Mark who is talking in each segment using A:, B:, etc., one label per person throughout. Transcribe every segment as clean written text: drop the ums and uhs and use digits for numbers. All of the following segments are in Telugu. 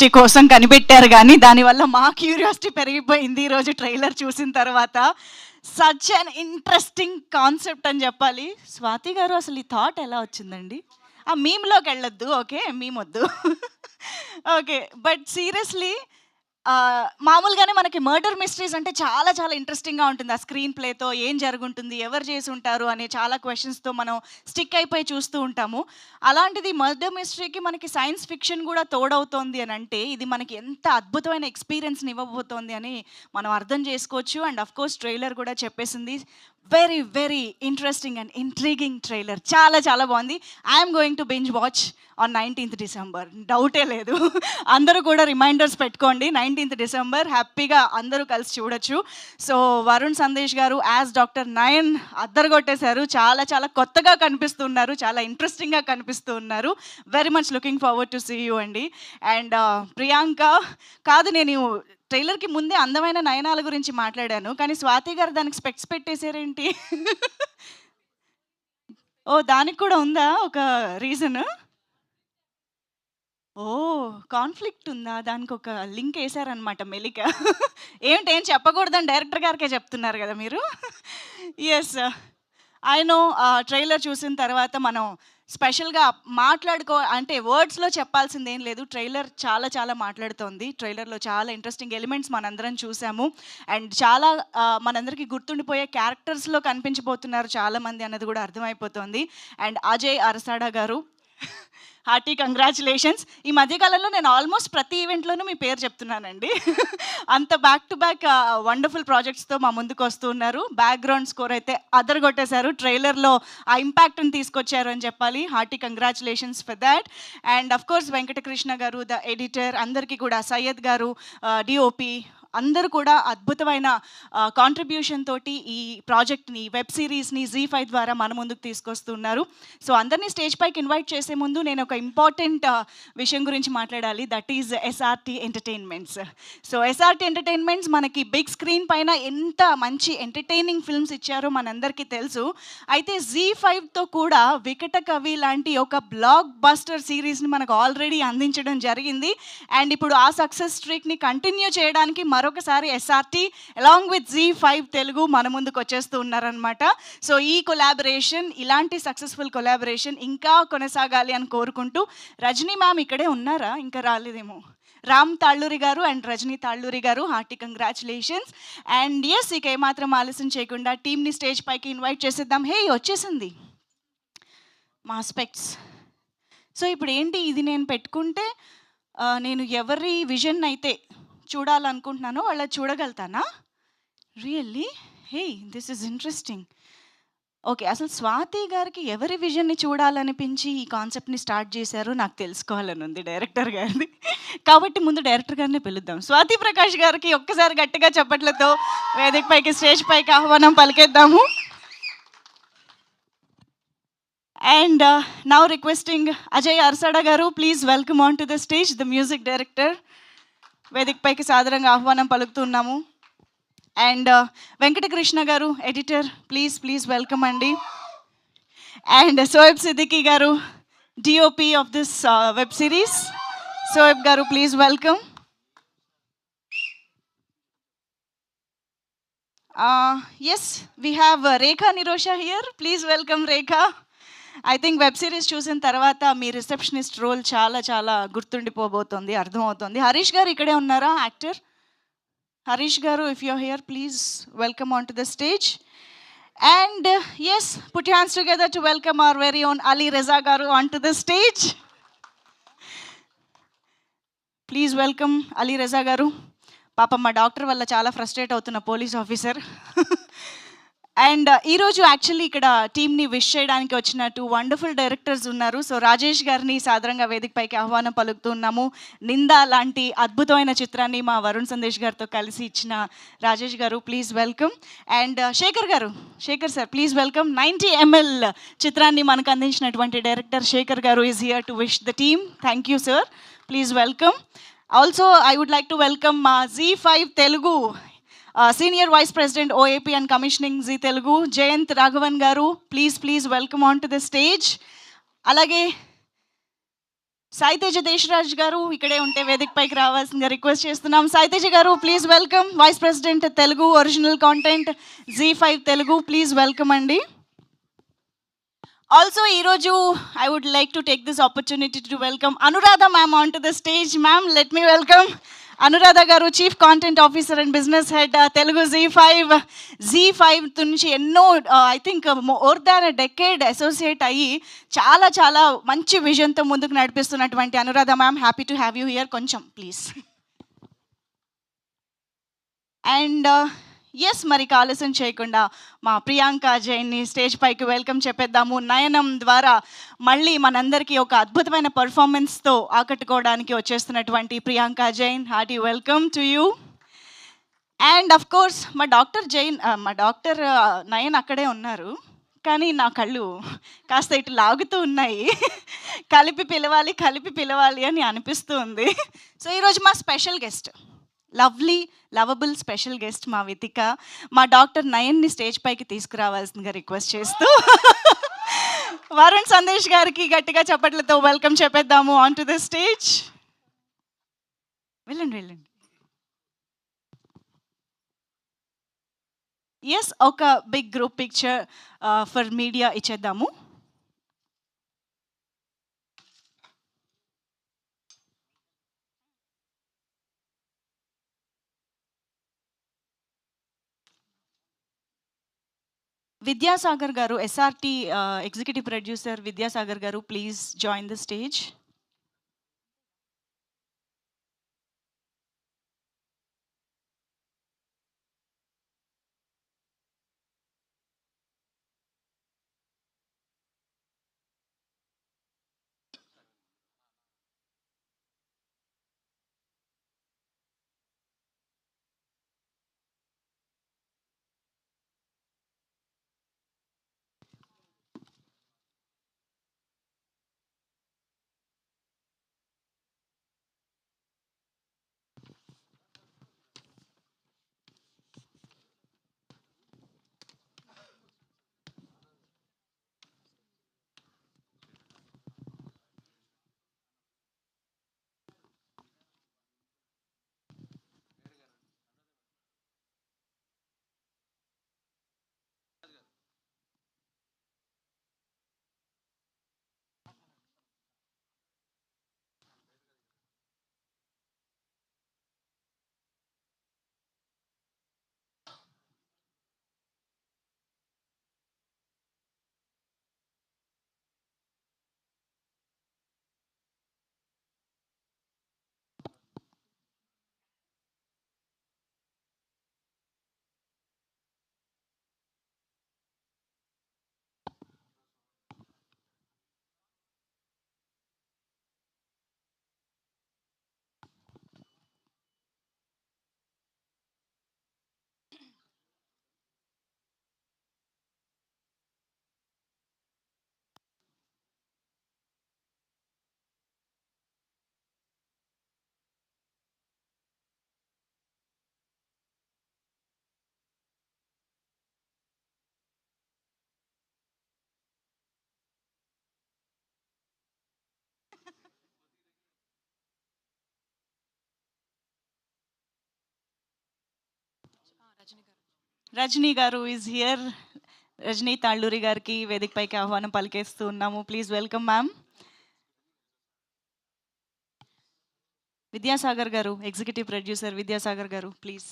A: క్యూరియాసిటీ కోసం కనిపెట్టారు, కానీ దానివల్ల మా క్యూరియాసిటీ పెరిగిపోయింది ఈరోజు ట్రైలర్ చూసిన తర్వాత. సచ్ అన్ ఇంట్రెస్టింగ్ కాన్సెప్ట్ అని చెప్పాలి. స్వాతి గారు, అసలు ఈ థాట్ ఎలా వచ్చిందండి? ఆ మీమ్లోకి వెళ్ళొద్దు, ఓకే, మీమ్ వద్దు. ఓకే, బట్ సీరియస్లీ మామూలుగానే మనకి మర్డర్ మిస్టరీస్ అంటే చాలా చాలా ఇంట్రెస్టింగ్గా ఉంటుంది. ఆ స్క్రీన్ ప్లేతో ఏం జరుగుంటుంది, ఎవరు చేసి ఉంటారు అనే చాలా క్వశ్చన్స్తో మనం స్టిక్ అయిపోయి చూస్తూ ఉంటాము. అలాంటిది మర్డర్ మిస్టరీకి మనకి సైన్స్ ఫిక్షన్ కూడా తోడవుతోంది అని అంటే ఇది మనకి ఎంత అద్భుతమైన ఎక్స్పీరియన్స్ని ఇవ్వబోతోంది అని మనం అర్థం చేసుకోవచ్చు. అండ్ అఫ్ కోర్స్ ట్రైలర్ కూడా చెప్పేసింది. Very very interesting and intriguing trailer, చాలా చాలా బాగుంది. I'm going to binge watch on 19th December, డౌటే లేదు. అందరూ కూడా రిమైండర్స్ పెట్టుకోండి, 19th December హ్యాపీగా అందరూ కలిసి చూడొచ్చు. సో వరుణ్ సందేశ్ గారు యాజ్ డాక్టర్ నయన్ అద్దరగొట్టేశారు. చాలా చాలా కొత్తగా కనిపిస్తున్నారు, చాలా ఇంట్రెస్టింగ్గా కనిపిస్తూ ఉన్నారు. Very much looking forward to see you అండి. అండ్ ప్రియాంక కాదు, నేను ట్రైలర్కి ముందే అందమైన నయనాల గురించి మాట్లాడాను, కానీ స్వాతి గారు దానికి స్పెక్ట్స్ పెట్టేశారేంటి? ఓ, దానికి కూడా ఉందా ఒక రీజన్? ఓ, కాన్ఫ్లిక్ట్ ఉందా? దానికి ఒక లింక్ వేసారనమాట మెలిక. ఏం చెప్పకూడదని డైరెక్టర్ గారికే చెప్తున్నారు కదా మీరు. ఎస్, ఆయన ట్రైలర్ చూసిన తర్వాత మనం స్పెషల్గా అంటే వర్డ్స్లో చెప్పాల్సింది ఏం లేదు. ట్రైలర్ చాలా చాలా మాట్లాడుతోంది. ట్రైలర్లో చాలా ఇంట్రెస్టింగ్ ఎలిమెంట్స్ మనందరం చూసాము. అండ్ చాలా మనందరికీ గుర్తుండిపోయే క్యారెక్టర్స్లో కనిపించబోతున్నారు చాలామంది అన్నది కూడా అర్థమైపోతుంది. అండ్ అజయ్ అరసాడా గారు, హార్టీ కంగ్రాచులేషన్స్. ఈ మధ్యకాలంలో నేను ఆల్మోస్ట్ ప్రతి ఈవెంట్లోనూ మీ పేరు చెప్తున్నానండి. అంత బ్యాక్ టు బ్యాక్ వండర్ఫుల్ ప్రాజెక్ట్స్తో మా ముందుకు వస్తున్నారు. బ్యాక్గ్రౌండ్ స్కోర్ అయితే అదరగొట్టేశారు. ట్రైలర్లో ఆ ఇంపాక్ట్ని తీసుకొచ్చారు అని చెప్పాలి. Hearty congratulations for that. And of course Venkatakrishna గారు ద ఎడిటర్, అందరికీ కూడా సయ్యద్ గారు డిఓపి, అందరూ కూడా అద్భుతమైన కాంట్రిబ్యూషన్ తోటి ఈ ప్రాజెక్ట్ని, వెబ్ సిరీస్ని ZEE5 ద్వారా మన ముందుకు తీసుకొస్తున్నారు. సో అందరినీ స్టేజ్ పైకి ఇన్వైట్ చేసే ముందు నేను ఒక ఇంపార్టెంట్ విషయం గురించి మాట్లాడాలి. That is SRT entertainments. So SRT entertainments మనకి బిగ్ స్క్రీన్ పైన ఎంత మంచి ఎంటర్టైనింగ్ ఫిల్మ్స్ ఇచ్చారో మనందరికీ తెలుసు. అయితే ZEE5తో కూడా వికట కవి లాంటి ఒక బ్లాక్ బస్టర్ సిరీస్ని మనకు ఆల్రెడీ అందించడం జరిగింది. అండ్ ఇప్పుడు ఆ సక్సెస్ స్ట్రీక్ని కంటిన్యూ చేయడానికి మరొకసారి SRT along with ZEE5 Telugu మన ముందుకు వచ్చేస్తూ ఉన్నారనమాట. సో ఈ కొలాబరేషన్, ఇలాంటి సక్సెస్ఫుల్ కొలాబరేషన్ ఇంకా కొనసాగాలి అని కోరుకుంటూ, రజనీ మ్యామ్ ఇక్కడే ఉన్నారా? ఇంకా రాలేదేమో. రామ్ తాళ్ళూరి గారు అండ్ రజనీ తాళ్ళూరి గారు, హార్టీ కంగ్రాచులేషన్స్. అండ్ ఎస్, ఇక ఏమాత్రం ఆలస్యం చేయకుండా టీమ్ని స్టేజ్ పైకి ఇన్వైట్ చేసేద్దాం. హే, వచ్చేసింది మా స్పెక్ట్స్. సో ఇప్పుడు ఏంటి, ఇది నేను పెట్టుకుంటే నేను ఎవరి విజన్ అయితే చూడాలనుకుంటున్నానో వాళ్ళ చూడగలుగుతానా? Really? Hey, this is interesting. Okay, అసలు స్వాతి గారికి ఎవరి విజన్ని చూడాలనిపించి ఈ కాన్సెప్ట్ని స్టార్ట్ చేశారో నాకు తెలుసుకోవాలని ఉంది డైరెక్టర్ గారిని. కాబట్టి ముందు డైరెక్టర్ గారిని పిలుద్దాం. స్వాతి ప్రకాష్ గారికి ఒక్కసారి గట్టిగా చప్పట్లతో వేదిక పైకి, స్టేజ్ పైకి ఆహ్వానం పలికేద్దాము. And now requesting Ajay Arsada garu, please welcome on to the stage, the music director. వేదిక పైకి సాదరంగా ఆహ్వానం పలుకుతున్నాము. And Venkatakrishna garu, editor, please welcome అండి. And Soyab Siddiqui garu, DOP of this web series. Soyab garu, please welcome. Yes, we have Rekha Nirosha here. Please welcome Rekha. I think web series చూసిన తర్వాత మీ రిసెప్షనిస్ట్ రోల్ చాలా చాలా గుర్తుండిపోబోతోంది, అర్థమవుతుంది. హరీష్ గారు ఇక్కడే ఉన్నారా, actor? Harish garu, if you hear, please welcome on to the stage. And yes, put your hands together to welcome our very own Ali Raza garu on to the stage. Please welcome Ali Raza garu. పాపం మా డాక్టర్ వల్ల చాలా ఫ్రస్ట్రేట్ అవుతున్న పోలీస్ ఆఫీసర్. అండ్ ఈరోజు యాక్చువల్లీ ఇక్కడ టీమ్ని విష్ చేయడానికి వచ్చిన 2 వండర్ఫుల్ డైరెక్టర్స్ ఉన్నారు. సో రాజేష్ గారిని సాదరంగా వేదిక పైకి ఆహ్వానం పలుకుతున్నాము. నిందా లాంటి అద్భుతమైన చిత్రాన్ని మా వరుణ్ సందేశ్ గారితో కలిసి ఇచ్చిన రాజేష్ గారు, please welcome. And Shekhar garu, Shekhar sir, please welcome. 90 ml చిత్రాన్ని మనకు అందించినటువంటి director Shekhar garu is here to wish the team. Thank you sir, please welcome. Also I would like to welcome మా ZEE5 Telugu senior vice president OAP and commissioning Zee Telugu Jayanth Raghavan garu, please welcome on to the stage. అలాగే సాయితేజ దేశరాజ్ గారు ఇక్కడే ఉంటే వేదిక పైకి రావాల్సిందిగా రిక్వెస్ట్ చేస్తున్నాం. సాయితేజ గారు please welcome. Vice president Telugu original content ZEE5 Telugu, please welcome అండి. ఆల్సో ఈరోజు I would like to take this opportunity to welcome Anuradha ma'am on to the stage. Ma'am, let me welcome Anuradha గారు, chief content officer and business head Telugu ZEE5 నుంచి ఎన్నో I think more than decade associate అయ్యి చాలా చాలా మంచి విజన్తో ముందుకు నడిపిస్తున్నటువంటి Anuradha ma'am, happy to have you here. కొంచెం ప్లీజ్. అండ్ ఎస్, మరి ఆలస్యం చేయకుండా మా ప్రియాంక జైన్ని స్టేజ్ పైకి వెల్కమ్ చెప్పేద్దాము. నయనం ద్వారా మళ్ళీ మనందరికీ ఒక అద్భుతమైన పర్ఫార్మెన్స్తో ఆకట్టుకోవడానికి వచ్చేస్తున్నటువంటి Priyanka Jain, hearty welcome to you. And of course మా డాక్టర్ నయన్ అక్కడే ఉన్నారు, కానీ నా కళ్ళు కాస్త ఇటు లాగుతూ ఉన్నాయి. కలిపి పిలవాలి అని అనిపిస్తూ ఉంది. సో ఈరోజు మా special guest, lovely lovable special guest మా వితిక, మా డాక్టర్ నయన్ని స్టేజ్ పైకి తీసుకురావాల్సిందిగా రిక్వెస్ట్ చేస్తూ వరుణ్ సందేశ్ గారికి గట్టిగా చప్పట్లతో వెల్కమ్ చెప్పేద్దాము ఆన్ టు ద స్టేజ్. వెళ్ళండి. ఎస్, ఒక big group picture for media ఇచ్చేద్దాము. విద్యాసాగర్ గారు, ఎస్ఆర్టీ ఎగ్జిక్యూటివ్ ప్రొడ్యూసర్ విద్యాసాగర్ గారు, please join the stage. Rajini గారు ఈజ్ హియర్. రజనీ తాళ్ళూరి గారికి వేదిక పైకి ఆహ్వానం పలికేస్తూ ఉన్నాము. Please welcome ma'am. విద్యాసాగర్ గారు, ఎగ్జిక్యూటివ్ ప్రొడ్యూసర్ విద్యాసాగర్ గారు, ప్లీజ్.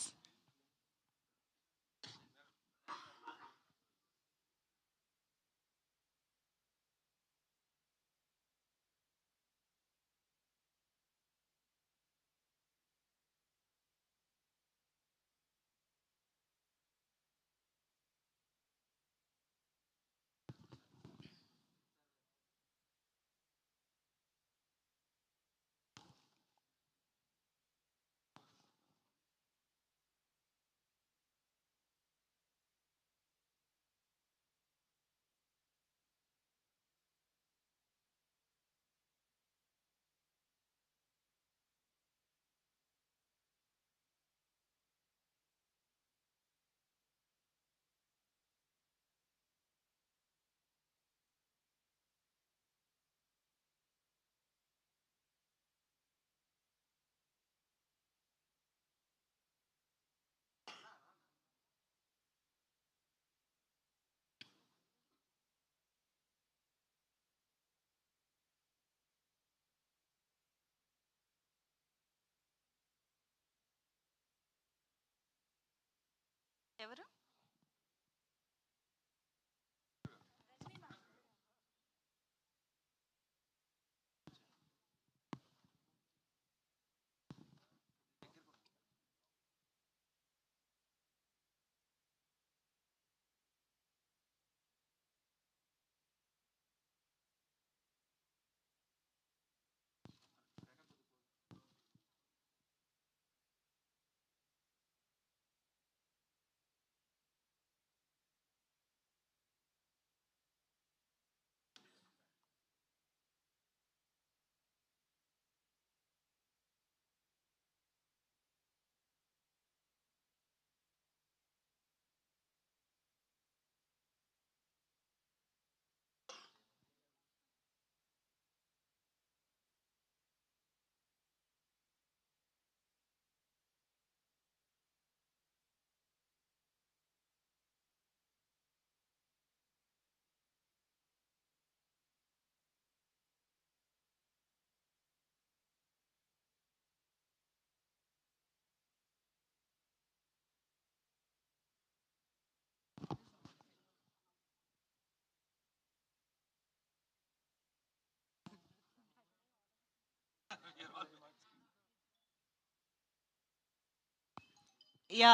A: యా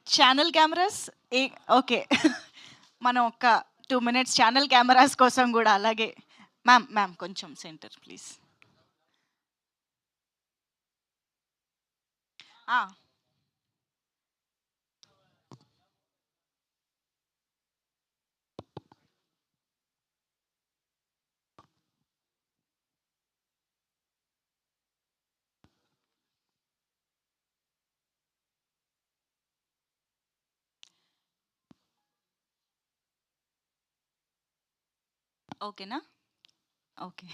A: ఛానల్ కెమెరాస్ ఏ ఓకే. మనం ఒక్క 2 మినిట్స్ ఛానల్ కెమెరాస్ కోసం కూడా అలాగే. మ్యామ్ మ్యామ్ కొంచెం సెంటర్ ప్లీజ్. ఓకేనా? ఓకే.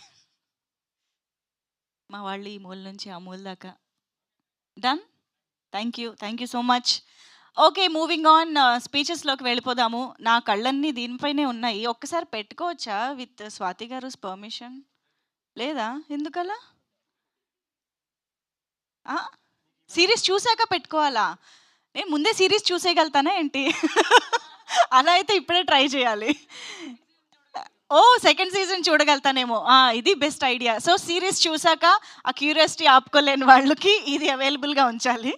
A: మా వాళ్ళు ఈ మూల నుంచి ఆ మూల దాకా done. Thank you so much. Okay, moving on. స్పీచెస్లోకి వెళ్ళిపోదాము. నా కళ్ళన్నీ దీనిపైనే ఉన్నాయి. ఒక్కసారి పెట్టుకోవచ్చా విత్ స్వాతి గారు పర్మిషన్? లేదా ఎందుకలా? సిరీస్ చూసాక పెట్టుకోవాలా? నేను ముందే సిరీస్ చూసేయగలుగుతానా ఏంటి? అలా అయితే ఇప్పుడే ట్రై చేయాలి. ఓ సెకండ్ సీజన్ చూడగలుగుతానేమో. ఇది బెస్ట్ ఐడియా. సో సిరీస్ చూసాక ఆ క్యూరియాసిటీ ఆపుకోలేని వాళ్ళకి ఇది అవైలబుల్గా ఉంచాలి.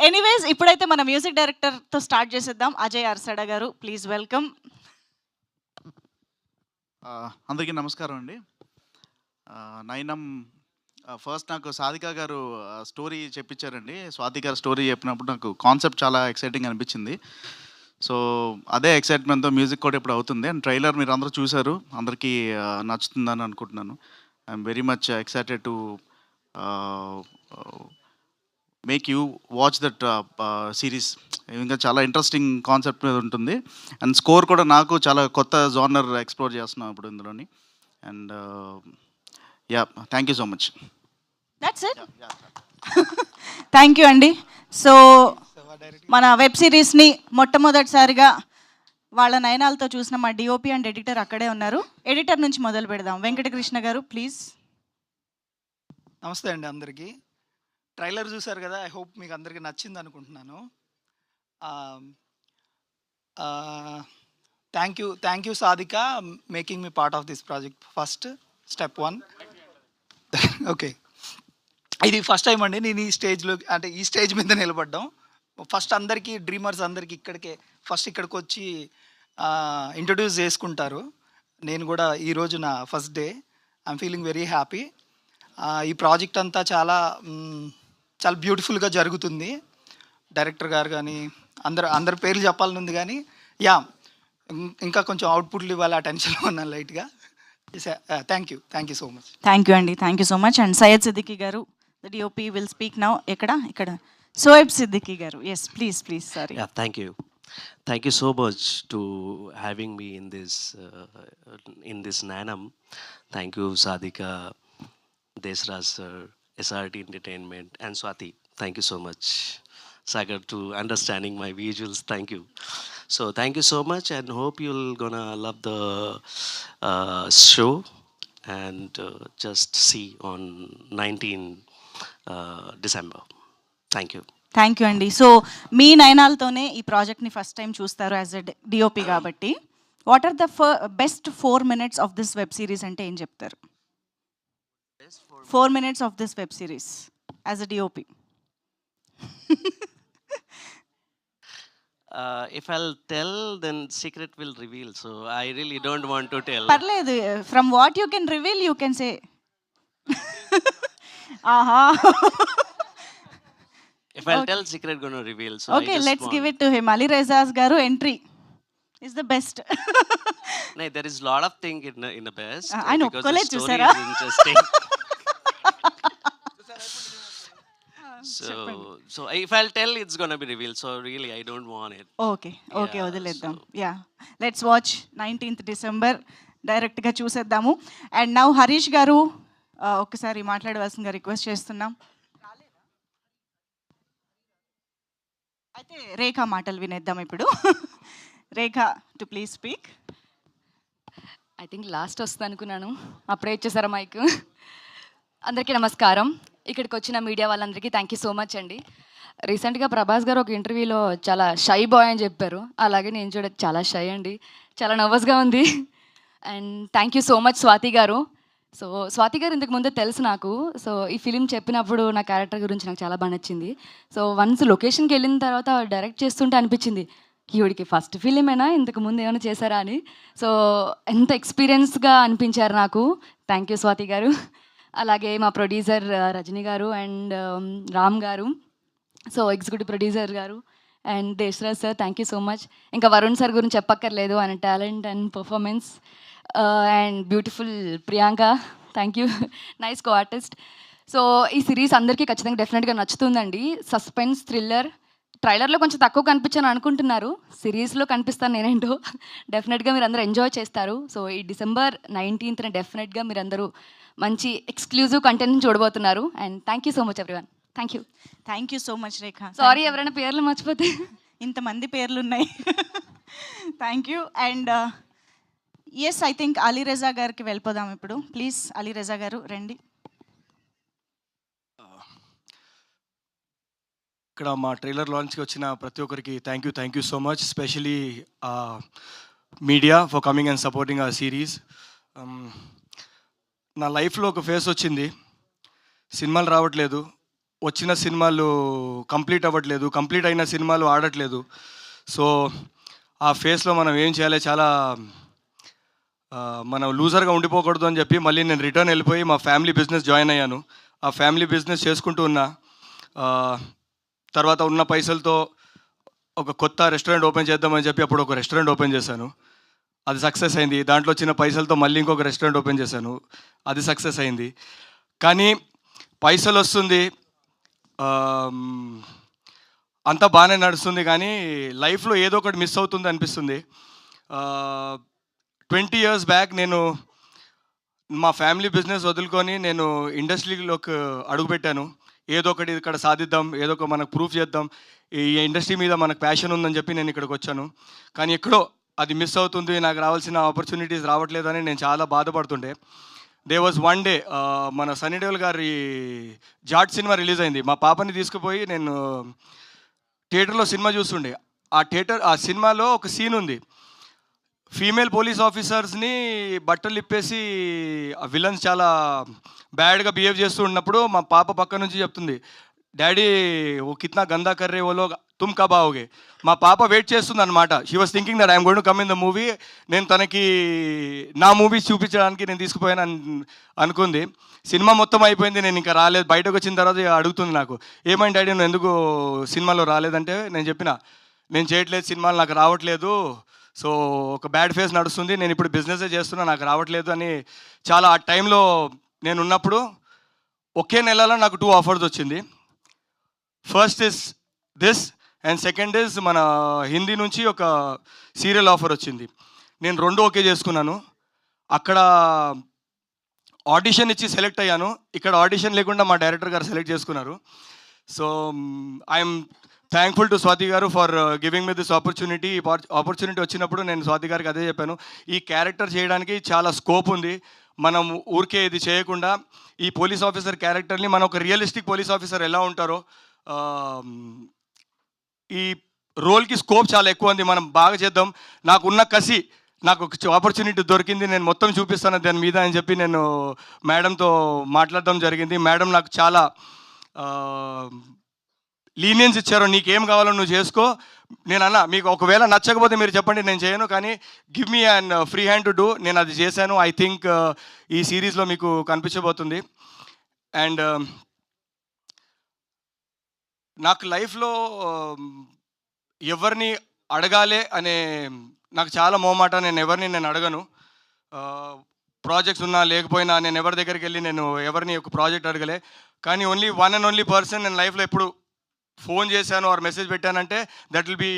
A: ఎనీవేస్, ఇప్పుడైతే మన మ్యూజిక్ డైరెక్టర్తో స్టార్ట్ చేసేద్దాం. అజయ్ అర్సడ గారు, ప్లీజ్ వెల్కమ్.
B: అందరికీ నమస్కారం అండి. నైనం ఫస్ట్ నాకు సాధిక గారు స్టోరీ చెప్పించారండి. స్వాతి గారు స్టోరీ చెప్పినప్పుడు నాకు కాన్సెప్ట్ చాలా ఎక్సైటింగ్ అనిపించింది. సో అదే ఎక్సైట్మెంట్తో మ్యూజిక్ కూడా ఇప్పుడు అవుతుంది. అండ్ ట్రైలర్ మీరు అందరూ చూశారు, అందరికీ నచ్చుతుందని అనుకుంటున్నాను. I'm very much excited to make you watch that series. ఇంకా చాలా ఇంట్రెస్టింగ్ కాన్సెప్ట్ మీద ఉంటుంది. అండ్ స్కోర్ కూడా నాకు చాలా కొత్త జానర్ ఎక్స్ప్లోర్ చేస్తున్నాం ఇప్పుడు ఇందులోని. And yeah, thank you so much.
A: That's it. Thank you అండి. సో మన వెబ్ సిరీస్ని మొట్టమొదటిసారిగా వాళ్ళ నయనాలతో చూసిన మా డిఓపి అండ్ ఎడిటర్ అక్కడే ఉన్నారు. ఎడిటర్ నుంచి మొదలు పెడదాం. వెంకటకృష్ణ గారు ప్లీజ్.
C: నమస్తే అండి అందరికీ. ట్రైలర్ చూసారు కదా, ఐ హోప్ మీకు అందరికీ నచ్చింది అనుకుంటున్నాను. Thank you Sadhika, making me part of this project. First step 1. Okay, ఇది ఫస్ట్ టైం అండి నేను ఈ స్టేజ్లో, అంటే ఈ స్టేజ్ మీద నిలబడ్డాం. ఫస్ట్ అందరికీ డ్రీమర్స్ అందరికీ ఇక్కడికి వచ్చి ఇంట్రడ్యూస్ చేసుకుంటారు. నేను కూడా ఈరోజు నా first day. I'm feeling very happy. ఈ ప్రాజెక్ట్ అంతా చాలా బ్యూటిఫుల్గా జరుగుతుంది. డైరెక్టర్ గారు కానీ అందరి పేర్లు చెప్పాలని ఉంది కానీ యా, ఇంకా కొంచెం అవుట్పుట్లు ఇవ్వాలి, ఆ టెన్షన్లో ఉన్నాను లైట్గా. Thank you so much.
A: Thank you అండి, thank you so much. And Syed Siddiqui గారు, the DOP will speak now. ఇక్కడ సోయబ్ సిద్దికి గారు, yes please. Sorry.
D: Thank you. Thank you so much to having me in this Nanam. Thank you Sadhika, Desraj sir, SRT Entertainment, and Swati. Thank you so much, Sagar, to understanding my visuals. Thank you. So thank you so much, and hope you'll gonna love the show, and just see on 19 December. Thank
A: you అండి. సో మీ నయనాలతోనే ఈ ప్రాజెక్ట్ని ఫస్ట్ టైం చూస్తారు యాజ్ ఎ డిఓపి కాబట్టి. What are the best 4 minutes of this web series అంటే ఏం చెప్తారు? 4 minutes of this web series as a DOP.
D: If I'll tell, then secret will reveal. So I really don't want to tell.
A: పర్లేదు, from what you can reveal you can say. ఆహా.
D: If I'll tell, secret gonna reveal. So
A: okay, let's give it to him. Ali Rezaz garu entry is the best.
D: No, there is lot of thing in the best.
A: I know,
D: because the story is interesting. So if I'll tell, it's gonna be revealed. So really, I don't want it.
A: Okay, వదిలేద్దాం. Yeah, let's watch 19th December. Direct గా చూసేద్దాము. అండ్ నౌ హరీష్ గారు ఒక్కసారి మాట్లాడవలసిందిగా రిక్వెస్ట్ చేస్తున్నాం. అయితే రేఖ మాటలు వినేద్దాం ఇప్పుడు. Rekha, to please speak.
E: I think last వస్తుంది అనుకున్నాను, అప్పుడే ఇచ్చేసారా మైక్. అందరికీ నమస్కారం. ఇక్కడికి వచ్చిన మీడియా వాళ్ళందరికీ థ్యాంక్ యూ సో మచ్ అండి. రీసెంట్గా ప్రభాస్ గారు ఒక ఇంటర్వ్యూలో చాలా షై బాయ్ అని చెప్పారు. అలాగే నేను చూడ చాలా షై అండి, చాలా నర్వస్గా ఉంది. And thank you so much Swathi గారు. సో స్వాతి గారు ఇంతకు ముందే తెలుసు నాకు. సో ఈ ఫిలిం చెప్పినప్పుడు నా క్యారెక్టర్ గురించి నాకు చాలా బాగా నచ్చింది. సో వన్స్ లొకేషన్కి వెళ్ళిన తర్వాత డైరెక్ట్ చేస్తుంటే అనిపించింది, ఈవిడికి ఫస్ట్ ఫిలిమేనా, ఇంతకు ముందు ఏమైనా చేశారా అని. సో ఎంత ఎక్స్పీరియన్స్గా అనిపించారు నాకు. థ్యాంక్ యూ స్వాతి గారు. అలాగే మా ప్రొడ్యూసర్ రజనీ గారు అండ్ రామ్ గారు, సో ఎగ్జిక్యూటివ్ ప్రొడ్యూసర్ గారు and దేశ్రాజ్ sir, thank you so much. ఇంకా వరుణ్ సార్ గురించి చెప్పక్కర్లేదు, ఆయన talent and performance. And beautiful Priyanka, thank you, nice co artist. So ఈ సిరీస్ అందరికీ ఖచ్చితంగా డెఫినెట్గా నచ్చుతుందండి. Suspense thriller. ట్రైలర్లో కొంచెం తక్కువ కనిపించాను అనుకుంటున్నారు, సిరీస్లో కనిపిస్తాను నేనేంటో. డెఫినెట్గా మీరు అందరూ ఎంజాయ్ చేస్తారు. సో ఈ December 19th డెఫినెట్గా మీరు అందరూ మంచి ఎక్స్క్లూజివ్ కంటెంట్ని చూడబోతున్నారు. And thank you so much everyone. Thank you.
A: Thank you so much Rekha.
E: Sorry ఎవరైనా పేర్లు మర్చిపోతే.
A: ఇంతమంది పేర్లు ఉన్నాయి. థ్యాంక్ యూ. And yes, I think Aliraza గారికి వెళ్ళిపోదాం ఇప్పుడు. ప్లీజ్ అలీరజా గారు రండి.
F: ఇక్కడ మా ట్రైలర్ లాంచ్కి వచ్చిన ప్రతి ఒక్కరికి thank you so much, especially media for coming and supporting ఆ సిరీస్. నా లైఫ్లో ఒక ఫేస్ వచ్చింది, సినిమాలు రావట్లేదు, వచ్చిన సినిమాలు కంప్లీట్ అవ్వట్లేదు, కంప్లీట్ అయిన సినిమాలు ఆడట్లేదు. సో ఆ ఫేస్లో మనం ఏం చేయాలి, చాలా మనం లూజర్గా ఉండిపోకూడదు అని చెప్పి మళ్ళీ నేను రిటర్న్ వెళ్ళిపోయి మా ఫ్యామిలీ బిజినెస్ జాయిన్ అయ్యాను. ఆ ఫ్యామిలీ బిజినెస్ చేసుకుంటూ ఉన్నా. తర్వాత ఉన్న పైసలతో ఒక కొత్త రెస్టారెంట్ ఓపెన్ చేద్దామని చెప్పి అప్పుడు ఒక రెస్టారెంట్ ఓపెన్ చేశాను, అది సక్సెస్ అయింది. దాంట్లో వచ్చిన పైసలతో మళ్ళీ ఇంకొక రెస్టారెంట్ ఓపెన్ చేశాను, అది సక్సెస్ అయింది. కానీ పైసలు వస్తుంది, అంతా బాగానే నడుస్తుంది, కానీ లైఫ్లో ఏదో ఒకటి మిస్ అవుతుంది అనిపిస్తుంది. 20 years బ్యాక్ నేను మా ఫ్యామిలీ బిజినెస్ వదులుకొని నేను ఇండస్ట్రీలోకి అడుగుపెట్టాను. ఏదో ఒకటి ఇక్కడ సాధిద్దాం, ఏదో ఒక మనకు ప్రూఫ్ చేద్దాం, ఈ ఇండస్ట్రీ మీద మనకు ప్యాషన్ ఉందని చెప్పి నేను ఇక్కడికి వచ్చాను. కానీ ఎక్కడో అది మిస్ అవుతుంది, నాకు రావాల్సిన ఆపర్చునిటీస్ రావట్లేదని నేను చాలా బాధపడుతుండే. దే వాజ్ వన్ డే మన సన్నీ దేఓల్ గారి జాట్ సినిమా రిలీజ్ అయింది. మా పాపని తీసుకుపోయి నేను థియేటర్లో సినిమా చూస్తుండే. ఆ సినిమాలో ఒక సీన్ ఉంది, ఫీమేల్ పోలీస్ ఆఫీసర్స్ని బట్టలు ఇప్పేసి విలన్స్ చాలా బ్యాడ్గా బిహేవ్ చేస్తూ ఉన్నప్పుడు మా పాప పక్క నుంచి చెప్తుంది, డాడీ ఓ కిత్నా గందా కర్రే ఓలో తుమ్ కబ్ ఆవోగే. మా పాప వెయిట్ చేస్తుంది అనమాట. She was thinking that I'm going to come in the movie. నేను తనకి నా మూవీస్ చూపించడానికి నేను తీసుకుపోయాను అనుకుంది. సినిమా మొత్తం అయిపోయింది, నేను ఇంకా రాలేదు. బయటకు వచ్చిన తర్వాత అడుగుతుంది నాకు, ఏమైంది డాడీ నువ్వు ఎందుకు సినిమాలో రాలేదంటే నేను చెప్పిన, నేను చేయట్లేదు, సినిమాలు నాకు రావట్లేదు, సో ఒక బ్యాడ్ ఫేస్ నడుస్తుంది, నేను ఇప్పుడు బిజినెసే చేస్తున్నా, నాకు రావట్లేదు అని. చాలా ఆ టైంలో నేను ఉన్నప్పుడు ఒకే నెలలో నాకు 2 ఆఫర్స్ వచ్చింది. First is this and second is మన హిందీ నుంచి ఒక సీరియల్ ఆఫర్ వచ్చింది. నేను 2 ఓకే చేసుకున్నాను. అక్కడ ఆడిషన్ ఇచ్చి సెలెక్ట్ అయ్యాను, ఇక్కడ ఆడిషన్ లేకుండా మా డైరెక్టర్ గారు సెలెక్ట్ చేసుకున్నారు. So I'm thankful to Swathi గారు for giving me this opportunity. ఈ ఆపర్చునిటీ వచ్చినప్పుడు నేను స్వాతి గారికి అదే చెప్పాను, ఈ క్యారెక్టర్ చేయడానికి చాలా స్కోప్ ఉంది, మనం ఊరికే ఇది చేయకుండా ఈ పోలీస్ ఆఫీసర్ క్యారెక్టర్ని మనం ఒక రియలిస్టిక్ పోలీస్ ఆఫీసర్ ఎలా ఉంటారో ఈ రోల్కి స్కోప్ చాలా ఎక్కువ ఉంది, మనం బాగా చేద్దాం. నాకున్న కసి, నాకు ఒక ఆపర్చునిటీ దొరికింది, నేను మొత్తం చూపిస్తాను దాని మీద అని చెప్పి నేను మేడంతో మాట్లాడడం జరిగింది. మేడం నాకు చాలా లీనియన్స్ ఇచ్చారు, నీకేం కావాలో నువ్వు చేసుకో. నేను అన్నా, మీకు ఒకవేళ నచ్చకపోతే మీరు చెప్పండి, నేను చేయను, కానీ give me and free hand to do. నేను అది చేశాను. ఐ థింక్ ఈ సిరీస్లో మీకు కనిపించబోతుంది. అండ్ నాకు లైఫ్లో ఎవరిని అడగాలి అనే నాకు చాలా మోమాట, నేను అడగను. ప్రాజెక్ట్స్ ఉన్నా లేకపోయినా నేను ఎవరి దగ్గరికి వెళ్ళి నేను ఎవరిని ఒక ప్రాజెక్ట్ అడగలే. కానీ only one and only person నేను లైఫ్లో ఎప్పుడు ఫోన్ చేశాను ఆర్ మెసేజ్ పెట్టానంటే దట్ విల్ బీ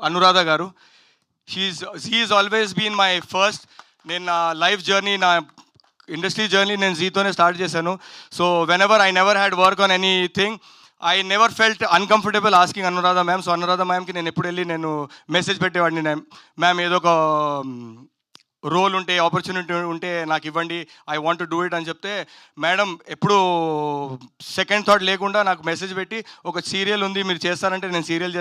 F: అనురాధ గారు. She is always been my first. నేను నా లైఫ్ జర్నీ, నా ఇండస్ట్రీ జర్నీ నేను జీతోనే స్టార్ట్ చేశాను. So whenever I never had work on anything, I never felt uncomfortable asking Anuradha ma'am. So Anuradha మ్యామ్కి నేను ఎప్పుడు వెళ్ళి నేను మెసేజ్ పెట్టేవాడిని, మ్యామ్ ఏదో ఒక రోల్ ఉంటే ఆపర్చునిటీ ఉంటే నాకు ఇవ్వండి, I want to do it అని చెప్తే మేడం ఎప్పుడు సెకండ్ థాట్ లేకుండా నాకు మెసేజ్ పెట్టి ఒక సీరియల్ ఉంది మీరు చేస్తారంటే నేను సీరియల్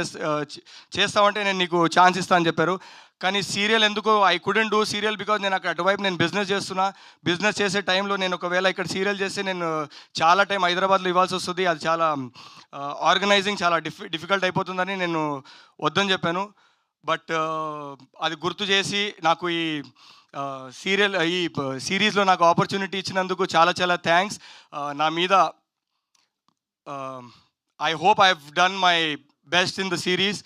F: చేస్తామంటే నేను నీకు ఛాన్స్ ఇస్తాను అని చెప్పారు. కానీ సీరియల్ ఎందుకు I couldn't do serial because నేను అక్కడ అటువైపు నేను బిజినెస్ చేస్తున్నా. బిజినెస్ చేసే టైంలో నేను ఒకవేళ ఇక్కడ సీరియల్ చేస్తే నేను చాలా టైం హైదరాబాద్లో ఇవ్వాల్సి వస్తుంది, అది చాలా ఆర్గనైజింగ్ చాలా డిఫికల్ట్ అయిపోతుందని నేను వద్దని చెప్పాను. బట్ అది గుర్తు చేసి నాకు ఈ సిరీస్లో నాకు ఆపర్చునిటీ ఇచ్చినందుకు చాలా చాలా థ్యాంక్స్. నా మీద I hope I have done my best in the series.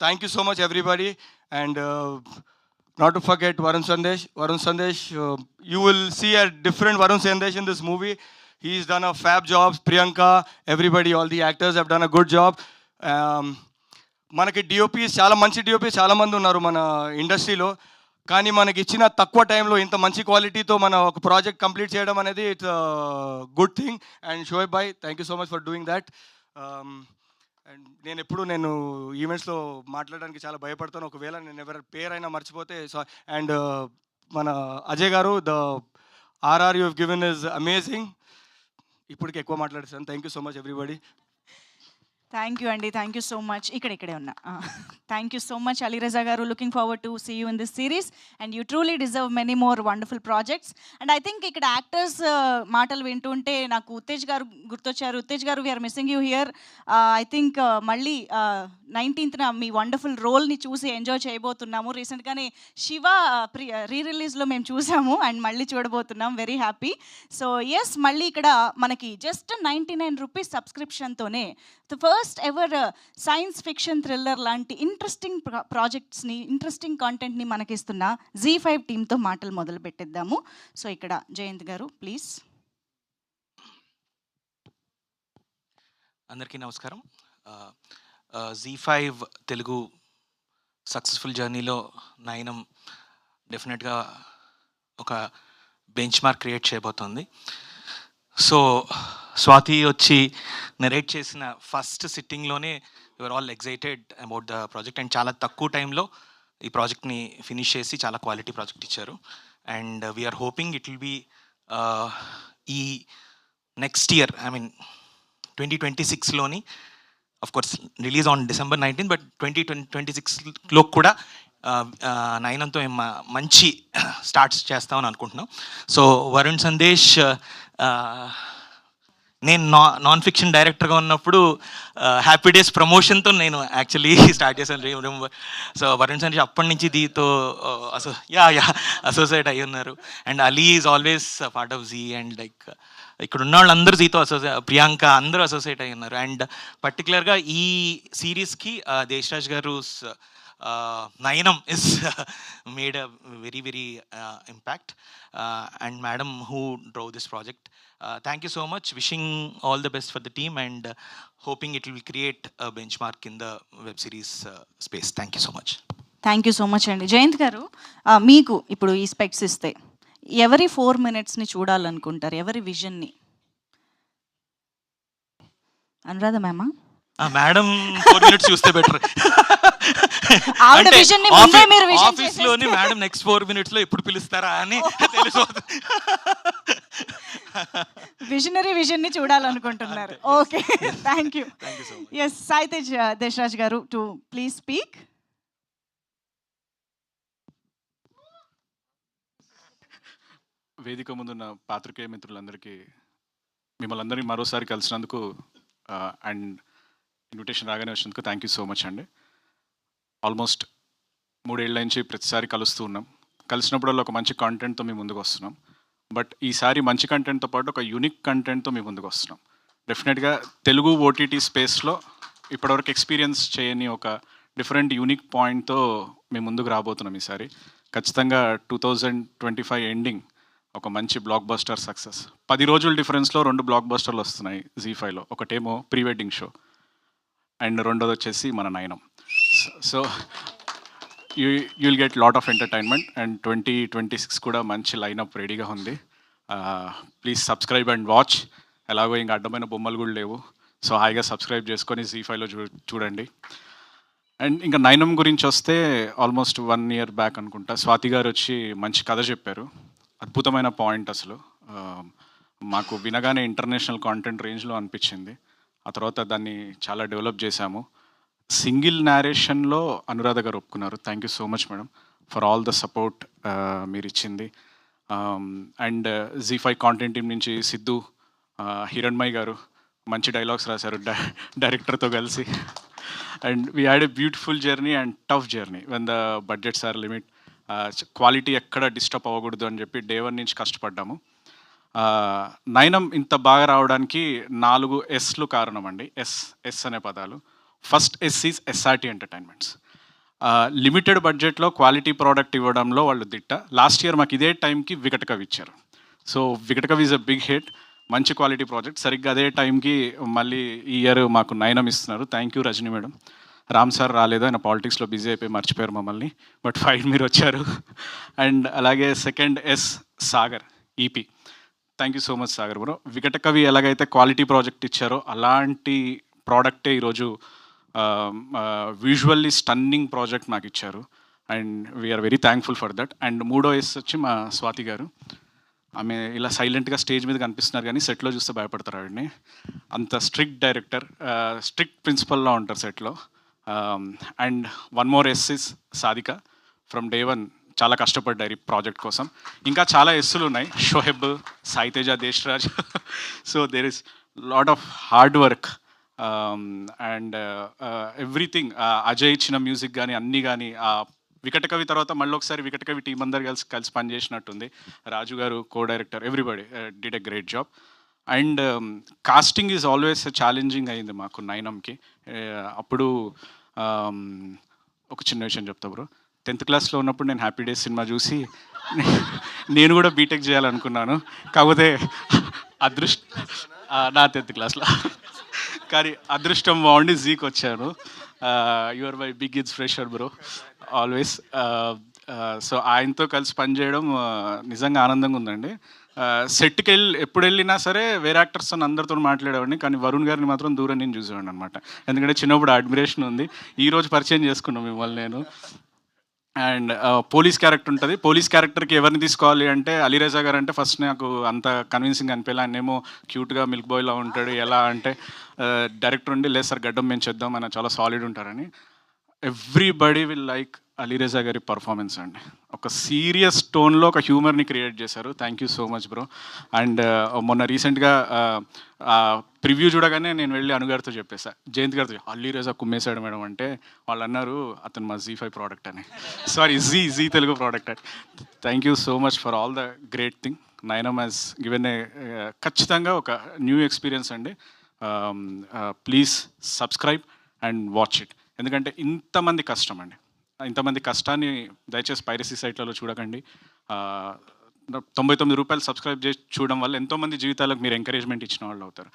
F: Thank you so much everybody. And not to forget Varun Sandesh, you will see a different Varun Sandesh in this movie. He's done a fab job. Priyanka, everybody, all the actors have done a good job. మనకి డిఓపీస్ చాలా మంచి డిఓపీస్ చాలామంది ఉన్నారు మన ఇండస్ట్రీలో, కానీ మనకి ఇచ్చిన తక్కువ టైంలో ఇంత మంచి క్వాలిటీతో మన ఒక ప్రాజెక్ట్ కంప్లీట్ చేయడం అనేది it's good thing. And Shoaib Bhai, thank you so much for doing that. And నేను ఈవెంట్స్లో మాట్లాడడానికి చాలా భయపడతాను, ఒకవేళ నేను ఎవరి పేరైనా మర్చిపోతే. సో అండ్ మన అజయ్ గారు, the RR you have given is amazing. ఇప్పటికి ఎక్కువ మాట్లాడేస్తాను. Thank you so much everybody.
A: Thank you అండి, థ్యాంక్ యూ సో మచ్. ఇక్కడే ఉన్నా. Thank you so much Aliraza గారు. Looking forward to see you in this series and you truly deserve many more wonderful projects. And I think ఇక్కడ యాక్టర్స్ మాటలు వింటుంటే నాకు ఉత్తేజ్ గారు గుర్తొచ్చారు. ఉత్తేజ్ గారు, we are missing you here. I think మళ్ళీ 19th మీ వండర్ఫుల్ రోల్ని చూసి ఎంజాయ్ చేయబోతున్నాము. రీసెంట్గానే శివ రీ రిలీజ్లో మేము చూసాము అండ్ మళ్ళీ చూడబోతున్నాం. Very happy. సో ఎస్, మళ్ళీ ఇక్కడ మనకి జస్ట్ 99 రూపీస్ సబ్స్క్రిప్షన్తోనే the first ever science fiction thriller లాంటి ఇంట్రెస్టింగ్ ప్రాజెక్ట్స్ని, ఇంట్రెస్టింగ్ కాంటెంట్ని మనకిస్తున్న Z5 టీమ్తో మాటలు మొదలు పెట్టిద్దాము. సో ఇక్కడ జయంత్ గారు ప్లీజ్.
G: అందరికీ నమస్కారం. Z5 తెలుగు సక్సెస్ఫుల్ జర్నీలో నయనం డెఫినెట్గా ఒక బెంచ్ మార్క్ క్రియేట్ చేయబోతోంది. సో స్వాతి వచ్చి నెరేట్ చేసిన ఫస్ట్ సిట్టింగ్లోనే you are all excited about the project and చాలా తక్కువ టైంలో ఈ ప్రాజెక్ట్ని ఫినిష్ చేసి చాలా క్వాలిటీ ప్రాజెక్ట్ ఇచ్చారు. And we are hoping it will be ఈ నెక్స్ట్ ఇయర్, ఐ మీన్ 2026లోని, of course release on December 19, but 2026లో కూడా నయనంతో మంచి స్టార్ట్స్ చేస్తామని అనుకుంటున్నాం. సో వరుణ్ సందేశ్, నేను నాన్ ఫిక్షన్ డైరెక్టర్గా ఉన్నప్పుడు హ్యాపీ డేస్ ప్రమోషన్తో నేను యాక్చువల్లీ స్టార్ట్ చేశాను. సో వరుణ్ సందేశ్ అప్పటి నుంచి దీంతో అసోసియేట్ అయ్యి ఉన్నారు. And Ali is always part of Zee. And like ఇక్కడ ఉన్న వాళ్ళందరూ జీతో ప్రియాంక అందరూ అసోసియేట్ అయ్యి ఉన్నారు. అండ్ పర్టికులర్గా ఈ సిరీస్కి దేశరాజ్ గారు నయనం is made a very very impact, and madam who drove this project, thank you so much. Wishing all the best for the team and hoping it will create a benchmark in the web series space. Thank you so much.
A: Thank you so much అండి. జయంత్ గారు, మీకు ఇప్పుడు ఈ స్పెక్స్ ఇస్తే ఎవరి 4 minutesని చూడాలనుకుంటారు? ఎవరి విజన్ని? అనురాధ మ్యామా?
G: మేడం 4 minutes చూస్తే బెటర్. ఆఫీస్లోని మేడం నెక్స్ట్ 4 minutesలో ఎప్పుడు పిలుస్తారా అని తెలుసు.
A: విజనరీ విజన్ని చూడాలనుకుంటున్నారు. Okay, thank you. Yes, Saitej Deshraj గారు టు ప్లీజ్ స్పీక్.
H: వేదిక ముందున్న పాత్రికేయ మిత్రులందరికీ, మిమ్మల్ని అందరినీ మరోసారి కలిసినందుకు అండ్ ఇన్విటేషన్ రాగానే వచ్చినందుకు థ్యాంక్ యూ సో మచ్ అండి. ఆల్మోస్ట్ 3 ఏళ్ళ నుంచి ప్రతిసారి కలుస్తూ ఉన్నాం. కలిసినప్పుడల్లా ఒక మంచి కంటెంట్తో మీ ముందుకు వస్తున్నాం. బట్ ఈసారి మంచి కంటెంట్తో పాటు ఒక యూనిక్ కంటెంట్తో మీ ముందుకు వస్తున్నాం. డెఫినెట్గా తెలుగు ఓటీటీ స్పేస్లో ఇప్పటివరకు ఎక్స్పీరియన్స్ చేయని ఒక డిఫరెంట్ యూనిక్ పాయింట్తో మేము ముందుకు రాబోతున్నాం ఈసారి. ఖచ్చితంగా 2025 ఎండింగ్ ఒక మంచి బ్లాక్ బస్టర్ సక్సెస్. 10 రోజుల డిఫరెన్స్లో 2 బ్లాక్ బస్టర్లు వస్తున్నాయి Z5లో. ఒకటేమో ప్రీ వెడ్డింగ్ షో అండ్ రెండోది వచ్చేసి మన నయనం. So you will get lot of entertainment. And 2026 కూడా మంచి లైనప్ రెడీగా ఉంది. Please subscribe and watch. ఎలాగో ఇంకా అడ్డమైన బొమ్మలు కూడా లేవు, సో హాయిగా సబ్స్క్రైబ్ చేసుకొని Z5లో చూడండి. అండ్ ఇంకా నైనం గురించి వస్తే ఆల్మోస్ట్ 1 year బ్యాక్ అనుకుంటా స్వాతి గారు వచ్చి మంచి కథ చెప్పారు. అద్భుతమైన పాయింట్ అసలు. మాకు వినగానే ఇంటర్నేషనల్ కాంటెంట్ రేంజ్లో అనిపించింది. ఆ తర్వాత దాన్ని చాలా డెవలప్ చేశాము. సింగిల్ నేరేషన్లో అనురాధ గారు ఒప్పుకున్నారు. Thank you so much madam for all the support మీరు ఇచ్చింది. అండ్ Z5 కాంటెంట్ టీం నుంచి సిద్ధు, హిరణ్మయ్ గారు మంచి డైలాగ్స్ రాశారు డైరెక్టర్తో కలిసి. And we had a beautiful journey and tough journey when the budgets are limit. Quality ఎక్కడ డిస్టర్బ్ అవ్వకూడదు అని చెప్పి డే 1 నుంచి కష్టపడ్డాము. నైనం ఇంత బాగా రావడానికి 4 Sలు కారణం అండి. ఎస్ అనే పదాలు. First S is SRT entertainments. Limited బడ్జెట్లో క్వాలిటీ ప్రోడక్ట్ ఇవ్వడంలో వాళ్ళు దిట్ట. లాస్ట్ ఇయర్ మాకు ఇదే టైంకి వికటకవి ఇచ్చారు. So Vikatakavi is a big hit, మంచి క్వాలిటీ ప్రాజెక్ట్. సరిగ్గా అదే టైంకి మళ్ళీ ఈ ఇయర్ మాకు నైనం ఇస్తున్నారు. Thank you Rajini madam. Ram sir రాలేదు, ఆయన పాలిటిక్స్లో బిజీ అయిపోయి మర్చిపోయారు మమ్మల్ని. బట్ ఫైన్ మీరు వచ్చారు. అండ్ అలాగే second S Sagar EP. Thank you so much Sagar bro. Vikatakavi ఎలాగైతే క్వాలిటీ ప్రాజెక్ట్ ఇచ్చారో అలాంటి ప్రోడక్టే ఈరోజు విజువల్లీ స్టన్నింగ్ ప్రాజెక్ట్ నాకు ఇచ్చారు. And we are very thankful for that. And 3వ ఎస్ వచ్చి మా స్వాతి గారు. ఆమె ఇలా సైలెంట్గా స్టేజ్ మీద కనిపిస్తున్నారు కానీ సెట్లో చూస్తే భయపడతారు ఆవిడని. అంత స్ట్రిక్ట్ డైరెక్టర్, స్ట్రిక్ట్ ప్రిన్సిపల్లా ఉంటారు సెట్లో. And 1 more S is Sadhika. From day 1 చాలా కష్టపడ్డారు ఈ ప్రాజెక్ట్ కోసం. ఇంకా చాలా ఎస్సులు ఉన్నాయి, Shoaib, Saiteja, Deshraj. So there is lot of hard work and everything. Ajay ఇచ్చిన మ్యూజిక్ కానీ అన్నీ కానీ, వికటకవి తర్వాత మళ్ళీ ఒకసారి వికటకవి టీం అందరు కలిసి పనిచేసినట్టుంది. రాజు గారు co director, everybody did a great job. And casting is always challenging అయింది మాకు నైనంకి. అప్పుడు ఒక చిన్న విషయం చెప్తా బ్రో. 10th క్లాస్లో ఉన్నప్పుడు నేను హ్యాపీ డేస్ సినిమా చూసి నేను కూడా బీటెక్ చేయాలనుకున్నాను. కాకపోతే నా 10th క్లాస్లో కానీ అదృష్టం బాగుండి జీకి వచ్చాను. Your my big inspiration bro always. So ఆయనతో కలిసి పనిచేయడం నిజంగా ఆనందంగా ఉందండి. సెట్కి ఎప్పుడు వెళ్ళినా సరే వేరే యాక్టర్స్తో అందరితో మాట్లాడేవాడిని, కానీ వరుణ్ గారిని మాత్రం దూరం నేను చూసేవాడిని అనమాట. ఎందుకంటే చిన్నప్పుడు అడ్మిరేషన్ ఉంది. ఈరోజు పరిచయం చేసుకున్నాను మిమ్మల్ని నేను. అండ్ పోలీస్ క్యారెక్టర్ ఉంటుంది. పోలీస్ క్యారెక్టర్కి ఎవరిని తీసుకోవాలి అంటే అలీరజా గారు అంటే ఫస్ట్ నాకు అంత కన్విన్సింగ్ అనిపించాలి. ఆయన ఏమో క్యూట్గా మిల్క్ బాయ్లా ఉంటాడు. ఎలా అంటే డైరెక్టర్ ఉండి లేదు సార్ గడ్డం పెంచేద్దాం, ఆయన చాలా సాలిడ్ ఉంటారని. ఎవ్రీబడి విల్ లైక్ అలీరజా గారి పర్ఫార్మెన్స్ అండి. ఒక సీరియస్ టోన్లో ఒక హ్యూమర్ని క్రియేట్ చేశారు. Thank you so much bro. And మొన్న రీసెంట్గా ప్రివ్యూ చూడగానే నేను వెళ్ళి అనుగారితో చెప్పేసా, జయంత్ గారితో, అలీరజా కుమ్మేశాడు మేడం అంటే వాళ్ళు అన్నారు అతను మా Z5 ప్రోడక్ట్ అని. సారీ జీ తెలుగు ప్రోడక్ట్ అని. Thank you so much for all the great thing. Nayanam has given a ఖచ్చితంగా ఒక న్యూ ఎక్స్పీరియన్స్ అండి. Please subscribe and watch it. ఎందుకంటే ఇంతమంది కష్టం అండి, ఇంతమంది కష్టాన్ని దయచేసి పైరసీ సైట్లలో చూడకండి. 99 రూపాయలు సబ్స్క్రైబ్ చేసి చూడడం వల్ల ఎంతోమంది జీవితాలకు మీరు ఎంకరేజ్మెంట్ ఇచ్చిన వాళ్ళు అవుతారు.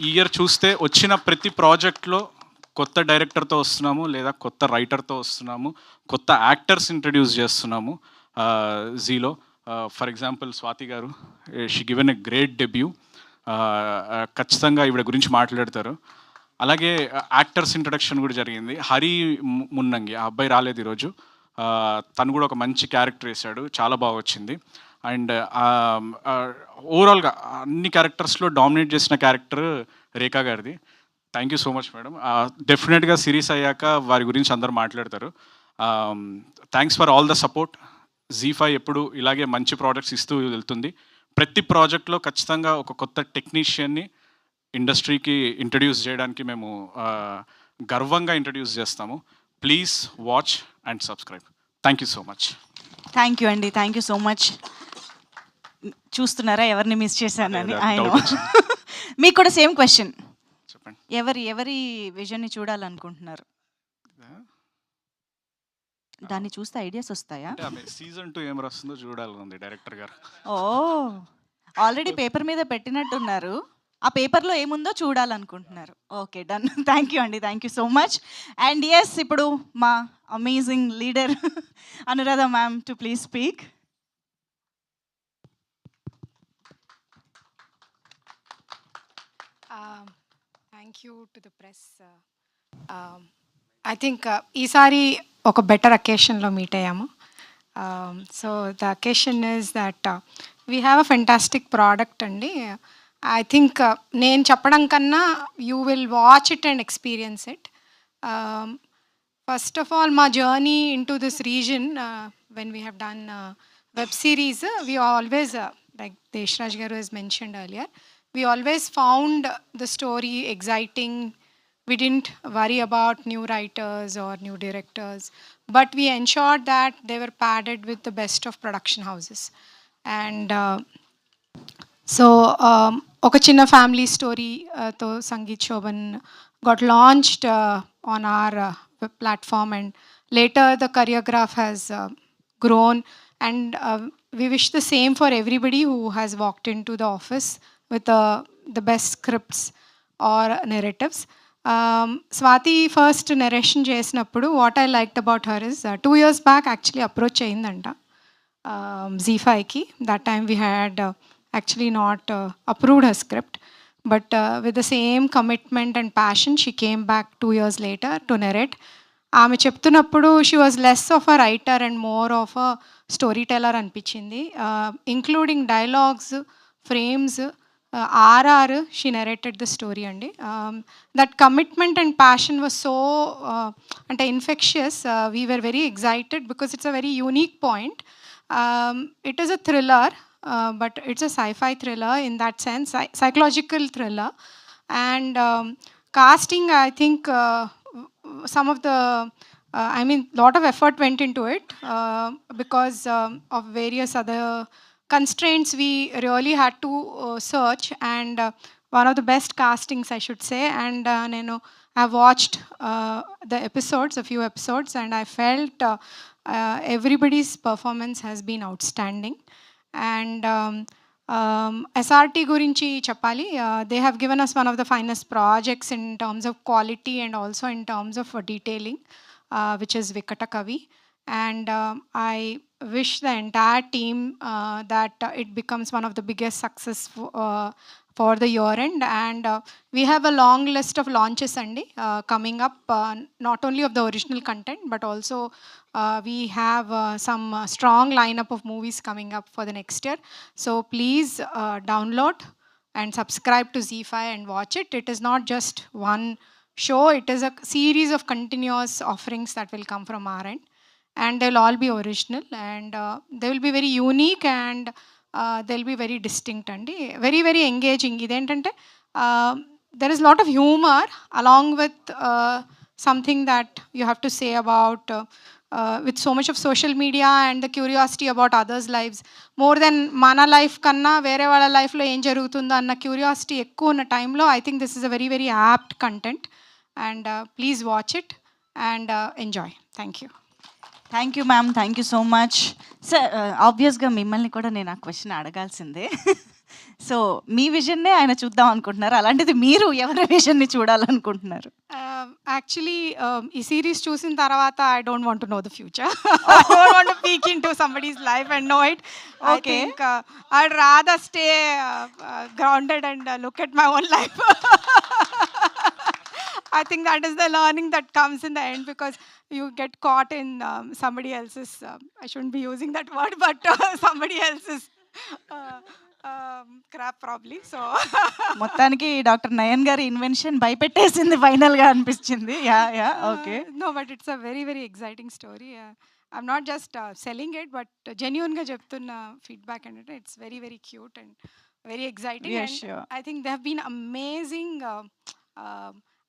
H: ఈ ఇయర్ చూస్తే వచ్చిన ప్రతి ప్రాజెక్ట్లో కొత్త డైరెక్టర్తో వస్తున్నాము, లేదా కొత్త రైటర్తో వస్తున్నాము, కొత్త యాక్టర్స్ ఇంట్రడ్యూస్ చేస్తున్నాము జీలో. ఫర్ ఎగ్జాంపుల్ స్వాతి గారు, she given a great debut. ఖచ్చితంగా ఈవిడ గురించి మాట్లాడతారు. అలాగే యాక్టర్స్ ఇంట్రడక్షన్ కూడా జరిగింది. హరి మున్నంగి, ఆ అబ్బాయి రాలేదు ఈరోజు. తను కూడా ఒక మంచి క్యారెక్టర్ వేశాడు, చాలా బాగా వచ్చింది. అండ్ ఓవరాల్గా అన్ని క్యారెక్టర్స్లో డామినేట్ చేసిన క్యారెక్టర్ రేఖా గారిది. Thank you so much madam. డెఫినెట్గా సిరీస్ అయ్యాక వారి గురించి అందరూ మాట్లాడతారు. Thanks for all the support. Z5 ఎప్పుడు ఇలాగే మంచి ప్రాజెక్ట్స్ ఇస్తూ వెళ్తుంది. ప్రతి ప్రాజెక్ట్లో ఖచ్చితంగా ఒక కొత్త టెక్నీషియన్ని ఇండస్ట్రీకి ఇంట్రడ్యూస్ చేయడానికి మేము గర్వంగా ఇంట్రడ్యూస్ చేస్తాము. Please watch and subscribe. Thank you so much.
A: Thank you అండి, థ్యాంక్ యూ సో మచ్. చూస్తున్నారా ఎవరిని మిస్ చేశానని? ఆయన మీకు కూడా సేమ్ క్వశ్చన్.
H: చెప్పండి.
A: ఎవరి విజన్ని చూడాలనుకుంటున్నారు? దాన్ని చూస్తే ఐడియాస్ వస్తాయా?
H: సీజన్ 2 ఏం రాస్తుందో చూడాలి డైరెక్టర్ గారు.
A: ఓ, ఆల్రెడీ పేపర్ మీద పెట్టినట్టున్నారు. ఆ పేపర్లో ఏముందో చూడాలనుకుంటున్నారు. Okay, done. థ్యాంక్ యూ అండి, thank you so much. And yes, ఇప్పుడు మా amazing leader Anuradha ma'am to please speak.
I: Thank you to the press. I think ఈసారి ఒక బెటర్ అకేషన్లో మీట్ అయ్యాము. So the occasion is that we have a fantastic product అండి. ఐ థింక్ నేను చెప్పడం కన్నా you will watch it and experience it. First of all, మా journey into this reason when we have done web series, we always like Deshraj Garu has mentioned earlier, we always found the story exciting. We didn't worry about new writers or new directors, but we ensured that they were padded with the best of production houses. And so oka chinna family story to Sangeet Shoban got launched on our web platform, and later the career graph has grown, and we wish the same for everybody who has walked into the office with the best scripts or narratives. Swati first narration చేసినప్పుడు what I liked about her is 2 years back actually approach అయిందంట ZEE5కి. That time we had actually not approved her script, but with the same commitment and passion she came back 2 years later to narrate. ఆమె చెప్తున్నప్పుడు she was less of a writer and more of a story teller అనిపించింది. Including dialogues, frames, RR, she narrated the story అండి. That commitment and passion was so అంటే infectious. We were very excited because it's a very unique point. It is a thriller, but it's a sci-fi thriller in that sense, psychological thriller. And casting, I think some of the I mean lot of effort went into it because of various other constraints. We really had to search, and one of the best castings, I should say. And I've watched the episodes, a few episodes, and I felt everybody's performance has been outstanding. And SRT గురించి చెప్పాలి, they have given us one of the finest projects in terms of quality and also in terms of detailing, which is Vikata Kavi. And I wish the entire team that it becomes one of the biggest success for the year end. And we have a long list of launches coming up, not only of the original content, but also we have some strong lineup of movies coming up for the next year. So please download and subscribe to ZEE5 and watch it. It is not just one show, it is a series of continuous offerings that will come from our end, and they'll all be original, and they will be very unique, and they'll be very distinct and very very engaging. Identante there is a lot of humor along with something that you have to say about with so much of social media and the curiosity about others' lives, more than mana life kanna vere valla life lo em jarugutundo anna curiosity ekku unna time lo, I think this is a very very apt content, and please watch it and enjoy. Thank you.
A: Thank you ma'am, thank you so much. Sir, ఆబ్వియస్గా మిమ్మల్ని కూడా నేను ఆ క్వశ్చన్ అడగాల్సిందే. సో మీ విజన్నే ఆయన చూద్దాం అనుకుంటున్నారు, అలాంటిది మీరు ఎవరి విజన్ని చూడాలనుకుంటున్నారు?
I: యాక్చువల్లీ ఈ సిరీస్ చూసిన తర్వాత I don't want to know the future. I don't want to peek into somebody's life and know it. I think I'd rather stay grounded and look at my own life. I think that is the learning that comes in the end, because you get caught in somebody else's, I shouldn't be using that word, but somebody else's crap probably. So
A: మొత్తానికి డాక్టర్ నయన్ గారి ఇన్వెన్షన్ భయపెట్టేసింది ఫైనల్గా అనిపించింది. Yeah okay.
I: No, but it's a very very exciting story. I'm not just selling it, but genuine ga cheptunna feedback, and it's very very cute and very exciting.
A: Yeah,
I: and
A: sure.
I: I think they have been amazing.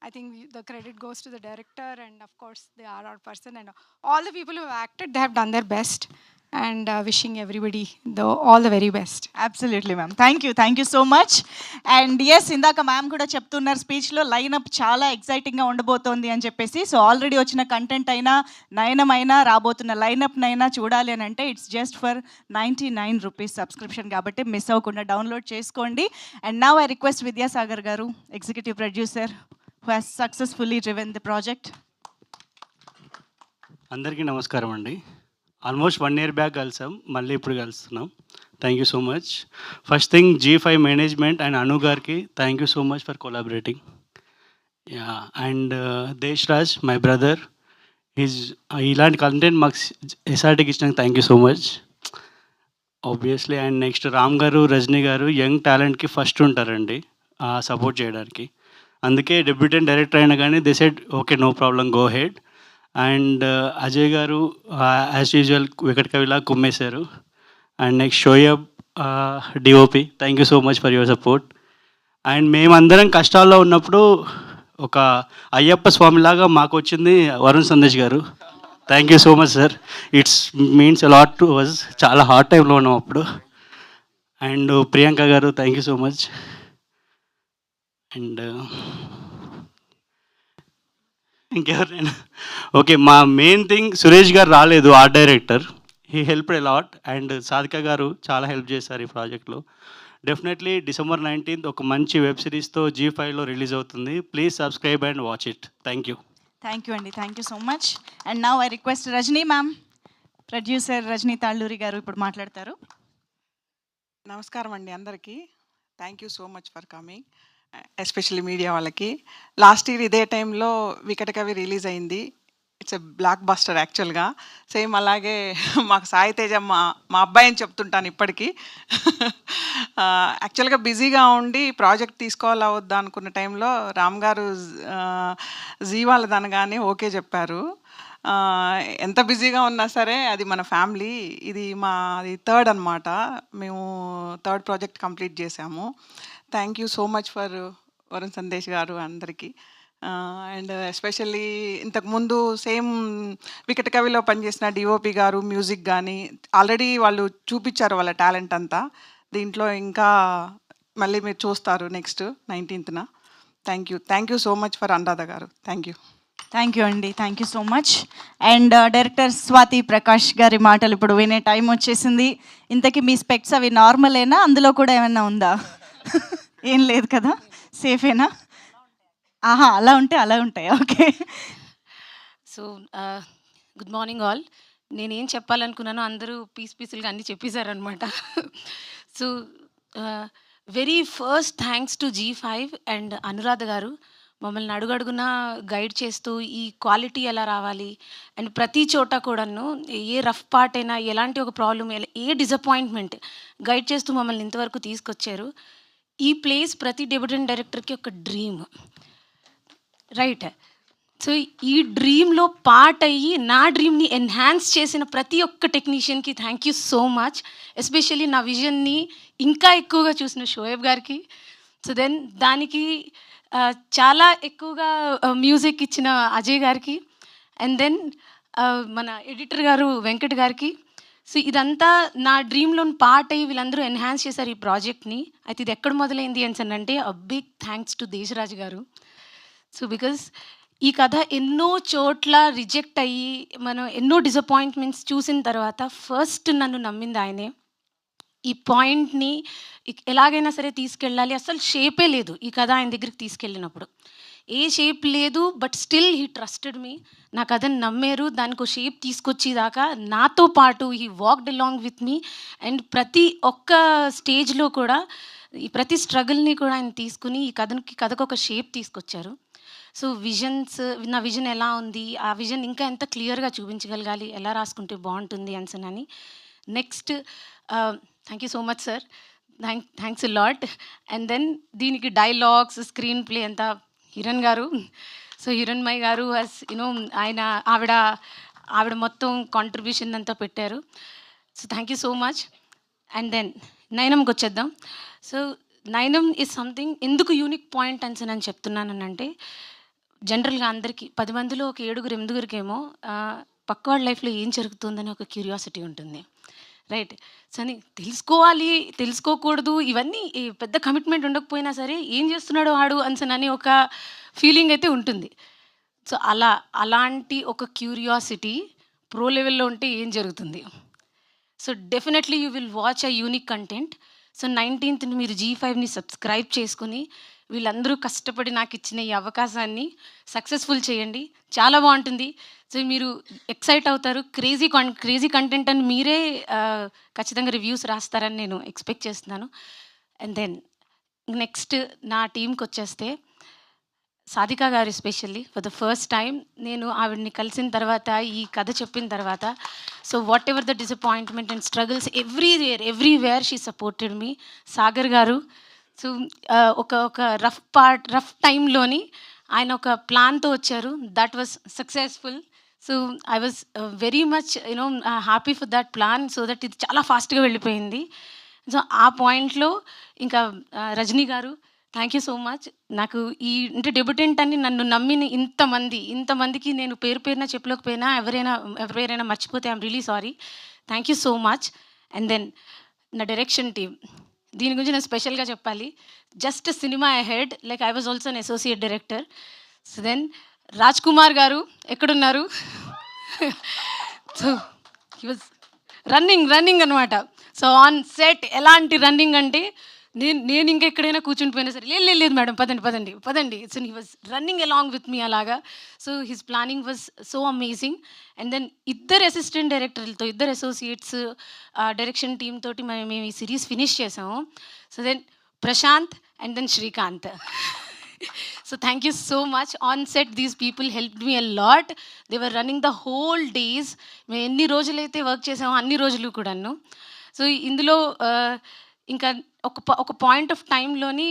I: I think the credit goes to the director and of course the RR person and all the people who have acted. They have done their best, and wishing everybody all the very best.
A: Absolutely ma'am, thank you so much. And yes, ఇందాక మ్యామ్ కూడా చెప్తున్నారు స్పీచ్లో, లైనప్ చాలా ఎక్సైటింగ్గా ఉండబోతోంది అని చెప్పేసి. సో ఆల్రెడీ వచ్చిన కంటెంట్ అయినా, నయనమైనా, రాబోతున్న లైనప్నైనా చూడాలి అని అంటే it's just for 99 rupees subscription, కాబట్టి మిస్ అవ్వకుండా డౌన్లోడ్ చేసుకోండి. And now I request Vidyasagar గారు, executive producer who has successfully driven the project.
J: అందరికీ నమస్కారం అండి. ఆల్మోస్ట్ 1 year బ్యాక్ కలిసాం, మళ్ళీ ఇప్పుడు కలుస్తున్నాం. Thank you so much. First thing, ZEE5 management and Anu గారికి thank you so much for collaborating. Yeah and Desh Raj my brother is ఇలాంటి కంటెంట్ మాకు ఎస్ఆర్టీకి ఇచ్చినందుకు thank you so much obviously. And next Ram గారు, రజనీ గారు యంగ్ టాలెంట్కి ఫస్ట్ ఉంటారండి సపోర్ట్ చేయడానికి. అందుకే డెబ్యూటెంట్ డైరెక్టర్ అయినా కానీ they said okay no problem go ahead. And Ajay గారు యాజ్ యూజువల్ వెంకట కవిలా కుమ్మేశారు. And next Shoaib DOP, thank you so much for your support. And మేమందరం కష్టాల్లో ఉన్నప్పుడు ఒక అయ్యప్ప స్వామిలాగా మాకు వచ్చింది వరుణ్ సందేశ్ గారు. Thank you so much sir, it's means a lot to us. చాలా హార్డ్ టైంలో ఉన్నాం అప్పుడు. అండ్ ప్రియాంక గారు thank you so much. And ఇంకెవరైనా ఓకే, మా మెయిన్ థింగ్ సురేష్ గారు రాలేదు, art director. He helped a lot. And Sadhika గారు చాలా హెల్ప్ చేశారు ఈ ప్రాజెక్ట్లో. డెఫినెట్లీ December 19th ఒక మంచి వెబ్ సిరీస్తో G5లో రిలీజ్ అవుతుంది. Please subscribe and watch it. Thank you.
A: Thank you అండి, thank you so much. And now I request Rajini ma'am, producer Rajini Talluri గారు ఇప్పుడు మాట్లాడతారు.
K: నమస్కారం అండి అందరికీ. Thank you so much for coming, especially media వాళ్ళకి. లాస్ట్ ఇయర్ ఇదే టైంలో వికట కవి రిలీజ్ అయింది. ఇట్స్ ఎ బ్లాక్ బస్టర్ యాక్చువల్గా. సేమ్ అలాగే మాకు సాయి తేజ మా అబ్బాయి అని చెప్తుంటాను ఇప్పటికీ. యాక్చువల్గా బిజీగా ఉండి ప్రాజెక్ట్ తీసుకోవాలా వద్దా అనుకున్న టైంలో రామ్ గారు జీ వాళ్ళది అనగానే ఓకే చెప్పారు. ఎంత బిజీగా ఉన్నా సరే అది మన ఫ్యామిలీ, ఇది మాది థర్డ్ అనమాట. మేము థర్డ్ ప్రాజెక్ట్ కంప్లీట్ చేసాము. Thank you so much for Varun Sandesh గారు అందరికీ. అండ్ ఎస్పెషల్లీ ఇంతకుముందు సేమ్ వికట కవిలో పనిచేసిన డిఓపి గారు మ్యూజిక్ కానీ ఆల్రెడీ వాళ్ళు చూపించారు వాళ్ళ టాలెంట్ అంతా. దీంట్లో ఇంకా మళ్ళీ మీరు చూస్తారు next 19th. Thank you so much for Anuradha గారు. Thank you.
A: థ్యాంక్ యూ అండి, thank you so much. And director Swathi Prakash గారి మాటలు ఇప్పుడు వినే టైం వచ్చేసింది. ఇంతకీ మీ స్పెక్ట్స్ అవి నార్మలేనా, అందులో కూడా ఏమైనా ఉందా? ఏం లేదు కదా, సేఫేనా? ఆహా, అలా ఉంటే అలా ఉంటాయి. Okay.
L: So good morning all. నేనేం చెప్పాలనుకున్నానో అందరూ పీసులుగా అన్నీ చెప్పేశారనమాట. So very first thanks to G5 and Anuradha గారు మమ్మల్ని అడుగడుగునా గైడ్ చేస్తూ ఈ క్వాలిటీ ఎలా రావాలి అండ్ ప్రతి చోట కూడాను ఏ రఫ్ పార్ట్ అయినా ఎలాంటి ఒక ప్రాబ్లం ఏ డిసప్పాయింట్మెంట్ గైడ్ చేస్తూ మమ్మల్ని ఇంతవరకు తీసుకొచ్చారు. ఈ ప్లేస్ ప్రతి డెబ్యూటెంట్ డైరెక్టర్కి ఒక డ్రీమ్, రైట్? సో ఈ డ్రీమ్లో పార్ట్ అయ్యి నా డ్రీమ్ని ఎన్హాన్స్ చేసిన ప్రతి ఒక్క టెక్నీషియన్కి thank you so much. Especially నా విజన్ని ఇంకా ఎక్కువగా చూసిన షోయబ్ గారికి. సో దెన్ దానికి చాలా ఎక్కువగా మ్యూజిక్ ఇచ్చిన అజయ్ గారికి, అండ్ దెన్ మన ఎడిటర్ గారు వెంకట్ గారికి. సో ఇదంతా నా డ్రీమ్లో పార్ట్ అయ్యి వీళ్ళందరూ ఎన్హాన్స్ చేశారు ఈ ప్రాజెక్ట్ని. అయితే ఇది ఎక్కడ మొదలైంది అని అంటే బిగ్ థ్యాంక్స్ టు దేశరాజ్ గారు. సో బికాజ్ ఈ కథ ఎన్నో చోట్ల రిజెక్ట్ అయ్యి మనం ఎన్నో డిసప్పాయింట్మెంట్స్ చూసిన తర్వాత ఫస్ట్ నన్ను నమ్మింది ఆయనే. ఈ పాయింట్ని ఎలాగైనా సరే తీసుకెళ్ళాలి, అసలు షేపే లేదు ఈ కథ ఆయన దగ్గరికి తీసుకెళ్ళినప్పుడు, ఏ షేప్ లేదు. But still he trusted me, నా కథని నమ్మారు, దానికి షేప్ తీసుకొచ్చేదాకా నాతో పాటు he walked along with me. And ప్రతి ఒక్క స్టేజ్లో కూడా ఈ ప్రతి స్ట్రగుల్ని కూడా ఆయన తీసుకుని ఈ కథకు ఒక షేప్ తీసుకొచ్చారు. సో నా విజన్ ఎలా ఉంది, ఆ విజన్ ఇంకా ఎంత క్లియర్గా చూపించగలగాలి, ఎలా రాసుకుంటే బాగుంటుంది అని. Next thank you so much sir, thanks a lot. And then దీనికి డైలాగ్స్, స్క్రీన్ ప్లే అంతా హిరణ్ గారు. సో హిరణ్మయ్ గారు ఆవిడ మొత్తం కాంట్రిబ్యూషన్ అంతా పెట్టారు. So thank you so much. And then నయనంకి వచ్చేద్దాం. సో నయనం ఈజ్ సంథింగ్ ఎందుకు యూనిక్ పాయింట్ అని చెప్తున్నానంటే, జనరల్గా అందరికీ 10 మందిలో ఒక 7 8 పక్క వాళ్ళ లైఫ్లో ఏం జరుగుతుందని ఒక క్యూరియాసిటీ ఉంటుంది, రైట్? సో అని తెలుసుకోకూడదు, ఇవన్నీ పెద్ద కమిట్మెంట్ ఉండకపోయినా సరే ఏం చేస్తున్నాడు వాడు అని ఒక ఫీలింగ్ అయితే ఉంటుంది. సో అలాంటి ఒక క్యూరియాసిటీ ప్రో లెవెల్లో ఉంటే ఏం జరుగుతుంది? So definitely you will watch a unique content. So 19th మీరు G5ని సబ్స్క్రైబ్ చేసుకుని వీళ్ళందరూ కష్టపడి నాకు ఇచ్చిన ఈ అవకాశాన్ని సక్సెస్ఫుల్ చేయండి, చాలా బాగుంటుంది. సో మీరు ఎక్సైట్ అవుతారు, క్రేజీ కంటెంట్ అని మీరే ఖచ్చితంగా రివ్యూస్ రాస్తారని నేను ఎక్స్పెక్ట్ చేస్తున్నాను. అండ్ దెన్ నెక్స్ట్ నా టీంకి వచ్చేస్తే, సాధికా గారు especially for the first time నేను ఆవిడని కలిసిన తర్వాత ఈ కథ చెప్పిన తర్వాత so what ever the disappointment and struggles everywhere she supported me. Sagar గారు సో ఒక రఫ్ టైంలోని ఆయన ఒక ప్లాన్తో వచ్చారు. That was successful. So I was very much happy for that plan. So that ఇది చాలా ఫాస్ట్గా వెళ్ళిపోయింది. సో ఆ పాయింట్లో ఇంకా రజనీ గారు థ్యాంక్ యూ సో మచ్. నాకు ఈ అంటే డెబ్యూటెంట్ అని నన్ను నమ్మిన ఇంతమందికి నేను పేరున చెప్పలేకపోయినా ఎవరైనా మర్చిపోతే I'm really sorry. Thank you so much. And then నా డైరెక్షన్ టీమ్, దీని గురించి నేను స్పెషల్గా చెప్పాలి. Just cinema ahead, like I was also an associate director. So then Raj Kumar గారు ఎక్కడున్నారు? సో హీ వాజ్ రన్నింగ్ అనమాట. సో ఆన్ సెట్ ఎలాంటి రన్నింగ్ అంటే నేను ఇంకా ఎక్కడైనా కూర్చుని పోయినా సరే లేదు మేడం పదండి. So he was running along with me అలాగా. So his planning was so amazing. And then ఇద్దరు అసిస్టెంట్ డైరెక్టర్లతో, ఇద్దరు అసోసియేట్స్ డైరెక్షన్ టీమ్ తోటి మేము ఈ సిరీస్ ఫినిష్ చేసాము. So then Prashanth and then Srikanth. So thank you so much. On set these people helped me a lot. They were running the whole days. మేము ఎన్ని రోజులైతే వర్క్ చేసామో అన్ని రోజులు కూడాను. సో ఇందులో ఇంకా ఒక పాయింట్ ఆఫ్ టైంలోని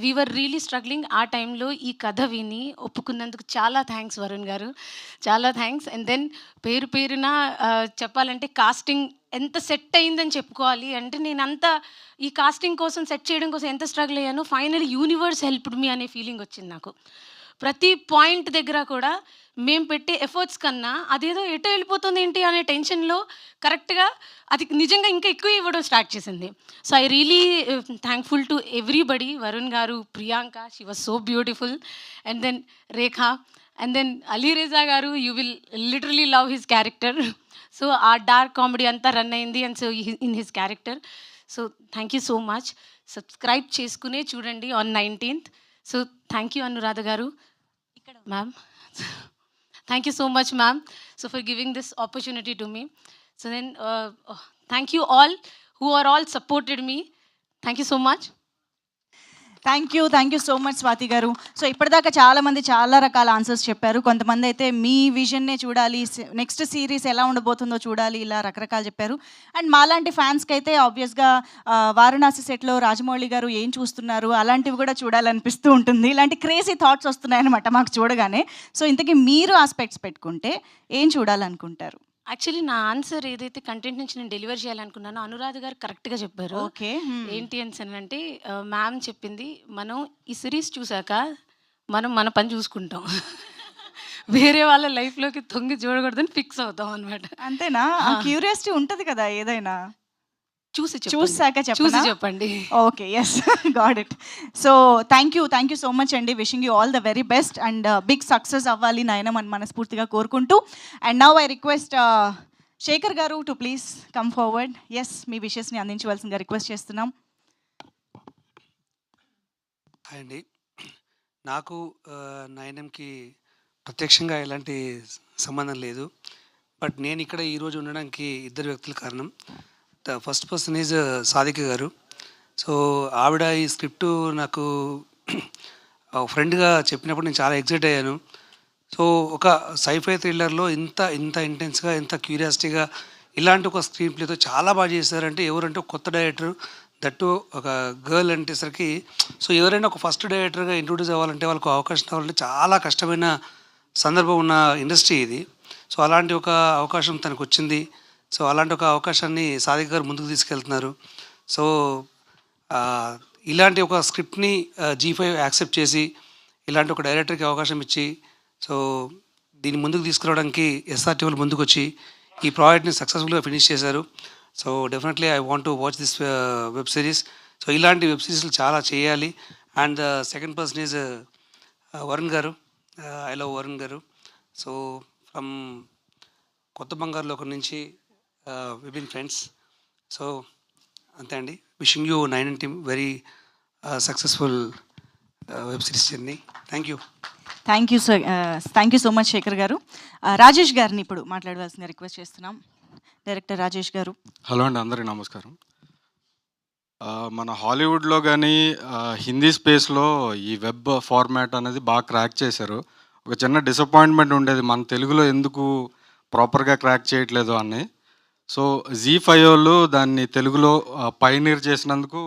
L: వీఆర్ రియలీ స్ట్రగ్లింగ్. ఆ టైంలో ఈ కథ విని ఒప్పుకున్నందుకు చాలా థ్యాంక్స్ వరుణ్ గారు, చాలా థ్యాంక్స్. అండ్ దెన్ పేరున చెప్పాలంటే కాస్టింగ్ ఎంత సెట్ అయిందని చెప్పుకోవాలి. అంటే నేను ఈ కాస్టింగ్ కోసం సెట్ చేయడం కోసం ఎంత స్ట్రగుల్ అయ్యానో ఫైనల్ యూనివర్స్ హెల్ప్డ్ మీ అనే ఫీలింగ్ వచ్చింది నాకు. ప్రతి పాయింట్ దగ్గర కూడా మేము పెట్టే ఎఫర్ట్స్ కన్నా అదేదో ఎటో వెళ్ళిపోతుంది ఏంటి అనే టెన్షన్లో కరెక్ట్గా అది నిజంగా ఇంకా ఎక్కువ ఇవ్వడం స్టార్ట్ చేసింది. So I really thankful to everybody. Varun గారు, Priyanka, she was so beautiful. And then Rekha, and then Aliraza గారు, you will literally love his character. So ఆ డార్క్ కామెడీ అంతా రన్ అయింది and so in his character. So thank you so much. Subscribe చేసుకునే చూడండి on 19th. So thank you Anuradha గారు, ఇక్కడ ma'am. Thank you so much ma'am. So for giving this opportunity to me. So then thank you all who are all supported me. Thank you so much.
A: Thank you so much Swathi గారు. సో ఇప్పటిదాకా చాలామంది చాలా రకాల ఆన్సర్స్ చెప్పారు. కొంతమంది అయితే మీ విజన్నే చూడాలి, నెక్స్ట్ సిరీస్ ఎలా ఉండబోతుందో చూడాలి, ఇలా రకరకాలు చెప్పారు. అండ్ మాలాంటి ఫ్యాన్స్కి అయితే ఆబ్వియస్గా వారణాసి సెట్లో రాజమౌళి గారు ఏం చూస్తున్నారు అలాంటివి కూడా చూడాలనిపిస్తూ ఉంటుంది. ఇలాంటి క్రేజీ థాట్స్ వస్తున్నాయన్నమాట మాకు చూడగానే. సో ఇంతకీ మీరు ఆస్పెక్ట్స్ పెట్టుకుంటే ఏం చూడాలనుకుంటారు?
L: యాక్చువల్లీ నా ఆన్సర్ ఏదైతే కంటెంట్ నుంచి నేను డెలివర్ చేయాలనుకున్నానో అనురాధ గారు కరెక్ట్గా చెప్పారు.
A: ఓకే,
L: ఏంటి అని అంటే మ్యామ్ చెప్పింది, మనం ఈ సిరీస్ చూసాక మనం మన పని చూసుకుంటాం, వేరే వాళ్ళ లైఫ్లోకి తొంగి చూడకూడదని ఫిక్స్ అవుతాం అనమాట.
A: అంతేనా? క్యూరియాసిటీ ఉంటుంది కదా ఏదైనా.
L: చూసాక చెప్పండి.
A: Okay, yes, got it. So thank you so much అండి. Wishing you all the very best and big success అవ్వాలి నయనం అని మనస్ఫూర్తిగా కోరుకుంటూ. And now I request Sekhar గారు to please come forward. Yes, మీ విషెస్ని అందించవలసిందిగా రిక్వెస్ట్ చేస్తున్నాం.
M: అండి, నాకు నయనంకి ప్రత్యక్షంగా ఎలాంటి సంబంధం లేదు. బట్ నేను ఇక్కడ ఈరోజు ఉండడానికి ఇద్దరు వ్యక్తుల కారణం. The first person is Sadhika గారు. సో ఆవిడ ఈ స్క్రిప్టు నాకు ఫ్రెండ్గా చెప్పినప్పుడు నేను చాలా ఎక్సైట్ అయ్యాను. సో ఒక సైఫై థ్రిల్లర్లో ఇంత ఇంటెన్స్గా, ఇంత క్యూరియాసిటీగా ఇలాంటి ఒక స్క్రీన్ ప్లేతో చాలా బాగా చేశారంటే ఎవరంటే ఒక కొత్త డైరెక్టర్, దట్టు ఒక గర్ల్ అంటేసరికి. సో ఎవరైనా ఒక ఫస్ట్ డైరెక్టర్గా ఇంట్రొడ్యూస్ అవ్వాలంటే వాళ్ళకు అవకాశం రావాలంటే చాలా కష్టమైన సందర్భం ఉన్న ఇండస్ట్రీ ఇది. సో అలాంటి ఒక అవకాశం తనకు వచ్చింది. సో అలాంటి ఒక అవకాశాన్ని సాధిక గారు ముందుకు తీసుకెళ్తున్నారు. సో ఇలాంటి ఒక స్క్రిప్ట్ని G5 యాక్సెప్ట్ చేసి ఇలాంటి ఒక డైరెక్టర్కి అవకాశం ఇచ్చి సో దీన్ని ముందుకు తీసుకురావడానికి SRT వాళ్ళు ముందుకు వచ్చి ఈ ప్రాజెక్ట్ని సక్సెస్ఫుల్గా ఫినిష్ చేశారు. So definitely I want to watch this web series. So ఇలాంటి వెబ్ సిరీస్లు చాలా చేయాలి. And the second person is Varun గారు. ఐ లవ్ వరుణ్ గారు. సో ఫ్రమ్ కొత్త బంగారు లోకం నుంచి వి బిన్ ఫ్రెండ్స్. సో అంతే అండి. Wishing you 9 team very successful web series journey. Thank you.
A: Thank you so much Shekhar గారు. రాజేష్ గారిని ఇప్పుడు మాట్లాడవలసిందిగా రిక్వెస్ట్ చేస్తున్నాం. డైరెక్టర్ రాజేష్ గారు.
N: హలో అండి, అందరికీ నమస్కారం. మన హాలీవుడ్లో కానీ హిందీ స్పేస్లో ఈ వెబ్ ఫార్మాట్ అనేది బాగా క్రాక్ చేశారు. ఒక చిన్న డిసప్పాయింట్మెంట్ ఉండేది, మన తెలుగులో ఎందుకు ప్రాపర్గా క్రాక్ చేయట్లేదు అని. సో జీ5 వాళ్ళు దాన్ని తెలుగులో పైనీర్ చేసినందుకు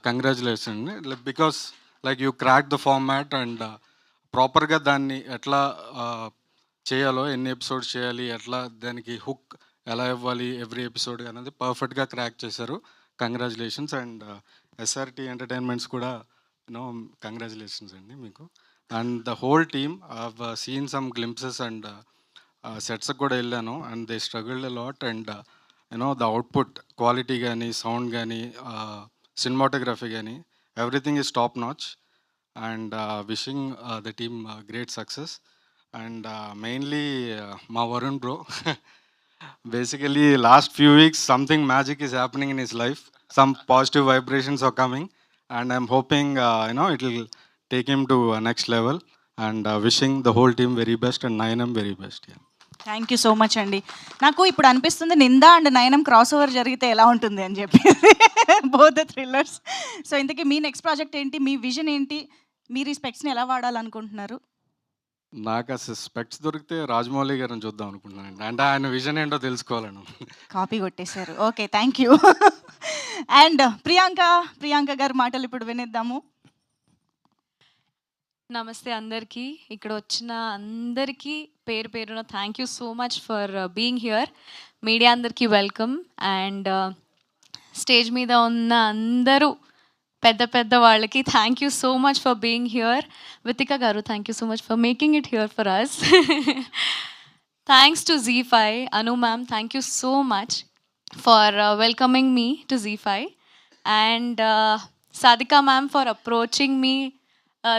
N: congratulation. Because like you crack the format and ప్రాపర్గా దాన్ని ఎట్లా చేయాలో, ఎన్ని ఎపిసోడ్స్ చేయాలి, ఎట్లా దానికి హుక్ ఎలా ఇవ్వాలి ఎవ్రీ ఎపిసోడ్ అనేది పర్ఫెక్ట్గా క్రాక్ చేశారు. కంగ్రాచులేషన్స్. అండ్ ఎస్ఆర్టీ ఎంటర్టైన్మెంట్స్ కూడా కంగ్రాచులేషన్స్ అండి మీకు. And the whole team I've seen some glimpses and సెట్స్కి కూడా వెళ్ళాను and they struggled a lot. And the output quality కానీ, సౌండ్ కానీ, సినిమాటోగ్రఫీ కానీ, everything is top notch. And wishing the team great success. And mainly మా Varun bro, basically last few weeks something magic is happening in his life, some positive vibrations are coming, and I'm hoping it will take him to next level. And wishing the whole team very best and Nayanam very best. Yeah.
A: Thank you so much అండి. నాకు ఇప్పుడు అనిపిస్తుంది నిందా అండ్ నయనం క్రాస్ ఓవర్ జరిగితే ఎలా ఉంటుంది అని చెప్పి, బోత్ ద థ్రిల్లర్స్. సో ఇంతకీ మీ నెక్స్ట్ ప్రాజెక్ట్ ఏంటి, మీ విజన్ ఏంటి, మీరు ఈ స్పెక్ట్స్ని ఎలా వాడాలనుకుంటున్నారు?
N: నాకు అసలు స్పెక్ట్స్ దొరికితే రాజమౌళి గారిని చూద్దాం అనుకుంటున్నాను, అంటే ఆయన విజన్ ఏంటో తెలుసుకోవాలను.
A: కాపీ కొట్టేశారు. ఓకే, థ్యాంక్ యూ. అండ్ ప్రియాంక గారి మాటలు ఇప్పుడు వినేద్దాము.
O: నమస్తే అందరికీ, ఇక్కడ వచ్చిన అందరికీ పేరు పేరున thank you so much for being here. Media అందరికీ వెల్కమ్. అండ్ స్టేజ్ మీద ఉన్న అందరూ పెద్ద పెద్ద వాళ్ళకి thank you so much for being here. Vithika గారు, thank you so much for making it here for us. Thanks to ZEE5. Anu ma'am, thank you so much for welcoming me to ZEE5. And Sadhika ma'am for approaching me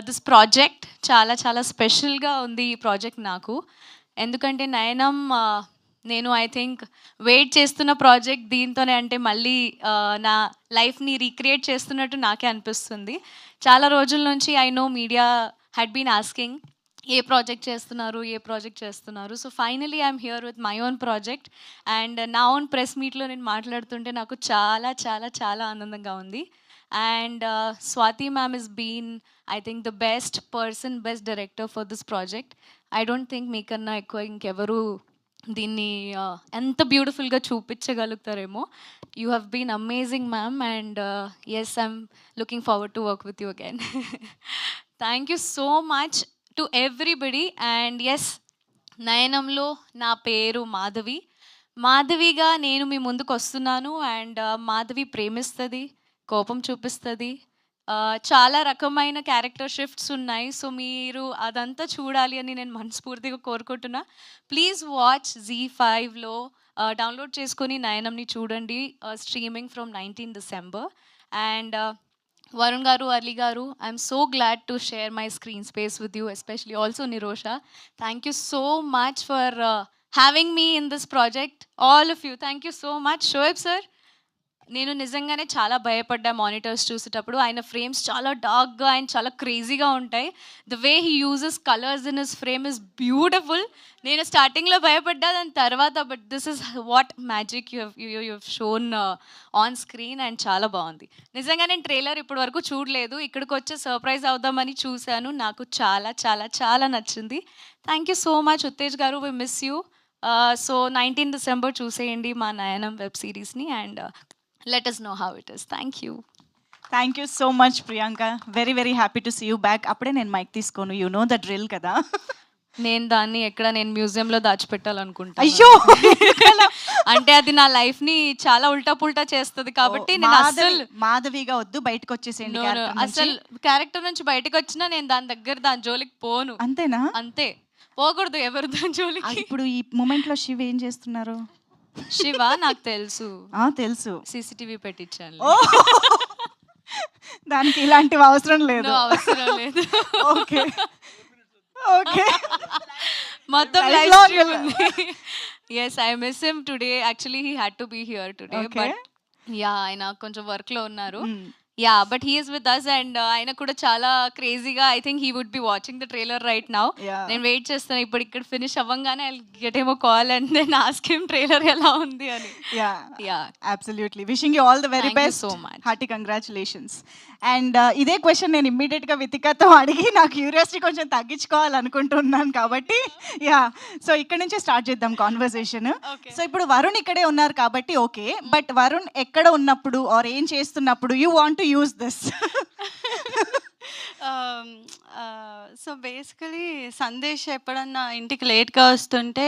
O: this project. చాలా చాలా స్పెషల్గా ఉంది ఈ ప్రాజెక్ట్ నాకు. ఎందుకంటే నయనం నేను ఐ థింక్ వెయిట్ చేస్తున్న ప్రాజెక్ట్ దీంతోనే, అంటే మళ్ళీ నా లైఫ్ని రీక్రియేట్ చేస్తున్నట్టు నాకే అనిపిస్తుంది. చాలా రోజుల నుంచి I know media had been asking ఏ ప్రాజెక్ట్ చేస్తున్నారు. So finally I'm here with my own project. And నా ఓన్ ప్రెస్ మీట్లో నేను మాట్లాడుతుంటే నాకు చాలా చాలా చాలా ఆనందంగా ఉంది. అండ్ Swathi ma'am is been I think the best director for this project. I don't think మీకన్నా ఎక్కువ ఇంకెవరు దీన్ని ఎంత బ్యూటిఫుల్గా చూపించగలుగుతారేమో. You have been amazing ma'am. And yes, I'm looking forward to work with you again. Thank you so much to everybody. And yes, నయనంలో నా పేరు మాధవిగా నేను మీ ముందుకు వస్తున్నాను. అండ్ మాధవి ప్రేమిస్తుంది, కోపం చూపిస్తుంది, చాలా రకమైన క్యారెక్టర్ షిఫ్ట్స్ ఉన్నాయి. సో మీరు అదంతా చూడాలి అని నేను మనస్ఫూర్తిగా కోరుకుంటున్నా. ప్లీజ్ వాచ్ ZEE5లో డౌన్లోడ్ చేసుకొని నయనంని చూడండి. Streaming from 19 December. And Varun గారు, అర్లీ గారు, I'm so glad to share my screen space with you, especially also Nirosha. Thank you so much for having me in this project, all of you. Thank you so much. Shoaib sir, నేను నిజంగానే చాలా భయపడ్డా మానిటర్స్ చూసేటప్పుడు. ఆయన ఫ్రేమ్స్ చాలా డార్క్గా అండ్ చాలా క్రేజీగా ఉంటాయి. The way he uses colours in his frame is beautiful. నేను స్టార్టింగ్లో భయపడ్డా, దాని తర్వాత but this is what magic you have shown on screen. And చాలా బాగుంది. నిజంగా నేను ట్రైలర్ ఇప్పటి వరకు చూడలేదు, ఇక్కడికి వచ్చి సర్ప్రైజ్ అవుదామని చూశాను. నాకు చాలా చాలా చాలా నచ్చింది. Thank you so much Uttej గారు, we miss you. So 19 December చూసేయండి మా నయనం వెబ్ సిరీస్ని. And let us know how it is. Thank you.
A: Thank you so much Priyanka. Very very happy to see you back. అప్పుడే నేను మైక్ తీసుకోను, యూ నో ద డ్రిల్ కదా.
O: నేను దాన్ని నేను మ్యూజియంలో దాచిపెట్టాలనుకుంటా.
A: అయ్యో,
O: అంటే అది నా లైఫ్ని చాలా ఉల్టా పుల్టా చేస్తుంది కాబట్టి నేను అసలు
A: మాధవిగా వద్దు, బయటకు వచ్చేసేయండి.
O: అసలు క్యారెక్టర్ నుంచి బయటకు వచ్చినా నేను దాని జోలికి పోను.
A: అంతేనా?
O: అంతే, పోకూడదు ఎవరు దాని జోలికి.
A: ఇప్పుడు ఈ మూమెంట్లో శివ ఏం చేస్తున్నారు?
O: శివ నాకు తెలుసు, CCTV పెట్టించాను.
A: దానికి ఇలాంటివి అవసరం లేదు. ఓకే ఓకే,
O: మొత్తం లైవ్ స్ట్రీమ్ ఉంది. yes, I miss him today. Actually he had to be here today, but yeah, ఆయన కొంచెం వర్క్ లో ఉన్నారు. Yeah but he is with us and ఆయన కూడా చాలా క్రేజీగా I think he would be watching the trailer right now. నేను వెయిట్ చేస్తాను ఇప్పుడు ఇక్కడ ఫినిష్ అవ్వగానే ఐ గెట్ ఏమో call and then ask him trailer ఎలా ఉంది అని.
A: Yeah absolutely wishing you all the very best.
O: So much.
A: Hearty congratulations. And ఇదే క్వశ్చన్ నేను ఇమ్మీడియట్గా వితికతో అడిగి నా క్యూరియాసిటీ కొంచెం తగ్గించుకోవాలనుకుంటున్నాను కాబట్టి సో ఇక్కడ నుంచే స్టార్ట్ చేద్దాం కాన్వర్సేషన్. సో ఇప్పుడు వరుణ్ ఇక్కడే ఉన్నారు కాబట్టి ఓకే, బట్ వరుణ్ ఎక్కడ ఉన్నప్పుడు ఆర్ ఏం చేస్తున్నప్పుడు you want to use this?
P: So basically Sandesh ఎప్పుడన్నా ఇంటికి లేట్గా వస్తుంటే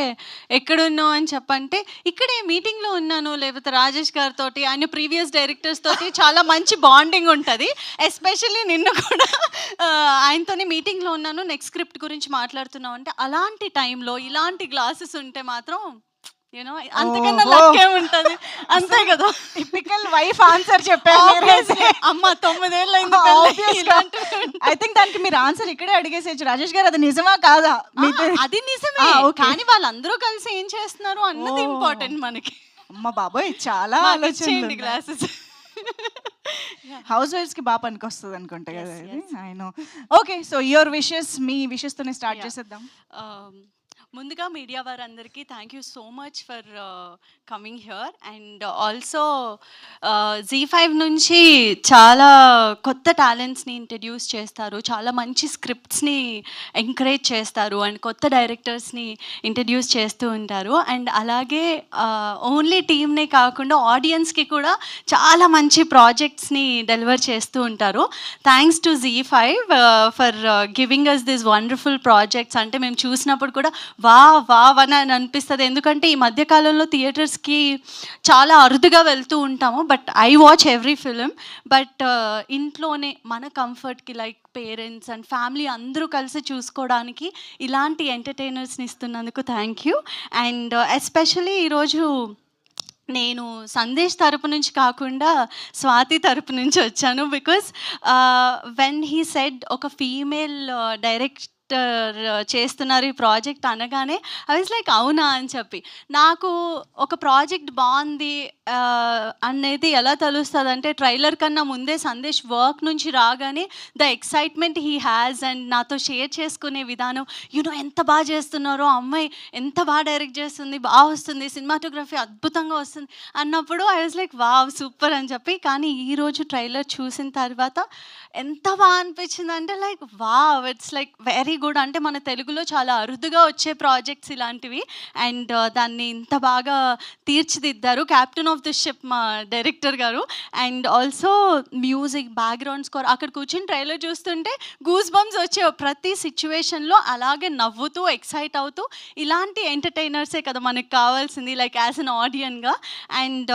P: ఎక్కడున్నావు అని చెప్పంటే ఇక్కడే మీటింగ్లో ఉన్నాను, లేకపోతే రాజేష్ గారితో ఆయన ప్రీవియస్ డైరెక్టర్స్ తోటి చాలా మంచి బాండింగ్ ఉంటుంది. ఎస్పెషల్లీ నిన్ను కూడా ఆయనతోనే మీటింగ్లో ఉన్నాను, నెక్స్ట్ స్క్రిప్ట్ గురించి మాట్లాడుతున్నావు అంటే అలాంటి టైంలో ఇలాంటి గ్లాసెస్ ఉంటే మాత్రం యూనో అంతకన్నా లక్కే ఉంటుంది. అంతే కదా,
A: టిపికల్ వైఫ్ ఆన్సర్ చెప్పారు.
P: అమ్మ 9 ఏళ్ళు
A: ఐ థింక్ దానికి మీరు ఆన్సర్ ఇక్కడే అడిగేసేయచ్చు. రాజేష్ గారు అది నిజమా కాదా?
P: అది నిజమే, కానీ వాళ్ళందరూ కలిసి ఏం చేస్తున్నారు అన్నది ఇంపార్టెంట్ మనకి.
A: అమ్మ బాబోయ్ చాలా ఆలోచన.
P: గ్లాసెస్
A: హౌస్ వైఫ్స్ కి బాగా పనికొస్తుంది అనుకుంటా కదా ఇది. I know. Okay, so your wishes, me wishes తోనే స్టార్ట్ చేసేద్దాం.
P: ముందుగా మీడియా వారందరికీ thank you so much for coming here. And also Z5 నుంచి చాలా కొత్త టాలెంట్స్ని ఇంట్రడ్యూస్ చేస్తారు, చాలా మంచి స్క్రిప్ట్స్ని ఎంకరేజ్ చేస్తారు అండ్ కొత్త డైరెక్టర్స్ని ఇంట్రడ్యూస్ చేస్తూ ఉంటారు. అండ్ అలాగే ఓన్లీ టీమ్నే కాకుండా ఆడియన్స్కి కూడా చాలా మంచి ప్రాజెక్ట్స్ని డెలివర్ చేస్తూ ఉంటారు. Thanks to Z5 for giving us this wonderful projects. అంటే మేము చూసినప్పుడు కూడా వా అని అనిపిస్తుంది, ఎందుకంటే ఈ మధ్యకాలంలో థియేటర్స్కి చాలా అరుదుగా వెళ్తూ ఉంటాము. But I watch every film. But ఇంట్లోనే మన కంఫర్ట్కి లైక్ పేరెంట్స్ అండ్ ఫ్యామిలీ అందరూ కలిసి చూసుకోవడానికి ఇలాంటి ఎంటర్టైనర్స్ని ఇస్తున్నందుకు థ్యాంక్ యూ. అండ్ ఎస్పెషలీ ఈరోజు నేను సందేశ్ తరపు నుంచి కాకుండా స్వాతి తరపు నుంచి వచ్చాను. బికాస్ వెన్ హీ సెడ్ ఒక ఫీమేల్ డైరెక్టర్ చేస్తున్నారు ఈ ప్రాజెక్ట్ అనగానే ఐ వాజ్ లైక్ అవునా అని చెప్పి, నాకు ఒక ప్రాజెక్ట్ బాగుంది అనేది ఎలా తెలుస్తుంది అంటే ట్రైలర్ కన్నా ముందే సందేశ్ వర్క్ నుంచి రాగానే the excitement he has and నాతో షేర్ చేసుకునే విధానం, యూనో ఎంత బాగా చేస్తున్నారో, అమ్మాయి ఎంత బాగా డైరెక్ట్ చేస్తుంది, బాగా వస్తుంది, సినిమాటోగ్రఫీ అద్భుతంగా వస్తుంది అన్నప్పుడు I was like wow super అని చెప్పి. కానీ ఈరోజు ట్రైలర్ చూసిన తర్వాత ఎంత బాగా అనిపించింది అంటే like wow it's like very good. అంటే మన తెలుగులో చాలా అరుదుగా వచ్చే ప్రాజెక్ట్స్ ఇలాంటివి అండ్ దాన్ని ఇంత బాగా తీర్చిదిద్దారు కెప్టెన్ ఆఫ్ ది షిప్ మా డైరెక్టర్ గారు. And also music, background score, అక్కడ కూర్చొని ట్రైలర్ చూస్తుంటే గూస్ బంప్స్ వచ్చే ప్రతి సిచ్యువేషన్లో అలాగే నవ్వుతూ ఎక్సైట్ అవుతూ ఇలాంటి ఎంటర్టైనర్సే కదా మనకు కావాల్సింది లైక్ యాజ్ అన్ ఆడియన్గా. అండ్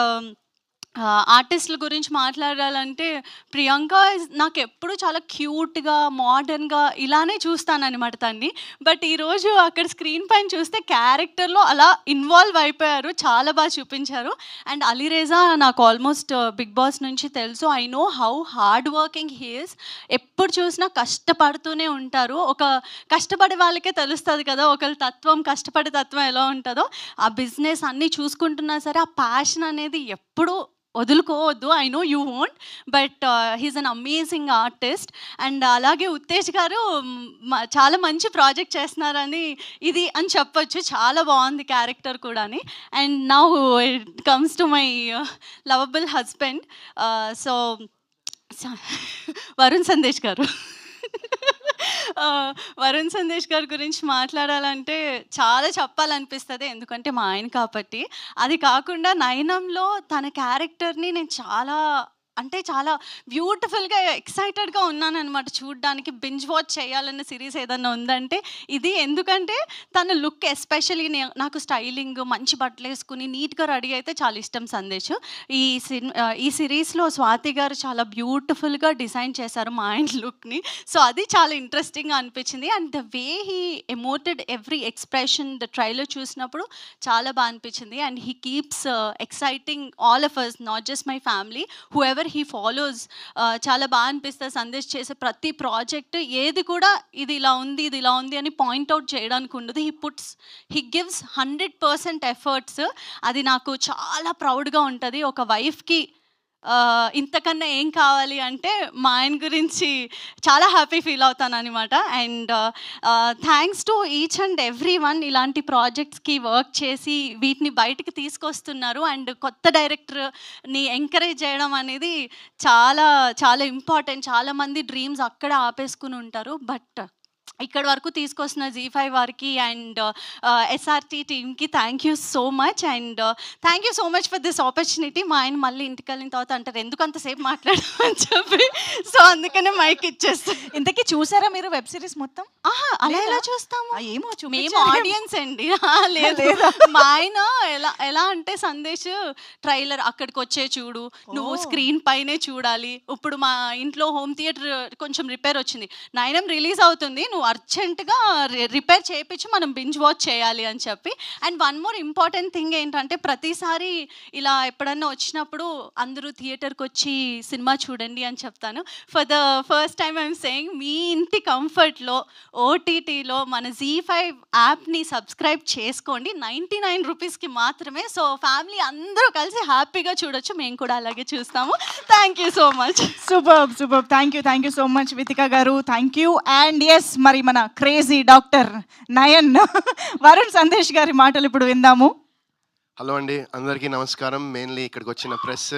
P: ఆర్టిస్టుల గురించి మాట్లాడాలంటే ప్రియాంక నాకు ఎప్పుడు చాలా క్యూట్గా మోడర్న్గా ఇలానే చూస్తానన్నమాట తన్ని. బట్ ఈరోజు అక్కడ స్క్రీన్ పైన చూస్తే క్యారెక్టర్లో అలా ఇన్వాల్వ్ అయిపోయారు, చాలా బాగా చూపించారు. అండ్ అలీరేజా నాకు ఆల్మోస్ట్ బిగ్ బాస్ నుంచి తెలుసు. I know how hard working he is. ఎప్పుడు చూసినా కష్టపడుతూనే ఉంటారు. ఒక కష్టపడే వాళ్ళకే తెలుస్తుంది కదా ఒకళ్ళ తత్వం, కష్టపడే తత్వం ఎలా ఉంటుందో. ఆ బిజినెస్ అన్నీ చూసుకుంటున్నా సరే ఆ ప్యాషన్ అనేది ఎప్పుడూ వదులుకోవద్దు. I know you won't, but he's an amazing artist. And అలాగే ఉత్తేజ్ గారు చాలా మంచి ప్రాజెక్ట్ చేస్తున్నారని ఇది అని చెప్పొచ్చు, చాలా బాగుంది క్యారెక్టర్ కూడా. And now it comes to my lovable husband, so Varun Sandesh గారు. వరుణ్ సందేశ్ గారి గురించి మాట్లాడాలంటే చాలా చెప్పాలనిపిస్తుంది, ఎందుకంటే మా ఆయన కాబట్టి. అది కాకుండా నయనంలో తన క్యారెక్టర్ని నేను చాలా బ్యూటిఫుల్గా ఎక్సైటెడ్గా ఉన్నాను అనమాట చూడడానికి. బింజ్ వాచ్ చేయాలన్న సిరీస్ ఏదన్నా ఉందంటే ఇది. ఎందుకంటే తన లుక్ ఎస్పెషల్లీ నాకు స్టైలింగ్, మంచి బట్టలు వేసుకుని నీట్గా రెడీ అయితే చాలా ఇష్టం సందేశ్. ఈ సిరీస్లో స్వాతి గారు చాలా బ్యూటిఫుల్గా డిజైన్ చేశారు మా ఆయన లుక్ని. సో అది చాలా ఇంట్రెస్టింగ్గా అనిపించింది. And the way he emoted every expression the trailer చూసినప్పుడు చాలా బాగా అనిపించింది. And he keeps exciting all of us, not just my family, whoever he follows. చాలా బాగా అనిపిస్తుంది సందేశ్ చేసే ప్రతి ప్రాజెక్ట్. ఏది కూడా ఇది ఇలా ఉంది అని పాయింట్అవుట్ చేయడానికి ఉండదు. He gives 100% efforts. అది నాకు చాలా ప్రౌడ్గా ఉంటుంది. ఒక వైఫ్కి ఇంతకన్నా ఏం కావాలి అంటే మా ఆయన గురించి చాలా హ్యాపీ ఫీల్ అవుతాను అనమాట. And thanks to each and every one ఇలాంటి ప్రాజెక్ట్స్కి వర్క్ చేసి వీటిని బయటికి తీసుకొస్తున్నారు. అండ్ కొత్త డైరెక్టర్ని ఎంకరేజ్ చేయడం అనేది చాలా చాలా ఇంపార్టెంట్. చాలామంది డ్రీమ్స్ అక్కడ ఆపేసుకుని ఉంటారు, బట్ ఇక్కడ వరకు తీసుకొస్తున్న జీ5 వారికి అండ్ ఎస్ఆర్టీ టీమ్కి thank you so much. And thank you so much for this opportunity. మా ఆయన మళ్ళీ ఇంటికి వెళ్ళిన తర్వాత అంటారు ఎందుకు అంతసేపు మాట్లాడమని చెప్పి, సో అందుకనే మైక్ ఇచ్చేస్తాను.
A: ఇంతకీ చూసారా మీరు వెబ్ సిరీస్ మొత్తం?
P: అలా ఎలా చూస్తాము?
A: ఏమో
P: మేము ఆడియన్స్ అండి. లేదు, మా ఆయన ఎలా అంటే సందేశ్ ట్రైలర్ అక్కడికి వచ్చే చూడు, నువ్వు స్క్రీన్ పైనే చూడాలి. ఇప్పుడు మా ఇంట్లో హోమ్ థియేటర్ కొంచెం రిపేర్ వచ్చింది, నైనం రిలీజ్ అవుతుంది, నువ్వు అర్జెంటుగా రిపేర్ చేయించి మనం బింజ్ వాచ్ చేయాలి అని చెప్పి. And one more important thing ఏంటంటే ప్రతిసారి ఇలా ఎప్పుడన్నా వచ్చినప్పుడు అందరూ థియేటర్కి వచ్చి సినిమా చూడండి అని చెప్తాను. For the first time I'm saying, మీ ఇంటి కంఫర్ట్లో ఓటీటీలో మన జీ5 యాప్ని సబ్స్క్రైబ్ చేసుకోండి. 99 రూపీస్కి మాత్రమే. సో ఫ్యామిలీ అందరూ కలిసి హ్యాపీగా చూడొచ్చు, మేము కూడా అలాగే చూస్తాము. Thank you so much.
A: Super. Thank you so much Vithika గారు, థ్యాంక్ యూ. అండ్ ఎస్, మరి మన క్రేజీ డాక్టర్ నయన్ వరుణ్ సందేశ్ గారి మాటలు ఇప్పుడు విందాము.
Q: హలో అండి, అందరికీ నమస్కారం. మెయిన్లీ ఇక్కడికి వచ్చిన ప్రెస్,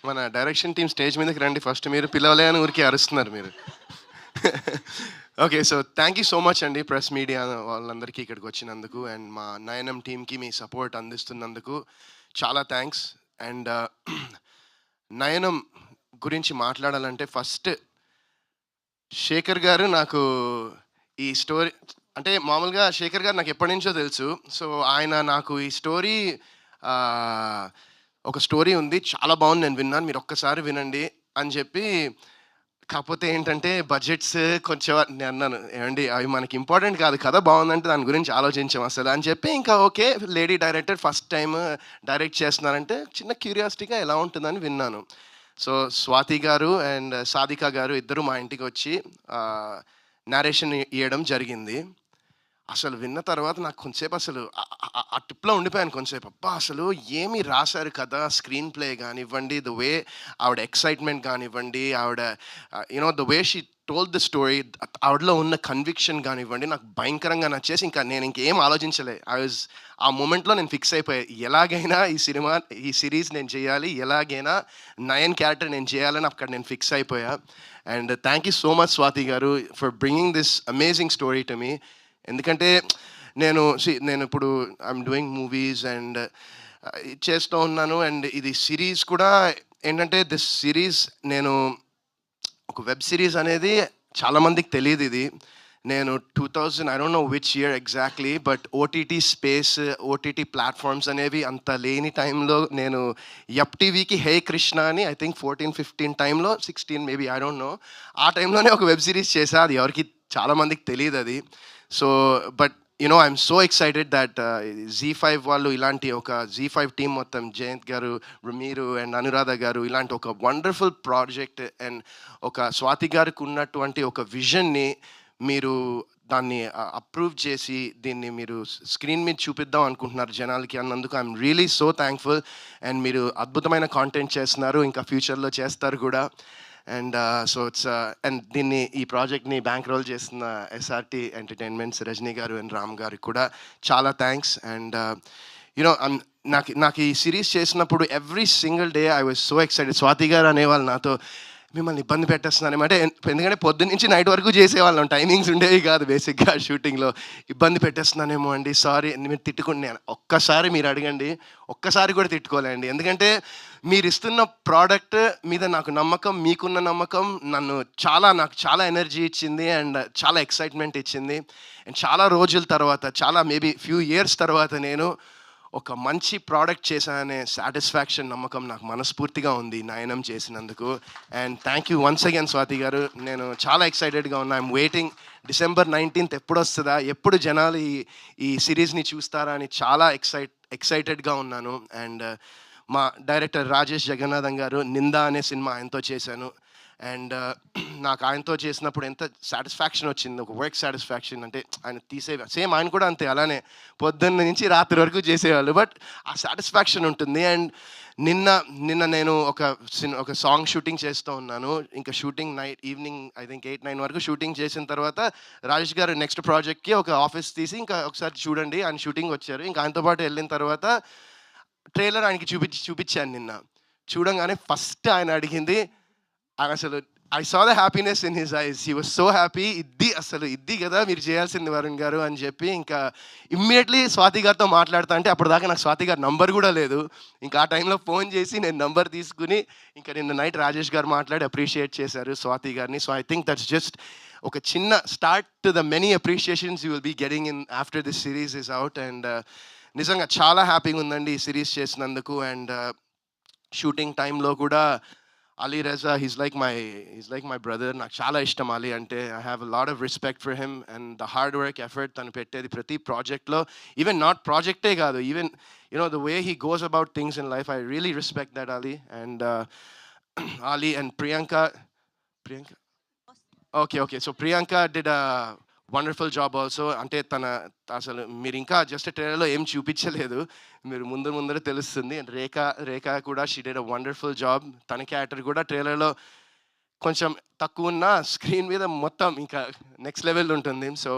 Q: మన డైరెక్షన్ టీం స్టేజ్ మీదకి రండి ఫస్ట్. మీరు పిలవలే అని ఊరికి అరుస్తున్నారు మీరు. Okay, so thank you so much అండి ప్రెస్ మీడియా వాళ్ళందరికీ ఇక్కడికి వచ్చినందుకు, అండ్ మా నయనం టీంకి మీ సపోర్ట్ అందిస్తున్నందుకు చాలా థ్యాంక్స్. అండ్ నయనం గురించి మాట్లాడాలంటే ఫస్ట్ శేఖర్ గారు నాకు ఈ స్టోరీ, అంటే మామూలుగా శేఖర్ గారు నాకు ఎప్పటి నుంచో తెలుసు. సో ఆయన నాకు ఈ స్టోరీ, ఒక స్టోరీ ఉంది చాలా బాగుంది, నేను విన్నాను, మీరు ఒక్కసారి వినండి అని చెప్పి. కాకపోతే ఏంటంటే బడ్జెట్స్ కొంచెం నేను అన్నాను, ఏమండి అవి మనకి ఇంపార్టెంట్ కాదు, కథ బాగుందంటే దాని గురించి ఆలోచించాం అసలు అని చెప్పి. ఇంకా okay, lady director first time direct చేస్తున్నారంటే చిన్న క్యూరియాసిటీగా ఎలా ఉంటుందని విన్నాను. సో స్వాతి గారు అండ్ సాధిక గారు ఇద్దరు మా ఇంటికి వచ్చి నేరేషన్ ఇవ్వడం జరిగింది. అసలు విన్న తర్వాత నాకు కొంచెంసేపు అసలు ఆ టిప్లో ఉండిపోయాను కొంచెంసేపు. అబ్బా అసలు ఏమి రాశారు కదా, స్క్రీన్ ప్లే కానివ్వండి, ద వే ఆవిడ ఎక్సైట్మెంట్ కానివ్వండి, ఆవిడ you know the way she told the story, ఆవిడలో ఉన్న కన్విక్షన్ కానివ్వండి నాకు భయంకరంగా నచ్చేసి ఇంకా నేను ఇంకేం ఆలోచించలే. ఆ మూమెంట్లో నేను ఫిక్స్ అయిపోయాను, ఎలాగైనా ఈ సిరీస్ నేను చేయాలి, ఎలాగైనా నయన్ క్యారెక్టర్ నేను చేయాలని అక్కడ నేను ఫిక్స్ అయిపోయా. And thank you so much Swathi గారు for bringing this amazing story to me. ఎందుకంటే నేను ఇప్పుడు ఐఎమ్ డూయింగ్ మూవీస్ అండ్ చేస్తూ ఉన్నాను, అండ్ ఇది సిరీస్ కూడా ఏంటంటే దిస్ సిరీస్ నేను ఒక వెబ్ సిరీస్ అనేది చాలామందికి తెలియదు. ఇది నేను 2000 I don't no which year exactly, but OTT space, OTT platforms అనేవి అంత లేని టైంలో నేను యప్ టీవీకి హే కృష్ణ అని ఐ థింక్ 14-15 టైంలో, 16 మేబీ ఐ డోంట్ నో, ఆ టైంలోనే ఒక వెబ్ సిరీస్ చేశా. అది ఎవరికి చాలామందికి తెలియదు అది. So but you know I'm so excited that జీ5 వాళ్ళు ఇలాంటి ఒక జీ5 టీం మొత్తం, జయంత్ గారు, మీరు అండ్ అనురాధ గారు, ఇలాంటి ఒక వండర్ఫుల్ ప్రాజెక్ట్ అండ్ ఒక స్వాతి గారికి ఉన్నటువంటి ఒక విజన్ని మీరు దాన్ని అప్రూవ్ చేసి దీన్ని మీరు స్క్రీన్ మీద చూపిద్దాం అనుకుంటున్నారు జనాలకి అన్నందుకు I'm really so thankful. And మీరు అద్భుతమైన కాంటెంట్ చేస్తున్నారు, ఇంకా ఫ్యూచర్లో చేస్తారు కూడా. అండ్ సో ఇట్స్ అండ్ ఈ ప్రాజెక్ట్ని బ్యాంక్ రోల్ చేస్తున్న ఎస్ఆర్టీ ఎంటర్టైన్మెంట్స్ రజనీ గారు అండ్ రామ్ గారికి కూడా చాలా థ్యాంక్స్. అండ్ యూనో నాకు ఈ సిరీస్ చేసినప్పుడు every single day I was so excited. Swathi గారు అనేవాళ్ళు నాతో, మిమ్మల్ని ఇబ్బంది పెట్టేస్తున్నాను అంటే, ఎందుకంటే పొద్దున్న నుంచి నైట్ వరకు చేసేవాళ్ళం, టైమింగ్స్ ఉండేవి కాదు బేసిక్గా షూటింగ్లో. ఇబ్బంది పెట్టేస్తున్నానేమో అండి, సారీ, మీరు తిట్టుకుని, ఒక్కసారి మీరు అడగండి, ఒక్కసారి కూడా తిట్టుకోలేండి. ఎందుకంటే మీరు ఇస్తున్న ప్రోడక్ట్ మీద నాకు నమ్మకం, మీకున్న నమ్మకం నాకు చాలా ఎనర్జీ ఇచ్చింది అండ్ చాలా ఎక్సైట్మెంట్ ఇచ్చింది. అండ్ చాలా రోజుల తర్వాత, చాలా మేబీ ఫ్యూ ఇయర్స్ తర్వాత నేను ఒక మంచి ప్రోడక్ట్ చేశాననే సాటిస్ఫాక్షన్, నమ్మకం నాకు మనస్ఫూర్తిగా ఉంది నయనం చేసినందుకు. And thank you once again Swathi గారు. నేను చాలా ఎక్సైటెడ్గా ఉన్నా. ఐఎమ్ వెయిటింగ్ December 19th ఎప్పుడు వస్తుందా, ఎప్పుడు జనాలు ఈ సిరీస్ని చూస్తారా అని చాలా ఎక్సైటెడ్గా ఉన్నాను. అండ్ మా డైరెక్టర్ రాజేష్ జగన్నాథం గారు, నిందా అనే సినిమా ఆయనతో చేశాను. అండ్ నాకు ఆయనతో చేసినప్పుడు ఎంత సాటిస్ఫాక్షన్ వచ్చింది, ఒక వర్క్ సాటిస్ఫాక్షన్. అంటే ఆయన సేమ్ ఆయన కూడా అంతే, అలానే పొద్దున్న నుంచి రాత్రి వరకు చేసేవాళ్ళు, బట్ ఆ సాటిస్ఫాక్షన్ ఉంటుంది. అండ్ నిన్న నేను ఒక సాంగ్ షూటింగ్ చేస్తూ ఉన్నాను. ఇంకా షూటింగ్ ఈవినింగ్ ఐ థింక్ 8-9 వరకు షూటింగ్ చేసిన తర్వాత రాజేష్ గారు నెక్స్ట్ ప్రాజెక్ట్కి ఒక ఆఫీస్ తీసి ఇంకా ఒకసారి చూడండి ఆయన షూటింగ్ వచ్చారు. ఇంకా ఆయనతో పాటు వెళ్ళిన తర్వాత ట్రైలర్ ఆయనకి చూపించాను నిన్న. చూడంగానే ఫస్ట్ ఆయన అడిగింది, ఆయన అసలు I saw the happiness in his eyes. He was so happy. ఇది కదా మీరు చేయాల్సింది వరుణ్ గారు అని చెప్పి ఇంకా ఇమ్మీడియట్లీ స్వాతి గారితో మాట్లాడతా అంటే అప్పటిదాకా నాకు స్వాతి గారి నంబర్ కూడా లేదు. ఇంకా ఆ టైంలో ఫోన్ చేసి నేను నంబర్ తీసుకుని ఇంకా నిన్న నైట్ రాజేష్ గారు మాట్లాడి అప్రిషియేట్ చేశారు స్వాతి గారిని. So I think that's just ఒక చిన్న start to the many appreciations you will be getting in after this series is out. And నిజంగా చాలా హ్యాపీగా ఉందండి ఈ సిరీస్ చేసినందుకు. అండ్ షూటింగ్ టైంలో కూడా అలీ రజా హీస్ లైక్ మై బ్రదర్. నాకు చాలా ఇష్టం అలీ అంటే. I have a lot of respect for him and the hard work effort తను పెట్టేది ప్రతి ప్రాజెక్ట్లో. ఈవెన్ నాట్ ప్రాజెక్టే కాదు, even the way he goes about things in life. I really respect that Ali. And Ali and Priyanka okay so Priyanka did a wonderful job also. అంటే అసలు మీరు ఇంకా జస్ట్ ట్రైలర్లో ఏం చూపించలేదు, మీరు ముందర తెలుస్తుంది. అండ్ రేఖ కూడా she did a wonderful job. తన క్యారెక్టర్ కూడా ట్రైలర్లో కొంచెం తక్కువ ఉన్న స్క్రీన్ మీద మొత్తం ఇంకా నెక్స్ట్ లెవెల్ ఉంటుంది. సో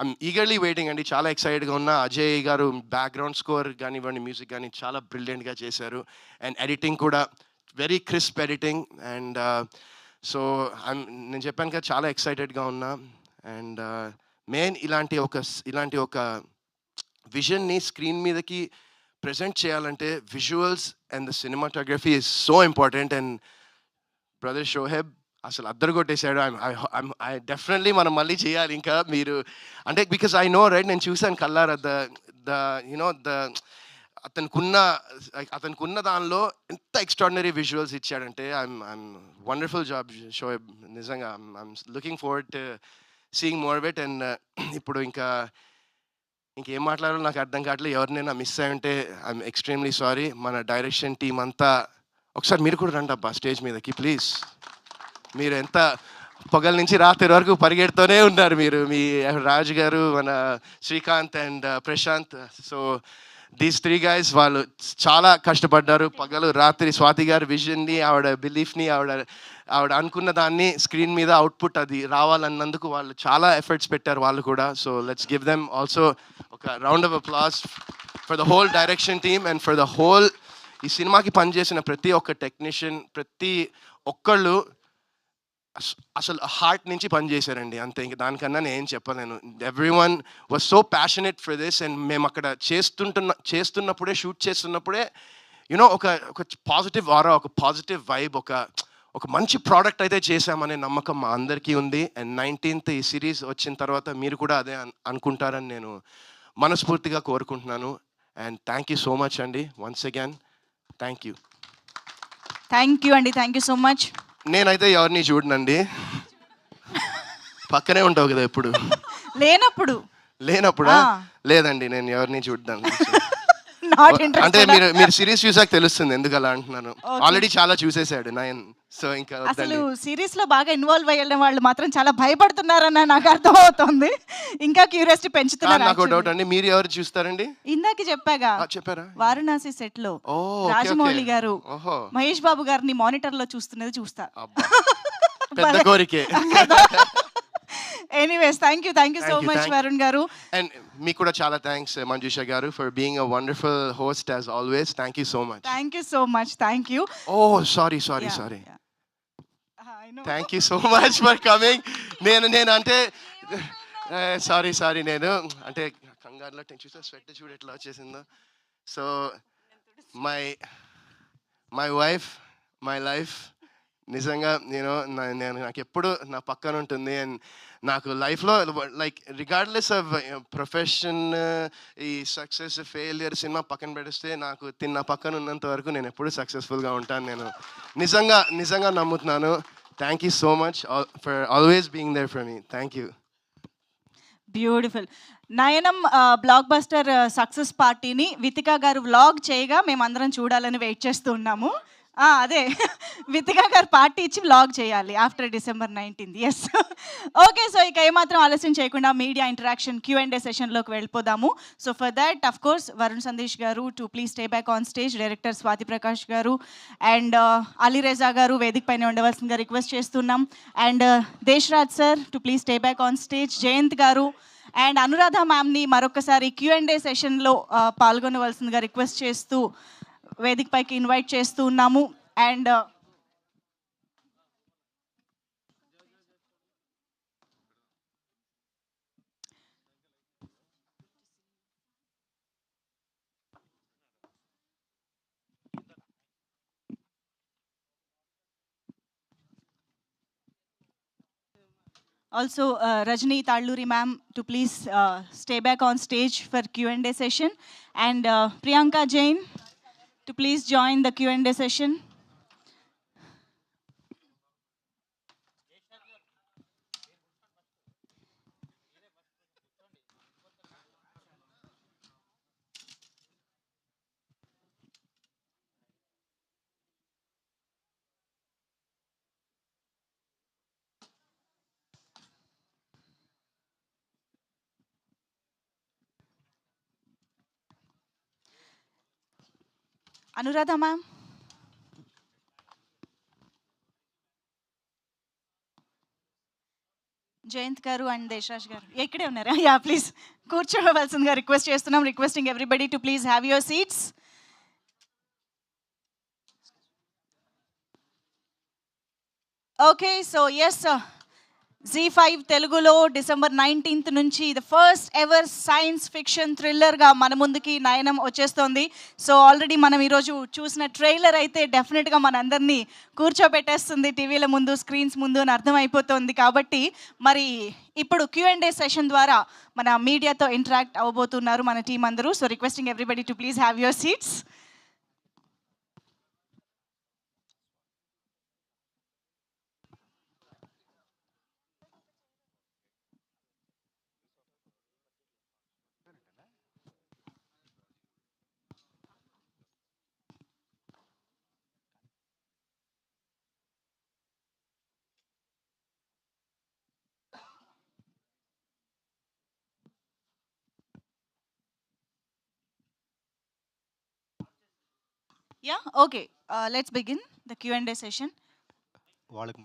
Q: ఐఎమ్ ఈగర్లీ వెయిటింగ్ అండి. చాలా ఎక్సైటెడ్గా ఉన్నా. అజయ్ గారు బ్యాక్గ్రౌండ్ స్కోర్ కానివ్వండి, మ్యూజిక్ కానీ చాలా బ్రిలియంట్గా చేశారు. అండ్ ఎడిటింగ్ కూడా very crisp editing. And so నేను చెప్పాను కదా చాలా ఎక్సైటెడ్గా ఉన్నా. అండ్ మెయిన్ ఇలాంటి ఒక విజన్ని స్క్రీన్ మీదకి ప్రజెంట్ చేయాలంటే visuals and the cinematography is so important. And brother Shoheb అసలు అద్దరు కొట్టేశాడు. ఐ డెఫినెట్లీ మనం మళ్ళీ చేయాలి ఇంకా మీరు అంటే బికాస్ ఐ నో రైట్, నేను చూసాను కల్లారా అతనుకున్న దానిలో ఎంత ఎక్స్ట్రాడినరీ విజువల్స్ ఇచ్చాడంటే ఐఎమ్ వండర్ఫుల్ జాబ్ షోహెబ్. నిజంగా I'm looking forward to seeing more bet. And ఇప్పుడు ఇంకేం మాట్లాడాలో నాకు అర్థం కావట్లేదు. ఎవరినైనా మిస్ అయి ఉంటే ఐఎమ్ ఎక్స్ట్రీమ్లీ సారీ. మన డైరెక్షన్ టీం అంతా ఒకసారి మీరు కూడా రండి అబ్బా స్టేజ్ మీదకి ప్లీజ్. మీరు ఎంత పగల నుంచి రాత్రి వరకు పరిగెడుతూనే ఉన్నారు మీరు, మీ రాజు గారు, మన Srikanth and Prashanth. So these 3 guys వాళ్ళు చాలా కష్టపడ్డారు పగలు రాత్రి. స్వాతి గారి విజన్ని, ఆవిడ బిలీఫ్ని, ఆవిడ అనుకున్న దాన్ని స్క్రీన్ మీద అవుట్పుట్ అది రావాలన్నందుకు వాళ్ళు చాలా ఎఫర్ట్స్ పెట్టారు వాళ్ళు కూడా. So let's give them also ఒక round of applause for the whole direction team and for the whole ఈ సినిమాకి పనిచేసిన ప్రతి ఒక్క టెక్నీషియన్, ప్రతి ఒక్కళ్ళు అసలు హార్ట్ నుంచి పనిచేశారండి అంతే. ఇంక దానికన్నా నేను ఏం చెప్పలేను. Everyone was so passionate for this. And మేము అక్కడ చేస్తున్నప్పుడే షూట్ చేస్తున్నప్పుడే ఒక పాజిటివ్ ఆరా, ఒక పాజిటివ్ వైబ్, ఒక మంచి ప్రోడక్ట్ అయితే చేశామనే నమ్మకం మా అందరికీ ఉంది. అండ్ 19th ఈ సిరీస్ వచ్చిన తర్వాత మీరు కూడా అదే అనుకుంటారని నేను మనస్ఫూర్తిగా కోరుకుంటున్నాను. And thank you so much అండి వన్స్ అగైన్. థ్యాంక్ యూ
A: అండి. Thank you so much.
Q: నేనైతే ఎవరిని చూడనండి, పక్కనే ఉంటావు కదా ఎప్పుడు. లేనప్పుడా? లేదండి, నేను ఎవరిని చూడను. అంటే మీరు సిరీస్ చూసాక తెలుస్తుంది ఎందుకు అలా అంటున్నాను. ఆల్రెడీ చాలా చూసేసాడు నయన్. సో ఇంకా
A: అసలు సిరీస్ లో బాగా ఇన్వాల్వ్ అయ్యే వాళ్ళు మాత్రం చాలా భయపడుతున్నారన్న నాకు అర్థం అవుతుంది. ఇంకా క్యూరియాసిటీ పెంచుతున్నారు.
Q: నాకు డౌట్ అండి, మీరు ఎవరు చూస్తారండి?
A: ఇందాక చెప్పారా వారణాసి సెట్ లో రాజమౌళి గారు మహేష్ బాబు గారిని మానిటర్ లో చూస్తున్నది చూస్తా.
Q: పెద్ద కోరికే.
A: Anyways thank you so much Varun గారు.
Q: అండ్ మీకు కూడా చాలా థ్యాంక్స్ మంజుష గారు for being a wonderful host as always. Thank you so much.
A: Thank you.
Q: Oh sorry thank you so much for coming. నేను అంటే సారీ నేను అంటే కంగారులో చూసా స్వెట్ చూడు ఎట్లా వచ్చేసిందో. So my wife my life నిజంగా నాకు ఎప్పుడు నా పక్కన ఉంటుంది. అండ్ నాకు లైఫ్లో లైక్ రిగార్డ్లెస్ ఆఫ్ ప్రొఫెషన్, ఈ సక్సెస్ ఫెయిలియర్ సినిమా పక్కన పెడిస్తే నాకు నా పక్కన ఉన్నంత వరకు నేను ఎప్పుడు సక్సెస్ఫుల్గా ఉంటాను. నేను నిజంగా నమ్ముతున్నాను. Thank you so much for always being there for me. Thank you.
A: Beautiful. Nayanam blockbuster success పార్టీని వితికా గారు వ్లాగ్ చేయగా మేమందరం చూడాలని వెయిట్ చేస్తూ ఉన్నాము. అదే వితికా గారు పార్టీ ఇచ్చి వ్లాగ్ చేయాలి after December 19th. Yes. Okay, so ఇక ఏమాత్రం ఆలస్యం చేయకుండా మీడియా ఇంటరాక్షన్ Q&A సెషన్లోకి వెళ్ళిపోదాము. So for that of course Varun Sandesh గారు to please stay back on stage, director Swathi Prakash గారు అండ్ అలీ రేజా గారు వేదిక పైన ఉండవలసిందిగా రిక్వెస్ట్ చేస్తున్నాం. And దేశ్రాజ్ sir to please stay back on stage, Jayanth గారు అండ్ అనురాధ మ్యామ్ని మరొకసారి Q&A సెషన్లో పాల్గొనవలసిందిగా రిక్వెస్ట్ చేస్తూ వేదిక పైకి ఇన్వైట్ చేస్తూ ఉన్నాము. And also Rajni Talluri ma'am to please stay back on stage for Q&A session, and Priyanka Jain to please join the Q&A session. Anuradha ma'am. Jayanth గారు అండ్ దేశ్రాజ్ గారు ఇక్కడే ఉన్నారా? యా ప్లీజ్ కూర్చోవలసిందిగా రిక్వెస్ట్ చేస్తున్నాం. Requesting everybody to please have your seats. Okay, so yes, Z5 తెలుగులో December 19th నుంచి the first ever science fiction థ్రిల్లర్గా మన ముందుకి నయనం వచ్చేస్తోంది. సో ఆల్రెడీ మనం ఈరోజు చూసిన ట్రైలర్ అయితే డెఫినెట్గా మనందరినీ కూర్చోబెట్టేస్తుంది టీవీల ముందు, స్క్రీన్స్ ముందు అని అర్థమైపోతుంది. కాబట్టి మరి ఇప్పుడు Q&A సెషన్ ద్వారా మన మీడియాతో ఇంటరాక్ట్ అవ్వబోతున్నారు మన టీం అందరూ. So requesting everybody to please have your seats. Yeah, okay. Let's begin the Q&A session.
R: వాళ్ళకి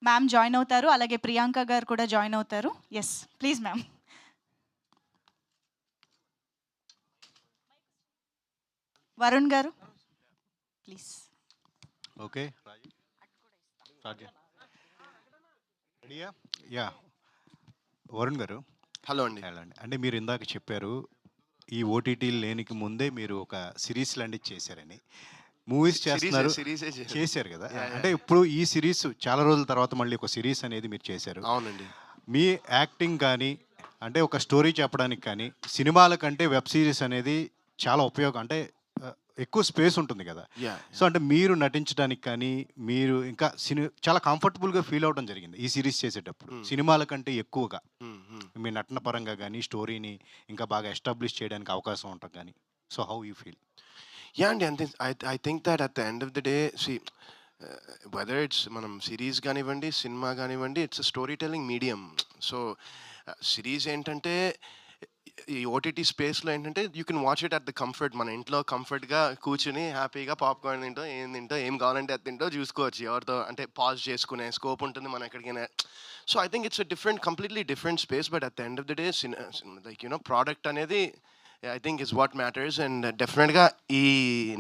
A: మ్యామ్ జాయిన్ అవుతారు, అలాగే ప్రియాంక గారు కూడా జాయిన్ అవుతారు. Yes please ma'am. వరుణ్ గారు ప్లీజ్.
R: ఓకే రెడీయా? యా వరుణ్ గారు.
Q: హలో అండి.
R: అంటే మీరు ఇందాక చెప్పారు ఈ ఓటీటీ లేనికి ముందే మీరు ఒక సిరీస్ లాంటిది చేశారని. మూవీస్ చేస్తున్నారు, చేశారు కదా. అంటే ఇప్పుడు ఈ సిరీస్ చాలా రోజుల తర్వాత మళ్ళీ ఒక సిరీస్ అనేది మీరు చేశారు.
Q: అవునండి.
R: మీ యాక్టింగ్ కానీ అంటే ఒక స్టోరీ చెప్పడానికి కానీ సినిమాల కంటే వెబ్ సిరీస్ అనేది చాలా ఉపయోగం, అంటే ఎక్కువ స్పేస్ ఉంటుంది కదా. సో అంటే మీరు నటించడానికి కానీ మీరు ఇంకా చాలా కంఫర్టబుల్గా ఫీల్ అవడం జరిగింది ఈ సిరీస్ చేసేటప్పుడు సినిమాల కంటే ఎక్కువగా. మీ నటన పరంగా కానీ స్టోరీని ఇంకా బాగా ఎస్టాబ్లిష్ చేయడానికి అవకాశం ఉంటుంది కానీ. So how you feel?
Q: Yeah అండి, అంతే. I think that at the end of the day whether it's మనం సిరీస్ కానివ్వండి, సినిమా కానివ్వండి, it's story telling medium. So series ఏంటంటే ఈ ఓటీటీ స్పేస్లో ఏంటంటే you can watch it at the comfort. మన ఇంట్లో కంఫర్ట్గా కూర్చుని హ్యాపీగా పాప్కార్న్ తింటో ఏం కావాలంటే అది తింటో చూసుకోవచ్చు. ఎవరితో అంటే పాజ్ చేసుకునే స్కోప్ ఉంటుంది మనం ఎక్కడికైనా. So I think it's completely different space. But at the end of the day like product అనేది I think is what matters. And డెఫినెట్గా ఈ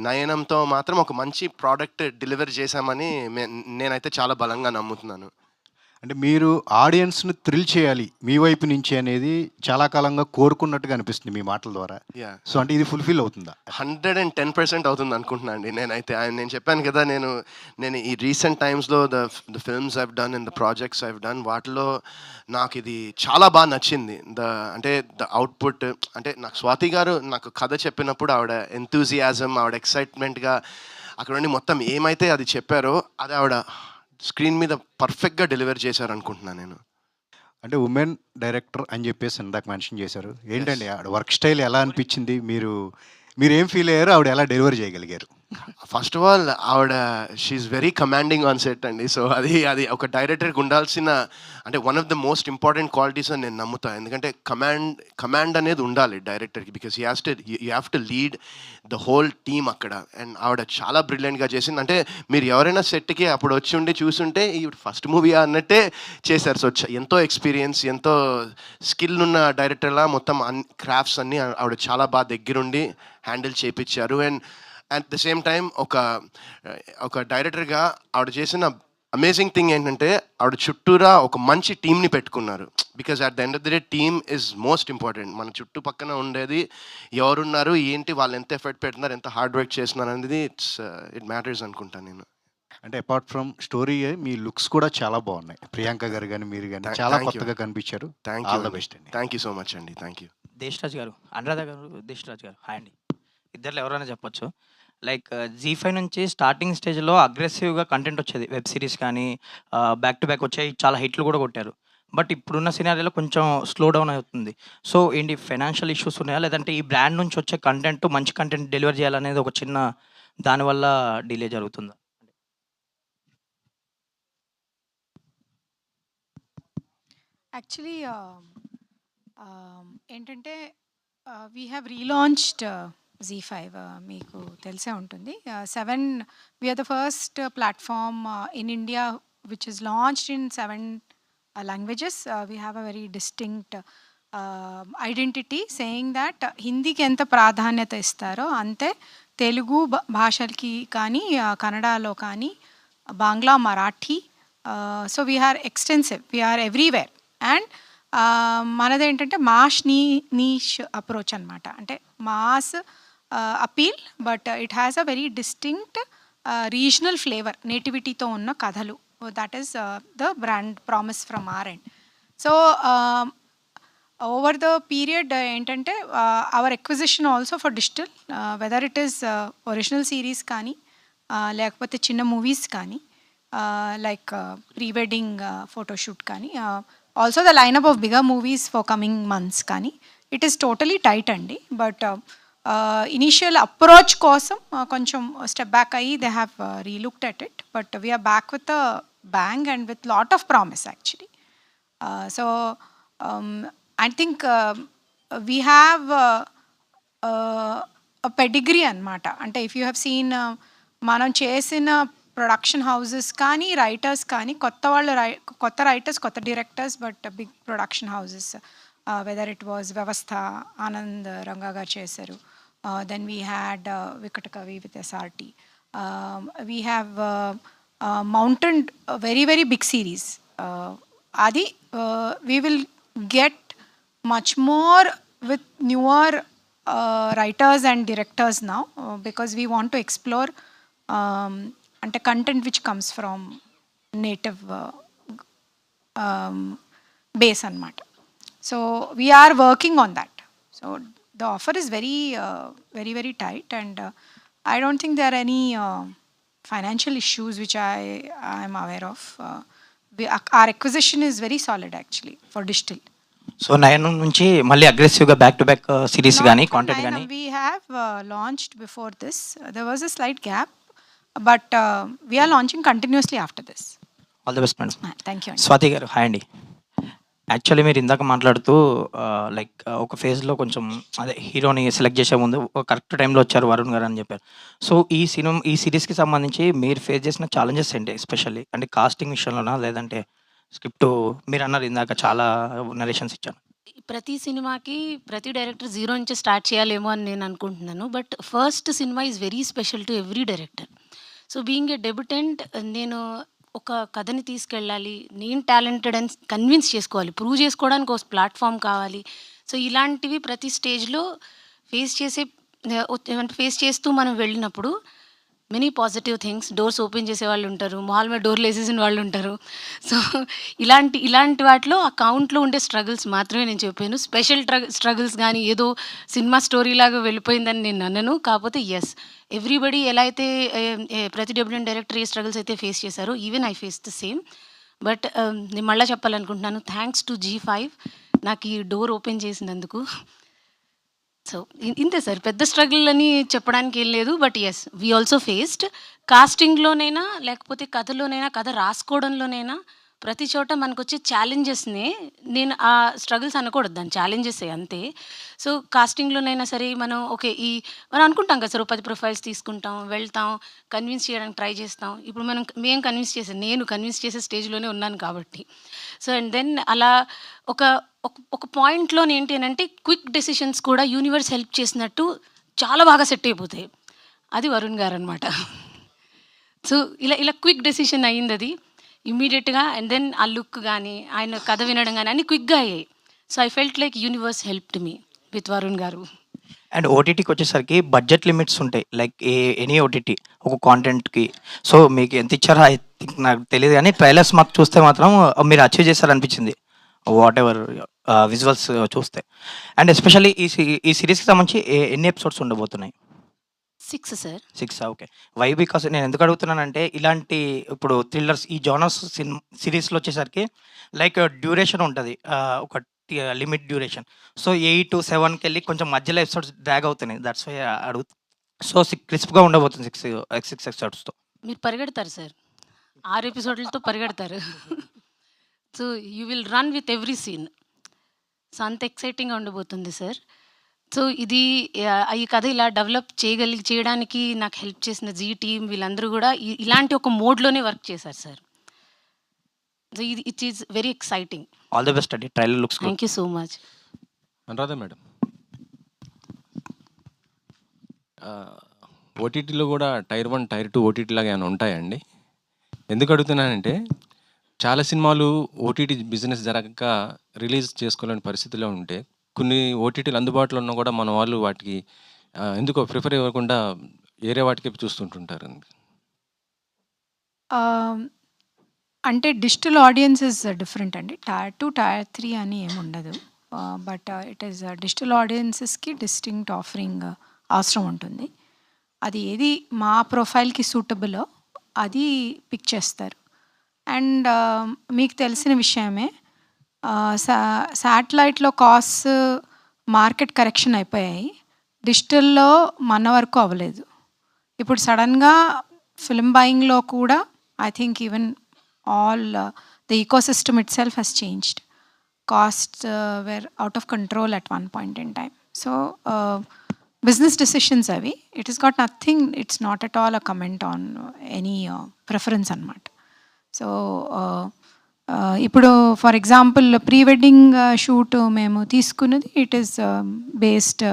Q: నయనంతో మాత్రం ఒక మంచి ప్రోడక్ట్ డెలివర్ చేశామని నేనైతే చాలా బలంగా నమ్ముతున్నాను.
R: అంటే మీరు ఆడియన్స్ను థ్రిల్ చేయాలి మీ వైపు నుంచి అనేది చాలా కాలంగా కోరుకున్నట్టుగా అనిపిస్తుంది మీ మాటల ద్వారా. సో అంటే ఇది ఫుల్ఫిల్ అవుతుందా?
Q: 110% అవుతుంది అనుకుంటున్నా అండి నేనైతే. నేను చెప్పాను కదా, నేను ఈ రీసెంట్ టైమ్స్లో the films I've done and the projects I've done, వాటిలో నాకు ఇది చాలా బాగా నచ్చింది. అంటే ద అవుట్పుట్, అంటే నాకు స్వాతి గారు నాకు కథ చెప్పినప్పుడు ఆవిడ ఎంతూజియాజం, ఆవిడ ఎక్సైట్మెంట్గా అక్కడ నుండి మొత్తం ఏమైతే అది చెప్పారో అది ఆవిడ స్క్రీన్ మీద పర్ఫెక్ట్గా డెలివర్ చేశారు అనుకుంటున్నాను నేను.
R: అంటే ఉమెన్ డైరెక్టర్ అని చెప్పేసి ఇందాక మెన్షన్ చేశారు. ఏంటండి ఆవిడ వర్క్ స్టైల్ ఎలా అనిపించింది? మీరు ఏం ఫీల్ అయ్యారు? ఆవిడ ఎలా డెలివర్ చేయగలిగారు?
Q: ఫస్ట్ ఆఫ్ ఆల్ ఆవిడ she is very commanding on set అండి. సో అది ఒక డైరెక్టర్కి ఉండాల్సిన, అంటే one of the most important qualities అని నేను నమ్ముతాను. ఎందుకంటే కమాండ్ అనేది ఉండాలి డైరెక్టర్కి, because you have to lead the whole team అక్కడ. అండ్ ఆవిడ చాలా బ్రిలియంట్గా చేసింది. అంటే మీరు ఎవరైనా సెట్కి అప్పుడు వచ్చి ఉండి చూసుంటే ఈ ఫస్ట్ మూవీ అన్నట్టే చేశారు. సో ఎంతో ఎక్స్పీరియన్స్, ఎంతో స్కిల్ ఉన్న డైరెక్టర్లా మొత్తం క్రాఫ్ట్స్ అన్నీ ఆవిడ చాలా బాగా దగ్గరుండి హ్యాండిల్ చేయించారు. And at the same time ఒక డైరెక్టర్గా ఆవిడ చేసిన అమేజింగ్ థింగ్ ఏంటంటే ఆవిడ చుట్టూరా ఒక మంచి టీమ్ని పెట్టుకున్నారు. Because at the end of the day team is most important. మన చుట్టుపక్కన ఉండేది ఎవరున్నారు, ఏంటి, వాళ్ళు ఎంత ఎఫర్ట్ పెడుతున్నారు, ఎంత హార్డ్ వర్క్ చేస్తున్నారు అనేది ఇట్ మ్యాటర్స్ అనుకుంటాను నేను.
R: అంటే apart from story me looks కూడా చాలా బాగున్నాయి. ప్రియాంక గారు కానీ మీరు కానీ చాలా కొత్తగా కనిపించారు. ఆల్ ద బెస్ట్ అండి.
Q: థ్యాంక్ యూ సో మచ్ అండి. Thank you.
S: దేశరాజ్ గారు, అనురాధ గారు, దేశరాజ్ గారు, హాయ్ అండి. ఇద్దరు ఎవరైనా చెప్పొచ్చు. లైక్ జీ5 నుంచి స్టార్టింగ్ స్టేజ్లో అగ్రెసివ్గా కంటెంట్ వచ్చేది, వెబ్ సిరీస్ కానీ బ్యాక్ టు బ్యాక్ వచ్చాయి, చాలా హిట్లు కూడా కొట్టారు. బట్ ఇప్పుడున్న సినారియోలో కొంచెం స్లో డౌన్ అవుతుంది. సో ఏంటి ఫైనాన్షియల్ ఇష్యూస్ ఉన్నాయా, లేదంటే ఈ బ్రాండ్ నుంచి వచ్చే కంటెంట్ మంచి కంటెంట్ డెలివర్ చేయాలనేది ఒక చిన్న దానివల్ల డిలే జరుగుతుందా?
I: యాక్చువల్లీ ఏంటంటే వీ హ్యావ్ రీలాంచ్డ్ Z5, మీకు తెలిసే ఉంటుంది. 7 we're the first platform in India which is launched in 7 languages. We have a very distinct identity saying that హిందీకి ఎంత ప్రాధాన్యత ఇస్తారో అంతే తెలుగు భాషలకి కానీ, కన్నడలో కానీ, Bangla, Marathi. So we're extensive, we're everywhere. And మనదేంటంటే నీష్ అప్రోచ్ అనమాట. అంటే mass appeal, but it has a very distinct regional flavour, నేటివిటీతో ఉన్న కథలు. That is the brand promise from our end. So over the period ఏంటంటే our acquisition also for digital, whether it is original series కానీ, లేకపోతే చిన్న మూవీస్ కానీ, లైక్ ప్రీ వెడ్డింగ్ ఫోటోషూట్ కానీ, also the lineup of bigger movies for coming months కానీ, ఇట్ ఈస్ టోటలీ టైట్ అండి. బట్ ఇనీషియల్ అప్రోచ్ కోసం కొంచెం స్టెప్ బ్యాక్ అయ్యి they have relooked at it. But we're back with a bang and with lot of promise actually. So I think we have a pedigree అనమాట. అంటే ఇఫ్ యూ హ్యావ్ సీన్ మనం చేసిన ప్రొడక్షన్ హౌసెస్ కానీ, రైటర్స్ కానీ, కొత్త రైటర్స్, కొత్త directors, but big production houses, whether it was Vyavastha, Anand Ranga గారు చేశారు. Then we had Vikata Kavi with SRT. We have mountain very very big series. అది we will get much more with newer writers and directors now, because we want to explore అంటే content which comes from native base అనమాట. So we're working on that. So the offer is very very very tight, and I don't think there are any financial issues which I'm aware of. Our acquisition is very solid actually for digital.
S: So 9 నుంచి మళ్ళీ అగ్రెసివ్గా బ్యాక్ టు బ్యాక్ సిరీస్ కానీ, కాంటెంట్ కానీ
I: we have launched before this. There was a slight gap, but we are launching continuously after this.
S: All the best madam.
I: Thank you.
S: Swathi గారు, హాయ్ అండి. యాక్చువల్లీ మీరు ఇందాక మాట్లాడుతూ లైక్ ఒక ఫేజ్లో కొంచెం అదే హీరోని సెలెక్ట్ చేసే ముందు కరెక్ట్ టైంలో వచ్చారు వరుణ్ గారు అని చెప్పారు. సో ఈ సిరీస్కి సంబంధించి మీరు ఫేస్ చేసిన ఛాలెంజెస్ ఏంటి ఎస్పెషల్లీ? అంటే కాస్టింగ్ విషయంలోనా, లేదంటే స్క్రిప్ట్? మీరు అన్నారు ఇందాక చాలా నరేషన్స్ ఇచ్చాను.
L: ప్రతి సినిమాకి ప్రతి డైరెక్టర్ జీరో నుంచి స్టార్ట్ చేయాలేమో అని నేను అనుకుంటున్నాను. But first cinema is very special to every director. So being a debutant, నేను ఒక కథని తీసుకెళ్ళాలి, నేను టాలెంటెడ్ అని కన్విన్స్ చేసుకోవాలి, ప్రూవ్ చేసుకోవడానికి ఒక ప్లాట్ఫామ్ కావాలి. సో ఇలాంటివి ప్రతి స్టేజ్లో ఫేస్ చేస్తూ మనం వెళ్ళినప్పుడు many positive things, doors open చేసే వాళ్ళు ఉంటారు, మాల్ మీద డోర్లు వేసేసిన వాళ్ళు ఉంటారు. సో ఇలాంటి వాటిలో ఆ కౌంట్లో ఉండే స్ట్రగుల్స్ మాత్రమే నేను చెప్పాను. స్పెషల్ స్ట్రగుల్స్ కానీ ఏదో సినిమా స్టోరీ లాగా వెళ్ళిపోయిందని నేను అన్నాను. కాకపోతే ఎస్, ఎవ్రీబడి ఎలా అయితే ప్రతి డెబ్యూటెంట్ డైరెక్టర్ ఏ స్ట్రగుల్స్ అయితే ఫేస్ చేశారో, even I face the same. But నేను మళ్ళీ చెప్పాలనుకుంటున్నాను, థ్యాంక్స్ టు G5 నాకు ఈ డోర్ ఓపెన్ చేసినందుకు. సో ఇంతే సార్, పెద్ద స్ట్రగుల్ అని చెప్పడానికి ఏం లేదు. But yes, we also faced. కాస్టింగ్లోనైనా లేకపోతే కథలోనైనా, కథ రాసుకోవడంలోనైనా ప్రతి చోట మనకు వచ్చే ఛాలెంజెస్ని, నేను ఆ స్ట్రగుల్స్ అనకూడదు, దాని ఛాలెంజెస్ అంతే. సో కాస్టింగ్లోనైనా సరే మనం మనం అనుకుంటాం కదా సార్, 10 ప్రొఫైల్స్ తీసుకుంటాం, వెళ్తాం, కన్విన్స్ చేయడానికి ట్రై చేస్తాం. ఇప్పుడు మేము కన్విన్స్ చేసాం, నేను కన్విన్స్ చేసే స్టేజ్లోనే ఉన్నాను కాబట్టి. సో అండ్ దెన్ అలా ఒక పాయింట్లో ఏంటి అని అంటే, క్విక్ డెసిషన్స్ కూడా యూనివర్స్ హెల్ప్ చేసినట్టు చాలా బాగా సెట్ అయిపోతాయి. అది వరుణ్ గారు అనమాట. సో ఇలా క్విక్ డెసిషన్ అయ్యింది అది ఇమ్మీడియట్గా. అండ్ దెన్ ఆ లుక్ కానీ, ఆయన కథ వినడం కానీ అన్నీ క్విక్గా అయ్యాయి. So I felt like universe helped me with Varun గారు.
S: అండ్ ఓటీటీకి వచ్చేసరికి బడ్జెట్ లిమిట్స్ ఉంటాయి, లైక్ ఎనీ ఓటీటీ ఒక కాంటెంట్కి. సో మీకు ఎంత ఇచ్చారో ఐ థింక్ నాకు తెలియదు, కానీ ట్రైలర్స్ మాకు చూస్తే మాత్రం మీరు అచీవ్ చేస్తారనిపించింది, వాట్ ఎవర్ విజువల్స్ చూస్తే. అండ్ ఎస్పెషల్లీ ఈ సిరీస్కి సంబంధించి ఎన్ని ఎపిసోడ్స్ ఉండబోతున్నాయి?
L: 6 సార్.
S: 6 ఓకే. వై బికాస్ నేను ఎందుకు అడుగుతున్నానంటే, ఇలాంటి ఇప్పుడు థ్రిల్లర్స్ ఈ జానర్స్ సిరీస్లో వచ్చేసరికి లైక్ డ్యూరేషన్ ఉంటుంది, ఒక లిమిట్ డ్యూరేషన్. సో 8 to 7కి వెళ్ళి కొంచెం మధ్యలో ఎపిసోడ్స్ డ్రాగ్ అవుతున్నాయి. దట్స్ వై అడుగు. సో క్రిస్ప్గా ఉండబోతుంది 6 ఎపిసోడ్స్తో.
L: మీరు పరిగెడతారు సార్, 6 ఎపిసోడ్లతో పరిగెడతారు. So you will run with every scene. So అంత ఎక్సైటింగ్గా ఉండబోతుంది సార్. సో ఈ కథ ఇలా డెవలప్ చేయడానికి నాకు హెల్ప్ చేసిన జీ టీమ్ వీళ్ళందరూ కూడా ఇలాంటి ఒక మోడ్లోనే వర్క్ చేశారు sir. So it is very exciting.
S: All the best అండి, trailer looks good.
L: Thank you so much.
T: Anuradha madam, ఓటీటీలో కూడా టైర్ 1 టైర్ 2 ఓటీటీ లాగా ఏమైనా ఉంటాయండి? ఎందుకు అడుగుతున్నానంటే, చాలా సినిమాలు ఓటీటీ బిజినెస్ జరగక రిలీజ్ చేసుకోలేని పరిస్థితిలో ఉంటే, కొన్ని ఓటీటీలు అందుబాటులో ఉన్నా కూడా మన వాళ్ళు వాటికి ఎందుకో ప్రిఫర్ ఇవ్వకుండా వేరే వాటికి చూస్తుంటుంటారు.
I: అంటే డిజిటల్ ఆడియన్స్ ఇస్ డిఫరెంట్ అండి. టైర్ 2 టైర్ 3 అని ఏమి ఉండదు. బట్ ఇట్ ఈస్ డిజిటల్ ఆడియన్సెస్కి డిస్టింక్ట్ ఆఫరింగ్ అవసరం ఉంటుంది. అది ఏది మా ప్రొఫైల్కి సూటబులో అది పిక్ చేస్తారు. అండ్ మీకు తెలిసిన విషయమే, శాటిలైట్లో కాస్ట్ మార్కెట్ కరెక్షన్ అయిపోయాయి, డిజిటల్లో మన వరకు అవ్వలేదు. ఇప్పుడు సడన్గా ఫిల్మ్ బయింగ్లో కూడా I think even all the ecosystem itself has changed. Cost were out of control at one point in time. So business decisions అవి. It is got nothing, it's not at all a comment on any preference అనమాట. సో ఇప్పుడు for example pre wedding shoot మేము తీసుకున్నది, it is based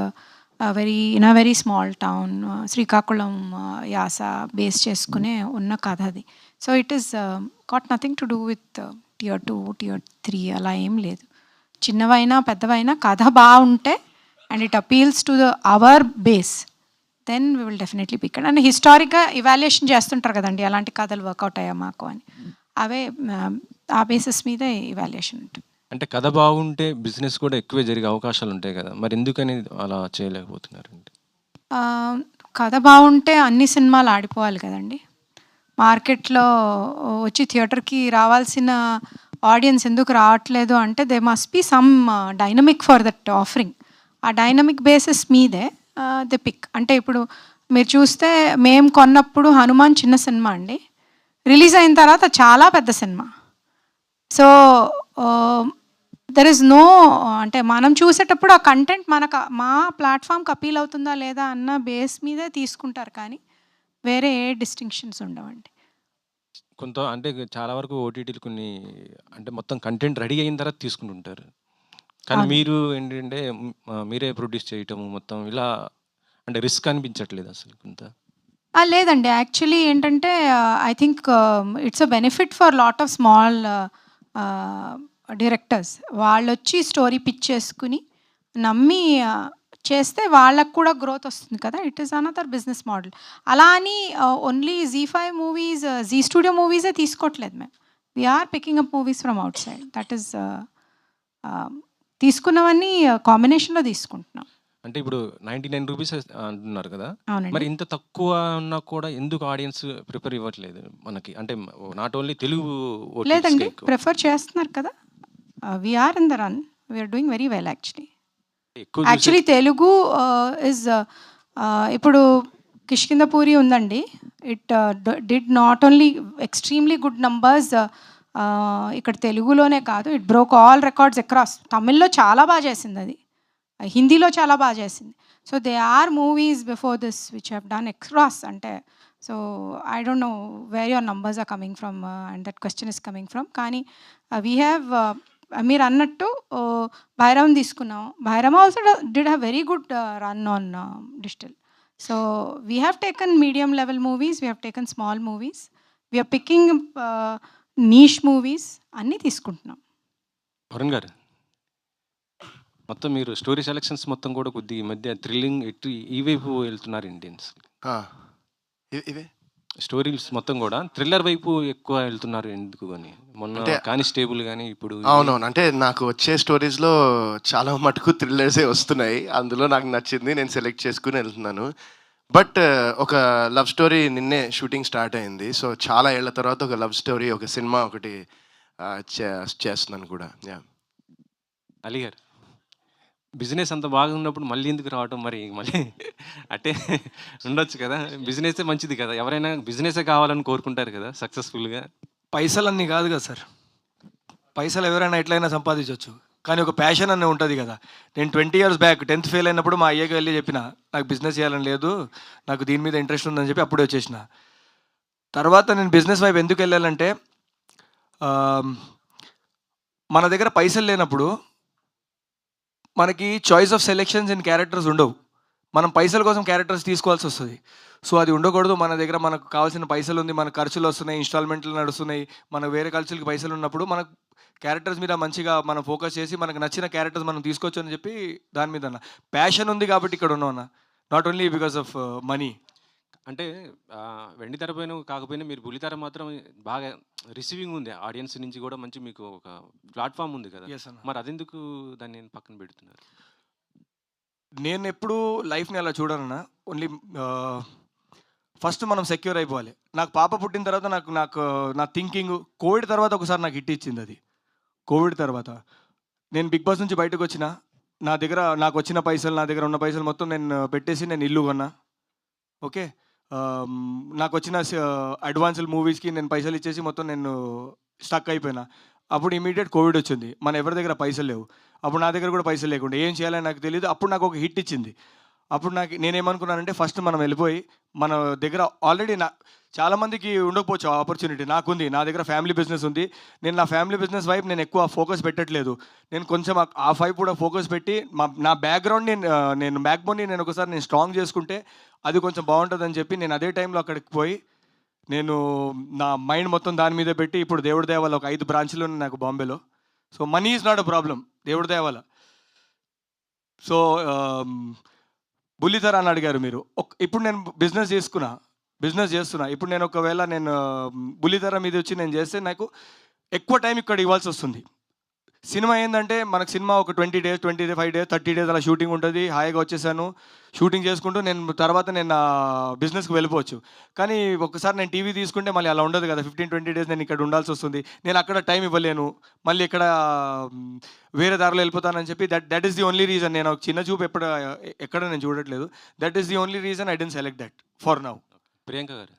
I: in a very small town, Srikakulam యాస బేస్ చేసుకునే ఉన్న కథ అది. So it is got nothing to do with tier 2 tier 3 అలా ఏం లేదు. చిన్నవైనా పెద్దవైనా కథ బాగుంటే and it appeals to our base, then we will definitely pick it. And హిస్టారిక్గా ఇవాల్యుయేషన్ చేస్తుంటారు కదండి, అలాంటి కథలు వర్కౌట్ అయ్యా మాకు అని, అవే ఆ బేసిస్ మీద ఇవాల్యుయేషన్ ఉంటుంది.
T: అంటే కథ బాగుంటే బిజినెస్ కూడా ఎక్కువే జరిగే అవకాశాలు ఉంటాయి కదా, మరి ఎందుకని అలా చేయలేకపోతున్నారండి?
I: కథ బాగుంటే అన్ని సినిమాలు ఆడిపోవాలి కదండి. మార్కెట్లో వచ్చి థియేటర్కి రావాల్సిన ఆడియన్స్ ఎందుకు రావట్లేదు అంటే, they must be some dynamic for that offering. ఆ డైనమిక్ బేసిస్ మీదే దే పిక్. అంటే ఇప్పుడు మీరు చూస్తే మేము కొన్నప్పుడు హనుమాన్ చిన్న సినిమా అండి, రిలీజ్ అయిన తర్వాత చాలా పెద్ద cinema. So there is no, అంటే మనం చూసేటప్పుడు ఆ కంటెంట్ మా ప్లాట్ఫామ్కి అపీల్ అవుతుందా లేదా అన్న బేస్ మీదే తీసుకుంటారు, కానీ వేరే ఏ డిస్టింక్షన్స్ ఉండవండి.
T: కొంత అంటే చాలా వరకు ఓటీటీలు కొన్ని అంటే మొత్తం కంటెంట్ రెడీ అయిన తర్వాత తీసుకుంటుంటారు, కానీ మీరు ఏంటంటే మీరే ప్రొడ్యూస్ చేయటం మొత్తం ఇలా అంటే రిస్క్ అనిపించట్లేదు అసలు కొంత?
I: లేదండి, యాక్చువల్లీ ఏంటంటే I think it's a benefit for lot of small directors. వాళ్ళు వచ్చి స్టోరీ పిచ్ చేసుకుని నమ్మి చేస్తే వాళ్ళకు కూడా గ్రోత్ వస్తుంది కదా. It is another business model. అలా అని only ZEE5 movies, G studio మూవీసే తీసుకోవట్లేదు మేము. We're picking up movies from outside. That is తీసుకున్నవన్నీ కాంబినేషన్లో తీసుకుంటున్నాం.
T: అంటే ఇప్పుడు 99 రూపీస్ అంటున్నారు కదా,
I: అవునండి.
T: మరి ఇంత తక్కువ ఉన్నా కూడా ఎందుకు ఆడియన్స్ ప్రిఫర్ ఇవ్వట్లేదు మనకి? అంటే నాట్ ఓన్లీ తెలుగు
I: లేదండి, ప్రిఫర్ చేస్తున్నారు కదా. We're in the run, we're doing very well actually. Actually Telugu is ఇప్పుడు కిష్కిందపూరి ఉందండి. It did not only extremely good numbers ఇక్కడ తెలుగులోనే కాదు, it broke all records across. తమిళ్లో చాలా బాగా చేసింది అది, హిందీలో చాలా బాగా చేసింది. So they are movies before this which have done across. అంటే so I don't know where your numbers are coming from and that question is coming from. కానీ వీ హ్యావ్ మీరు అన్నట్టు భైరవం తీసుకున్నాం. Bhairava also did have very good run on digital. So we have taken medium level movies, we have taken small movies, we are picking niche movies అన్నీ తీసుకుంటున్నాం.
T: వరుణ్ గారు, మొత్తం మీరు స్టోరీ సెలెక్షన్స్ మొత్తం కూడా కొద్దిగా ఈ మధ్య థ్రిల్లింగ్ ఇటు ఈ వైపు వెళ్తున్నారు ఇండియన్స్.
Q: ఇవే
T: స్టోరీస్ మొత్తం కూడా థ్రిల్లర్ వైపు ఎక్కువ వెళ్తున్నారు ఎందుకు అని. మొన్న కానిస్టేబుల్ కానీ ఇప్పుడు
Q: అవునవును, అంటే నాకు వచ్చే స్టోరీస్లో చాలా మటుకు థ్రిల్లర్సే వస్తున్నాయి. అందులో నాకు నచ్చింది నేను సెలెక్ట్ చేసుకుని వెళ్తున్నాను. బట్ ఒక లవ్ స్టోరీ నిన్నే షూటింగ్ స్టార్ట్ అయింది. సో చాలా ఏళ్ల తర్వాత ఒక లవ్ స్టోరీ, ఒక సినిమా ఒకటి చేస్తున్నాను కూడా.
T: అలీ గారు, బిజినెస్ అంత బాగున్నప్పుడు మళ్ళీ ఎందుకు రావటం? మరి మళ్ళీ అంటే ఉండొచ్చు కదా, బిజినెసే మంచిది కదా, ఎవరైనా బిజినెసే కావాలని కోరుకుంటారు కదా సక్సెస్ఫుల్గా.
F: పైసలన్నీ కాదు కదా సార్, పైసలు ఎవరైనా ఎట్లయినా సంపాదించవచ్చు, కానీ ఒక ప్యాషన్ అనే ఉంటుంది కదా. నేను 20 years బ్యాక్ 10th ఫెయిల్ అయినప్పుడు మా అయ్యకి వెళ్ళి చెప్పిన నాకు బిజినెస్ చేయాలని లేదు, నాకు దీని మీద ఇంట్రెస్ట్ ఉందని చెప్పి అప్పుడే వచ్చేసిన. తర్వాత నేను బిజినెస్ వైపు ఎందుకు వెళ్ళాలంటే మన దగ్గర పైసలు లేనప్పుడు మనకి choice of selections and characters ఉండవు. మనం పైసల కోసం క్యారెక్టర్స్ తీసుకోవాల్సి వస్తుంది. సో అది ఉండకూడదు. మన దగ్గర మనకు కావాల్సిన పైసలు ఉంది, మన ఖర్చులు వస్తున్నాయి, ఇన్స్టాల్మెంట్లు నడుస్తున్నాయి, మనకు వేరే ఖర్చులకి పైసలు ఉన్నప్పుడు మనకు క్యారెక్టర్స్ మీద మంచిగా మనం ఫోకస్ చేసి మనకు నచ్చిన క్యారెక్టర్స్ మనం తీసుకోవచ్చు అని చెప్పి దాని మీద అన్న ప్యాషన్ ఉంది కాబట్టి ఇక్కడ ఉన్నాం అన్న, not only because of money.
T: అంటే వెండి తెర పైన కాకపోయినా మీరు బుల్లితెర మాత్రం బాగా రిసీవింగ్ ఉంది ఆడియన్స్ నుంచి కూడా, మంచి మీకు ఒక ప్లాట్ఫామ్ ఉంది కదా. మరి అదెందుకు దాన్ని పక్కన పెడుతున్నారు?
F: నేను ఎప్పుడు లైఫ్ని అలా చూడనన్నా. ఓన్లీ ఫస్ట్ మనం సెక్యూర్ అయిపోవాలి. నాకు పాప పుట్టిన తర్వాత నాకు నా థింకింగ్ కోవిడ్ తర్వాత ఒకసారి నాకు హిట్ ఇచ్చింది. అది కోవిడ్ తర్వాత నేను బిగ్ బాస్ నుంచి బయటకు వచ్చిన, నా దగ్గర నాకు వచ్చిన పైసలు, నా దగ్గర ఉన్న పైసలు మొత్తం నేను పెట్టేసి నేను ఇల్లు కొన్నా. ఓకే, నాకు వచ్చిన అడ్వాన్స్డ్ మూవీస్కి నేను పైసలు ఇచ్చేసి మొత్తం నేను స్టక్ అయిపోయినా. అప్పుడు ఇమీడియట్ కోవిడ్ వచ్చింది, మన ఎవరి దగ్గర పైసలు లేవు. అప్పుడు నా దగ్గర కూడా పైసలు లేకుండా ఏం చేయాలని నాకు తెలియదు. అప్పుడు నాకు ఒక హిట్ ఇచ్చింది. అప్పుడు నేనేమనుకున్నానంటే ఫస్ట్ మనం వెళ్ళిపోయి మన దగ్గర ఆల్రెడీ చాలామందికి ఉండకపోవచ్చు ఆపర్చునిటీ, నాకుంది, నా దగ్గర ఫ్యామిలీ బిజినెస్ ఉంది. నేను నా ఫ్యామిలీ బిజినెస్ వైపు నేను ఎక్కువ ఫోకస్ పెట్టట్లేదు. నేను కొంచెం ఆ వైపు కూడా ఫోకస్ పెట్టి నా బ్యాక్గ్రౌండ్ని నేను బ్యాక్బోన్ని నేను ఒకసారి నేను స్ట్రాంగ్ చేసుకుంటే అది కొంచెం బాగుంటుందని చెప్పి నేను అదే టైంలో అక్కడికి పోయి నేను నా మైండ్ మొత్తం దాని మీద పెట్టి ఇప్పుడు దేవుడి దయ వల్ల ఒక 5 బ్రాంచ్లు ఉన్నాయి నాకు బాంబేలో. So money is not a problem, దేవుడి దయ వల్ల. సో బుల్లితెర అని అడిగారు మీరు. ఇప్పుడు నేను బిజినెస్ చేస్తున్నా. ఇప్పుడు నేను ఒకవేళ నేను బుల్లితెర మీద వచ్చి నేను చేస్తే నాకు ఎక్కువ టైం ఇక్కడ ఇవ్వాల్సి వస్తుంది. సినిమా ఏంటంటే మనకు సినిమా ఒక 20 days 25 days 30 days అలా షూటింగ్ ఉంటుంది. హాయిగా వచ్చేసాను షూటింగ్ చేసుకుంటూ నేను తర్వాత నేను నా బిజినెస్కి వెళ్ళిపోవచ్చు. కానీ ఒకసారి నేను టీవీ తీసుకుంటే మళ్ళీ అలా ఉండదు కదా. 15-20 days నేను ఇక్కడ ఉండాల్సి వస్తుంది. నేను అక్కడ టైం ఇవ్వలేను, మళ్ళీ ఇక్కడ వేరే దారిలో వెళ్ళిపోతానని చెప్పి that is the only reason. నేను ఒక చిన్న చూపు ఎక్కడ నేను చూడట్లేదు. That is the only reason I didn't select that for now.
T: Priyanka గారు,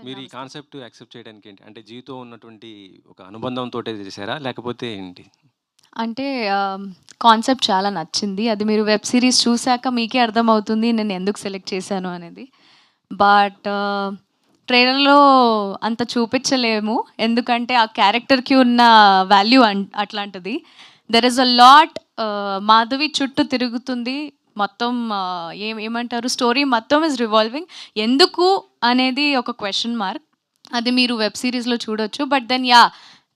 T: మీరు ఈ కాన్సెప్ట్ యాక్సెప్ట్ చేయడానికి ఏంటి? అంటే జీవితం ఉన్నటువంటి ఒక అనుబంధంతో చేశారా లేకపోతే ఏంటి?
O: అంటే కాన్సెప్ట్ చాలా నచ్చింది. అది మీరు వెబ్ సిరీస్ చూశాక మీకే అర్థమవుతుంది నేను ఎందుకు సెలెక్ట్ చేశాను అనేది. బట్ ట్రైలర్లో అంత చూపించలేము, ఎందుకంటే ఆ క్యారెక్టర్కి ఉన్న వాల్యూ అట్లాంటిది. There is a lot. Madhavi చుట్టూ తిరుగుతుంది మొత్తం. ఏమంటారు, స్టోరీ మొత్తం ఇస్ రివాల్వింగ్. ఎందుకు అనేది ఒక క్వశ్చన్ మార్క్. అది మీరు వెబ్ సిరీస్లో చూడొచ్చు. బట్ దెన్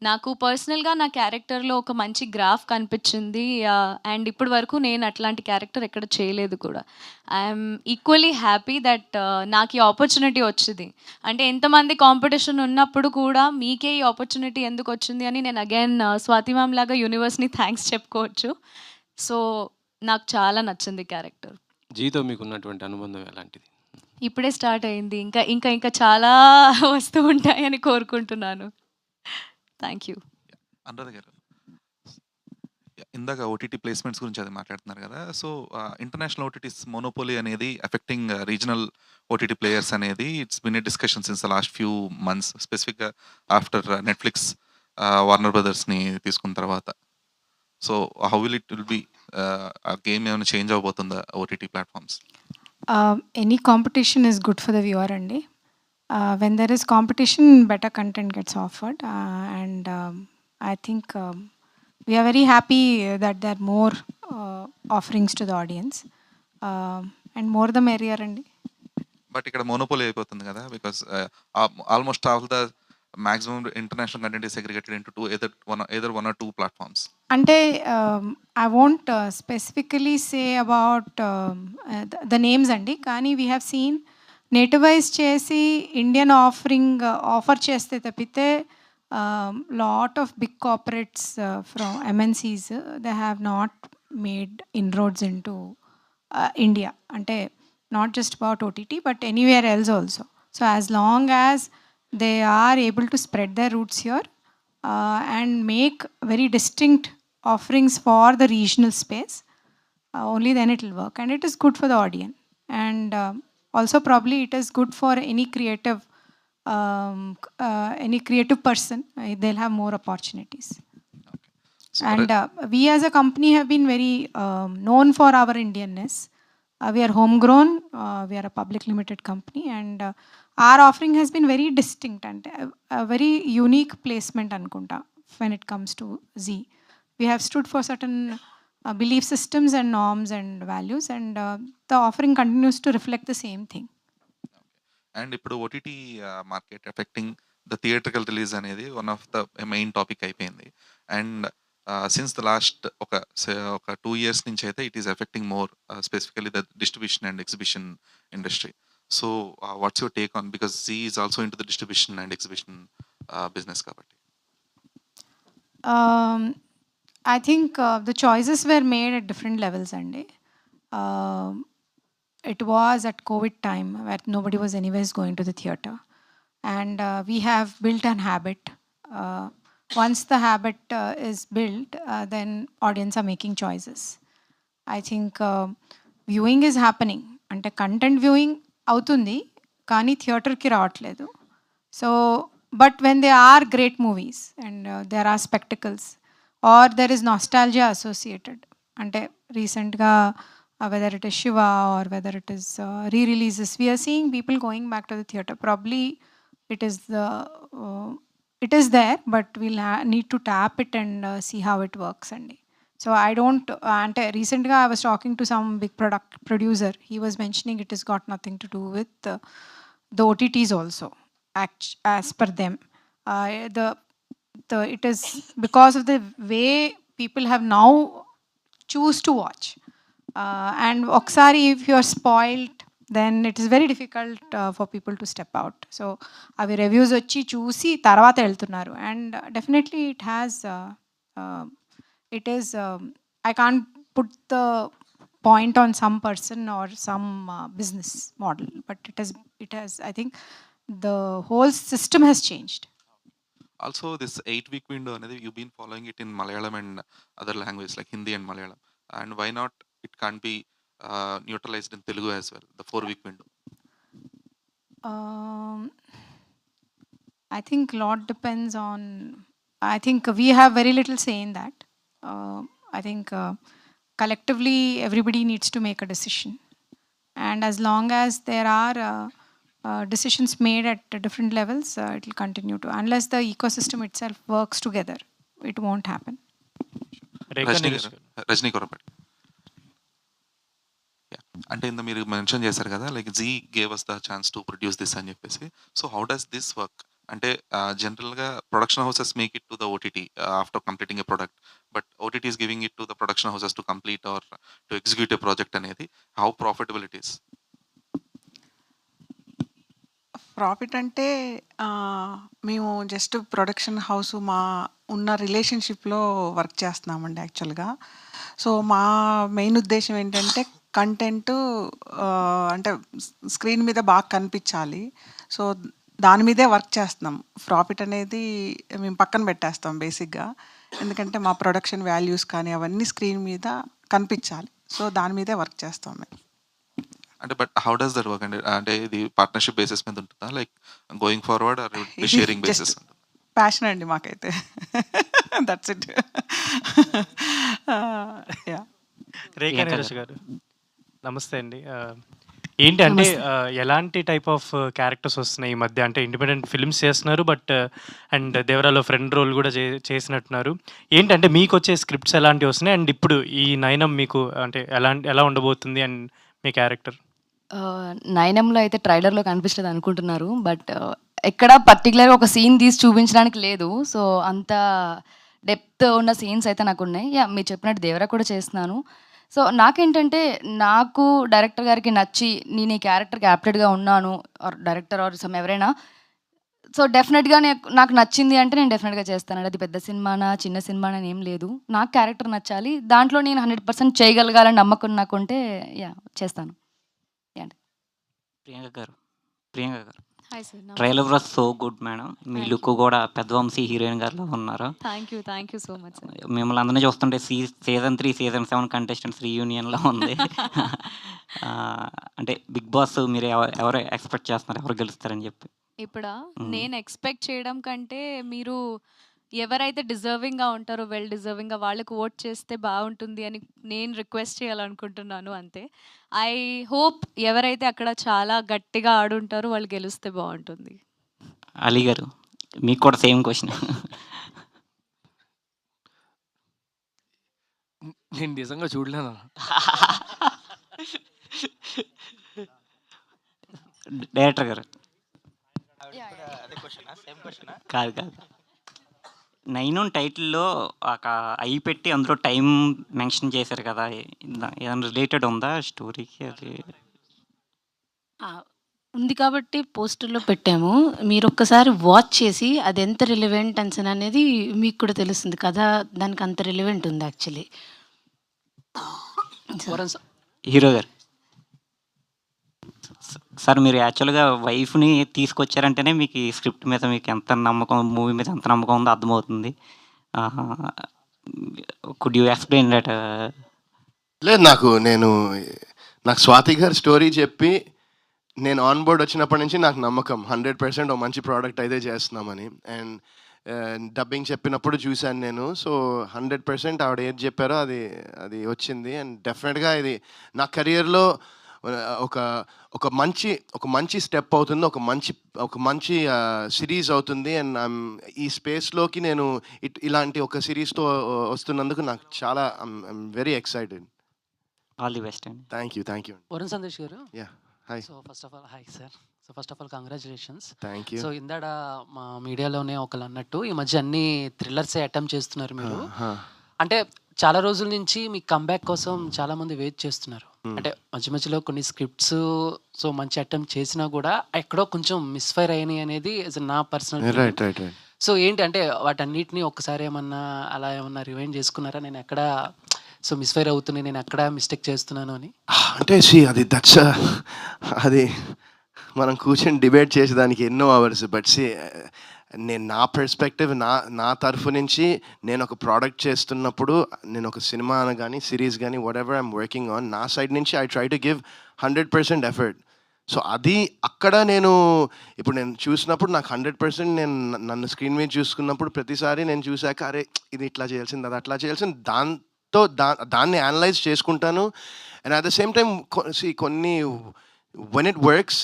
O: నాకు పర్సనల్గా నా క్యారెక్టర్లో ఒక మంచి గ్రాఫ్ కనిపించింది. అండ్ ఇప్పటి వరకు నేను అట్లాంటి క్యారెక్టర్ ఎక్కడ చేయలేదు కూడా. ఐఎమ్ ఈక్వల్లీ హ్యాపీ దట్ నాకు ఈ ఆపర్చునిటీ వచ్చింది. అంటే ఎంతమంది కాంపిటీషన్ ఉన్నప్పుడు కూడా మీకే ఈ ఆపర్చునిటీ ఎందుకు వచ్చింది అని నేను అగైన్ స్వాతి మ్యామ్ లాగా యూనివర్స్ని థ్యాంక్స్ చెప్పుకోవచ్చు. సో నాకు చాలా నచ్చింది క్యారెక్టర్.
T: జీతో మీకు ఉన్నటువంటి అనుబంధం ఎలాంటిది?
O: ఇప్పుడే స్టార్ట్ అయింది, ఇంకా ఇంకా ఇంకా చాలా వస్తూ ఉంటాయని కోరుకుంటున్నాను. Thank you.
G: అనురాధ గారు,
U: ఇందాక ఓటీటీ ప్లేస్మెంట్స్ గురించి అది మాట్లాడుతున్నారు కదా. సో ఇంటర్నేషనల్ ఓటీటీస్ మోనోపోలీ అనేది ఎఫెక్టింగ్ రీజనల్ ఓటీటీ ప్లేయర్స్ అనేది it's been a discussion since the last few months, స్పెసిఫిక్గా ఆఫ్టర్ నెట్ఫ్లిక్స్ వార్నర్ బ్రదర్స్ని తీసుకున్న తర్వాత. So how will it will be a game ఏమైనా చేంజ్ అవబోతుందా OTT platforms?
I: Any competition is good for the viewer అండి. When there is competition, better content gets offered, and I think we are very happy that there are more offerings to the audience, and more the merrier అండి.
U: బట్ ఇక్కడ మోనోపోలీ అయిపోతుంది కదా, because almost all the maximum international content is segregated into either one or two platforms.
I: అంటే I won't specifically say about the names అండి, కానీ we have seen నేటివైజ్ చేసి ఇండియన్ ఆఫర్ చేస్తే తప్పితే lot of big corporates from MNCs they have not made inroads into India. అంటే not just about OTT but anywhere else also. So as long as they are able to spread their roots here and make very distinct offerings for the regional space, only then it will work, and it is good for the audience, and also probably it is good for any creative person. They'll have more opportunities. And we as a company have been very known for our Indianness. We are homegrown, we are a public limited company, and our offering has been very distinct and a very unique placement anukunta when it comes to Zee. We have stood for certain belief systems and norms and values, and the offering continues to reflect the same thing.
U: And ఇప్పుడు OTT market affecting the theatrical release అనేది one of the main topic అయిపోయింది. అండ్ సిన్స్ ద లాస్ట్ ఒక 2 years నుంచి అయితే it is affecting more specifically the distribution and exhibition industry. So what's your take on, because Zee is also into the distribution and exhibition business kabatti?
I: I think the choices were made at different levels andi. It was at COVID time where nobody was anyways going to the theater, and we have built an habit. Once the habit is built, then audience are making choices. I think viewing is happening, ante content viewing అవుతుంది కానీ థియేటర్కి రావట్లేదు. So but when they are great movies and there are spectacles or there is nostalgia associated, అంటే రీసెంట్గా whether it is Shiva or whether it is re-releases, we're seeing people going back to the theatre. Probably it is there but we'll need to tap it and see how it works అండి. So I don't, ante recently I was talking to some big producer. He was mentioning it has got nothing to do with the OTTs also, as per them. It is because of the way people have now choose to watch. And oksari if you are spoiled, then it is very difficult for people to step out. So avi reviews vachi chusi tarvata eltunnaru, and definitely it has it is I can't put the point on some person or some business model, but it has I think the whole system has changed.
U: Also this 8-week window anedi you've been following it in Malayalam and other languages like Hindi and Malayalam, and why not it can't be neutralized in Telugu as well, the 4-week window?
I: I think lot depends on, I think we have very little say in that. I think collectively everybody needs to make a decision, and as long as there are decisions made at different levels, it will continue to, unless the ecosystem itself works together, it won't happen.
U: Rajni Korapati. అంటే ఇంత మీరు మెన్షన్ చేశారు కదా, like Zee gave us the chance to produce this అని చెప్పేసి. So how does this work? అంటే జనరల్గా production houses make it to the OTT after completing a product, but OTT is giving it to the production houses to complete or to execute a project అనేది. How profitable it is?
K: Profit అంటే మేము జస్ట్ ప్రొడక్షన్ హౌస్ మా ఉన్న రిలేషన్షిప్లో వర్క్ చేస్తున్నామండి యాక్చువల్గా. సో మా మెయిన్ ఉద్దేశం ఏంటంటే కంటెంట్ అంటే స్క్రీన్ మీద బాగా కనిపించాలి. సో దాని మీదే వర్క్ చేస్తున్నాం. ప్రాఫిట్ అనేది మేము పక్కన పెట్టేస్తాం బేసిక్‌గా. ఎందుకంటే మా ప్రొడక్షన్ వాల్యూస్ కానీ అవన్నీ స్క్రీన్ మీద కనిపించాలి. సో దాని మీదే వర్క్ చేస్తాం మేము.
U: అంటే but how does that work అండి? అంటే ఇది పార్ట్నర్‌షిప్ బేసిస్ మీద ఉంటుందా? లైక్ గోయింగ్ ఫార్వర్డ్ ఆర్
K: ఇది
U: షేరింగ్
K: జస్ట్
U: బేసిస్?
K: ప్యాషన్ అండి మాకైతే. That's it. యాహ్!
B: రేఖా
V: ప్రియాంక
B: నీరజ్
V: గారు.
B: గారు నమస్తే అండి. ఏంటి అంటే
V: నమస్తే.
B: ఎలాంటి టైప్ ఆఫ్ క్యారెక్టర్స్ వస్తున్నాయి ఈ మధ్య? అంటే ఇండిపెండెంట్ ఫిల్మ్స్ చేస్తున్నారు, బట్ అండ్ దేవరాలో ఫ్రెండ్ రోల్ కూడా చేసినట్టున్నారు. ఏంటంటే మీకు వచ్చే స్క్రిప్ట్స్ ఎలాంటివి వస్తున్నాయి? అండ్ ఇప్పుడు ఈ నయనం మీకు అంటే ఎలా ఉండబోతుంది అండ్ మీ క్యారెక్టర్?
E: నయనంలో అయితే ట్రైలర్లో కనిపిస్తుంది అనుకుంటున్నారు, బట్ ఎక్కడ పర్టికులర్గా ఒక సీన్ తీసి చూపించడానికి లేదు. సో అంత డెప్త్ ఉన్న సీన్స్ అయితే నాకు ఉన్నాయి. యా, మీరు చెప్పినట్టు దేవరా కూడా చేస్తున్నాను. సో నాకేంటంటే, నాకు డైరెక్టర్ గారికి నచ్చి నేను ఈ క్యారెక్టర్కి యాప్టెడ్గా ఉన్నాను, ఆర్ డైరెక్టర్ ఆర్ సమ్ ఎవరైనా, సో డెఫినెట్గా నాకు నచ్చింది అంటే నేను డెఫినెట్గా చేస్తాను. అది పెద్ద సినిమానా చిన్న సినిమానా అని ఏం లేదు. నాకు క్యారెక్టర్ నచ్చాలి, దాంట్లో నేను 100% చేయగలగాలని నమ్మకం నాకుంటే యా చేస్తాను.
V: ప్రియాంక గారు
O: hi sir.
V: Trailer was so good madam. Me look కూడా పెద్దవంశీ హీరోయిన్ గారిలో ఉన్నారు.
O: Thank you so much sir.
V: మిమ్మల్ని అందరినీ చూస్తుంటే సీజన్ 3 సీజన్ 7 కంటెస్టెంట్స్ రీయూనియన్లో ఉంది. అంటే బిగ్ బాస్ మీరు ఎవరు ఎక్స్పెక్ట్ చేస్తున్నారు, ఎవరు గెలుస్తారని చెప్పి?
O: ఇప్పుడా నేను ఎక్స్పెక్ట్ చేయడం కంటే, మీరు ఎవరైతే డిజర్వింగ్గా ఉంటారో, వెల్ డిజర్వింగ్గా వాళ్ళకి ఓట్ చేస్తే బాగుంటుంది అని నేను రిక్వెస్ట్ చేయాలనుకుంటున్నాను, అంతే. ఐ హోప్ ఎవరైతే అక్కడ చాలా గట్టిగా ఆడుంటారో వాళ్ళు గెలిస్తే బాగుంటుంది.
V: అలీ గారు, మీకు కూడా సేమ్ క్వశ్చన్.
W: నేను నిజంగా చూడలేను.
V: డైరెక్టర్ గారు కాదు 9 టైటిల్లో ఒక ఐ పెట్టి అందులో టైం మెన్షన్ చేశారు కదా, ఏదైనా రిలేటెడ్ ఉందా స్టోరీకి? అది
L: ఉంది కాబట్టి పోస్టర్లో పెట్టాము. మీరు ఒక్కసారి వాచ్ చేసి అది ఎంత రిలవెంట్ అనేది మీకు కూడా తెలుస్తుంది కదా. దానికి అంత రిలవెంట్ ఉంది యాక్చువల్లీ.
V: హీరో గారు సార్, మీరు యాక్చువల్గా వైఫ్ని తీసుకొచ్చారంటేనే మీకు ఈ స్క్రిప్ట్ మీద మీకు ఎంత నమ్మకం, మూవీ మీద ఎంత నమ్మకం ఉందో అర్థమవుతుంది. Could you explain that?
Q: లేదు, నాకు స్వాతి గారు స్టోరీ చెప్పి నేను ఆన్ బోర్డ్ వచ్చినప్పటి నుంచి నాకు నమ్మకం 100% ఒక మంచి ప్రోడక్ట్ అయితే చేస్తున్నామని. అండ్ డబ్బింగ్ చెప్పినప్పుడు చూశాను నేను. సో 100% ఆవిడ ఏది చెప్పారో అది వచ్చింది. అండ్ డెఫినెట్గా ఇది నా కెరియర్లో ఒక మంచి స్టెప్ అవుతుంది, ఒక మంచి సిరీస్ అవుతుంది. అండ్ ఈ స్పేస్లోకి నేను ఇలాంటి ఒక సిరీస్తో వస్తున్నందుకు నాకు చాలా very excited.
V: All the best అండి.
Q: Thank you.
X: వరుణ్ సందేశ్ గారు.
Q: Yeah, hi.
X: So first of all hi sir. So first of all congratulations.
Q: Thank you.
X: So ఇందాడ మా మీడియాలోనే ఒకళ్ళు అన్నట్టు ఈ మధ్య అన్ని థ్రిల్లర్సే అటెంప్ట్ చేస్తున్నారు మీరు. అంటే చాలా రోజుల నుంచి మీ కంబ్యాక్ కోసం చాలా మంది వెయిట్ చేస్తున్నారు. అంటే మధ్యలో కొన్ని స్క్రిప్ట్స్ సో మంచి అటెంప్ట్ చేసినా కూడా ఎక్కడో కొంచెం మిస్ఫైర్ అయినాయి అనేది నా పర్సనల్.
Q: రైట్.
X: సో ఏంటి అంటే వాటన్నిటిని ఒక్కసారి అలా ఏమన్నా రివైండ్ చేసుకున్నారా? నేను ఎక్కడ సో మిస్ఫైర్ అవుతున్నాయి, నేను ఎక్కడ మిస్టేక్ చేస్తున్నాను అని?
Q: అంటే అది మనం కూర్చొని డిబేట్ చేసేదానికి ఎన్నో అవర్స్. బట్ నేను నా పర్స్పెక్టివ్, నా తరఫు నుంచి నేను ఒక ప్రోడక్ట్ చేస్తున్నప్పుడు, నేను ఒక సినిమా కానీ సిరీస్ కానీ what ever I'm working on, నా సైడ్ నుంచి I try to give 100% effort. So అది అక్కడ నేను చూసినప్పుడు నాకు 100% నేను నన్ను స్క్రీన్ మీద చూసుకున్నప్పుడు ప్రతిసారి నేను చూశాక అరే ఇది ఇట్లా చేయాల్సింది, అది అట్లా చేయాల్సింది, దాన్ని అనలైజ్ చేసుకుంటాను. And at the same time కొన్ని when it works,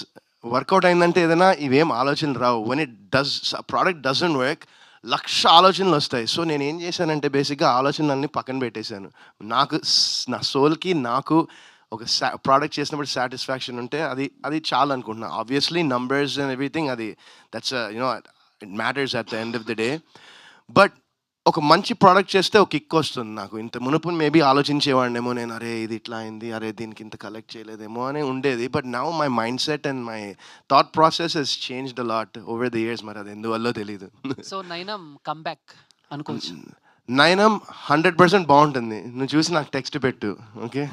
Q: వర్కౌట్ అయిందంటే ఏదైనా ఇవేం ఆలోచనలు రావు. when it does, product doesn't work, 1,00,000 ఆలోచనలు వస్తాయి. సో నేను ఏం చేశానంటే బేసిక్గా ఆలోచనలన్నీ పక్కన పెట్టేశాను. నా సోల్కి నాకు ఒక ప్రోడక్ట్ చేసినప్పుడు సాటిస్ఫాక్షన్ ఉంటే అది చాలా అనుకుంటున్నాను. Obviously numbers and everything that's it matters at the end of the day. But ఒక మంచి ప్రోడక్ట్ చేస్తే ఒక కిక్ వస్తుంది నాకు. ఇంత మునుపు మేబీ ఆలోచించేవాడినేమో నేను, అరే ఇది ఇట్లా అయింది, అరే దీనికి ఇంత కలెక్ట్ చేయలేదేమో అని ఉండేది. But now my mind set and my thought process has changed a lot over the years. మరి అది ఎందువల్ల తెలీదు.
X: సో నైనం కంబ్యాక్ అనుకోవచ్చు.
Q: నైనం 100% బాగుంటుంది. నువ్వు చూసి నాకు టెక్స్ట్ పెట్టు, ఓకే?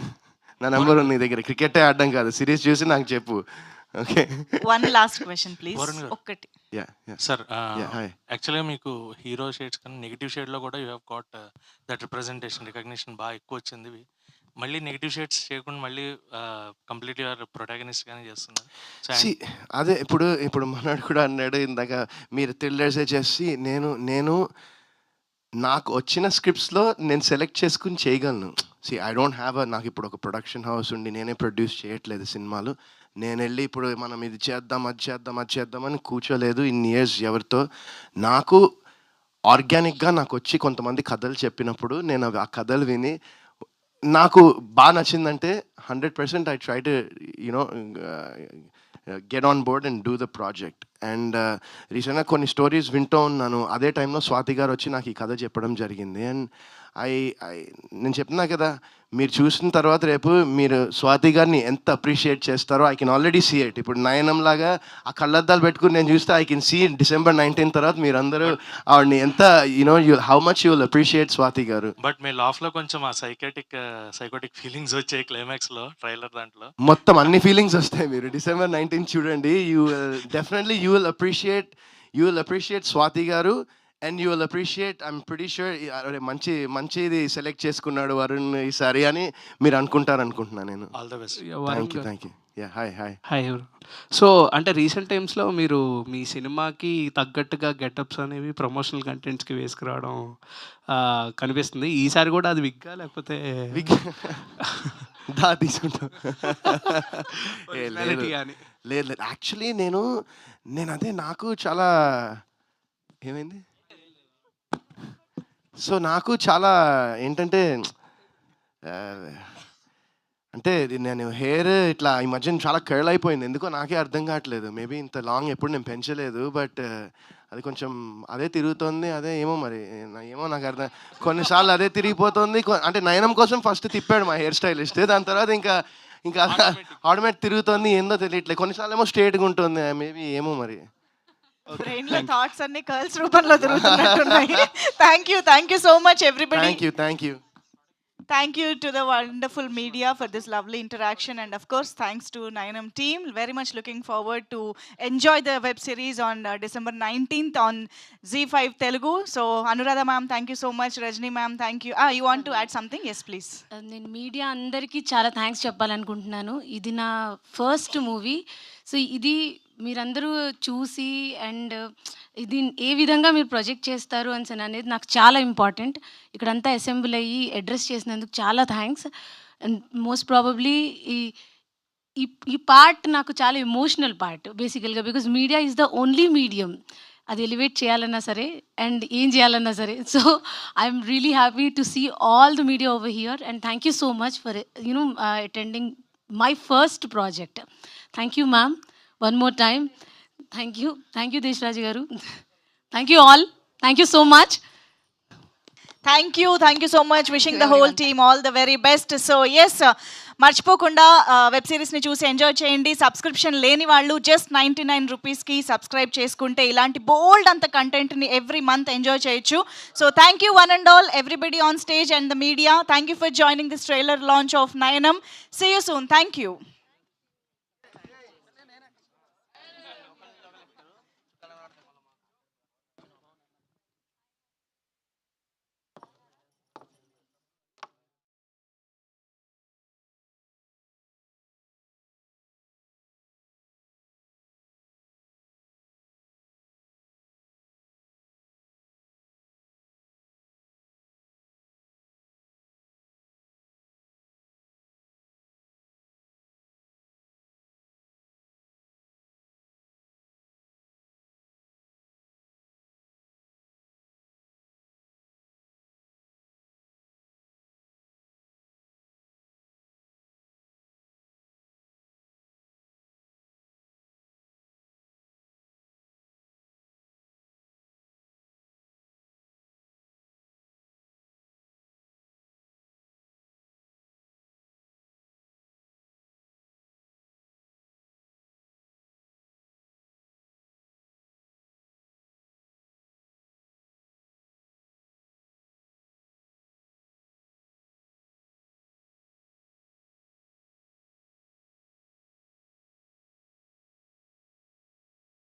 Q: నా నెంబర్ ఉంది నీ దగ్గర. క్రికెటే ఆడడం కాదు, సిరీస్ చూసి నాకు చెప్పు. Okay
A: one last question please.
C: Varun గారు.
A: ఒక్కటి.
C: Sir
Q: hi.
C: యాక్చువల్గా మీకు హీరో షేడ్స్ కానీ నెగిటివ్ షేడ్లో కూడా you have got that representation recognition బాగా ఎక్కువ వచ్చింది. మళ్ళీ నెగిటివ్ షేడ్స్ చేయకుండా మళ్ళీ కంప్లీట్లీ ప్రొటాగనిస్ట్ గానే చేస్తున్నారు.
Q: See, అదే ఇప్పుడు మనోడు కూడా అన్నాడు ఇందాక, మీరు థ్రిల్లర్సే చేసి నేను నాకు వచ్చిన స్క్రిప్ట్స్లో నేను సెలెక్ట్ చేసుకుని చేయగలను. ఐ డోంట్ హ్యావ్ నాకు ఇప్పుడు ఒక ప్రొడక్షన్ హౌస్ ఉండి నేనే ప్రొడ్యూస్ చేయట్లేదు సినిమాలు. నేను వెళ్ళి ఇప్పుడు మనం ఇది చేద్దాం అది చేద్దామని కూర్చోలేదు ఇన్ని ఇయర్స్ ఎవరితో. నాకు ఆర్గానిక్గా నాకు వచ్చి కొంతమంది కథలు చెప్పినప్పుడు నేను ఆ కథలు విని నాకు బాగా నచ్చిందంటే 100% I try to get on board and do the project. And రీసెంట్గా కొన్ని స్టోరీస్ వింటూ ఉన్నాను. అదే టైంలో స్వాతి గారు వచ్చి నాకు ఈ కథ చెప్పడం జరిగింది. అండ్ నేను చెప్తున్నా కదా, మీరు చూసిన తర్వాత రేపు మీరు స్వాతి గారిని ఎంత అప్రిషియేట్ చేస్తారో I can already see it. ఇప్పుడు నయనం లాగా ఆ కళ్ళద్దాలు పెట్టుకుని నేను చూస్తే ఐ కెన్ సీ December 19 తర్వాత మీరు అందరూ ఆవిడని ఎంత how much you will appreciate Swathi గారు.
C: బట్ మీ లాఫ్లో కొంచెం ఆ సైకోటిక్ ఫీలింగ్స్ వచ్చాయి క్లైమాక్స్లో ట్రైలర్ దాంట్లో.
Q: మొత్తం అన్ని ఫీలింగ్స్ వస్తాయి. మీరు December 19 చూడండి. Definitely you will appreciate Swathi గారు. And you will appreciate, I'm pretty sure అరే మంచిది సెలెక్ట్ చేసుకున్నాడు వరుణ్ ఈసారి అని మీరు అనుకుంటున్నాను నేను.
C: All the best.
Q: Thank you. Hi
M: hi. So అంటే రీసెంట్ టైమ్స్లో మీరు మీ సినిమాకి తగ్గట్టుగా గెటప్స్ అనేవి ప్రమోషనల్ కంటెంట్స్కి వేసుకురావడం కనిపిస్తుంది. ఈసారి కూడా అది విగ్గా లేకపోతే
Q: తీసుకుంటాం? లేదు యాక్చువల్లీ నేను అదే నాకు చాలా ఏమైంది. సో నాకు చాలా ఏంటంటే అంటే నేను హెయిర్ ఇట్లా ఈ మధ్యన చాలా కర్ల్ అయిపోయింది. ఎందుకో నాకే అర్థం కావట్లేదు. మేబీ ఇంత లాంగ్ ఎప్పుడు నేను పెంచలేదు. బట్ అది కొంచెం అదే తిరుగుతుంది. అదే ఏమో నాకు అర్థం. కొన్నిసార్లు అదే తిరిగిపోతుంది. అంటే నయనం కోసం ఫస్ట్ తిప్పాడు మా హెయిర్ స్టైలిస్ట్. దాని తర్వాత ఇంకా ఆటోమేటిక్ తిరుగుతుంది. ఏందో తెలియట్లేదు. కొన్నిసార్లు ఏమో స్ట్రేట్గా ఉంటుంది. మేబీ ఏమో మరి
A: బ్రెయిన్ లో థాట్స్ అన్ని కర్ల్స్ రూపంలో తిరుగుతున్నట్టున్నాయి. Thank you so much everybody. Thank you to the wonderful media for this lovely interaction, and of course thanks to Nayanam team. Very much looking forward to enjoy the web series on December 19th on Z5 Telugu. So Anuradha ma'am, thank you so much. Rajni ma'am, thank you. You want to add something? Yes please.
L: నేను మీడియా అందరికీ చాలా థ్యాంక్స్ చెప్పాలనుకుంటున్నాను. ఇది నా ఫస్ట్ మూవీ. సో ఇది మీరందరూ చూసి అండ్ ఇది ఏ విధంగా మీరు ప్రొజెక్ట్ చేస్తారు అనేది నాకు చాలా ఇంపార్టెంట్. ఇక్కడంతా అసెంబ్ల్ అయ్యి అడ్రస్ చేసినందుకు చాలా థ్యాంక్స్. అండ్ మోస్ట్ ప్రాబబ్లీ ఈ పార్ట్ నాకు చాలా ఎమోషనల్ పార్ట్ బేసికల్గా. Because media is the only medium. అది ఎలివేట్ చేయాలన్నా సరే అండ్ ఏం చేయాలన్నా సరే. So I'm really happy to see all the media over here. And thank you so much for attending my first project. Thank you ma'am. One more time, thank you Deshraj garu. Thank you all. Thank you so much.
A: Thank you so much. Wishing the whole team all the very best. So yes, మర్చిపోకుండా వెబ్ సిరీస్ని చూసి ఎంజాయ్ చేయండి. సబ్స్క్రిప్షన్ లేని వాళ్ళు జస్ట్ 99 రూపీస్కి సబ్స్క్రైబ్ చేసుకుంటే ఇలాంటి బోల్డ్ అంత కంటెంట్ని ఎవ్రీ మంత్ ఎంజాయ్ చేయొచ్చు. So thank you one and all, everybody on stage and the media. Thank you for joining this trailer launch of Nayanam. See you soon. Thank you.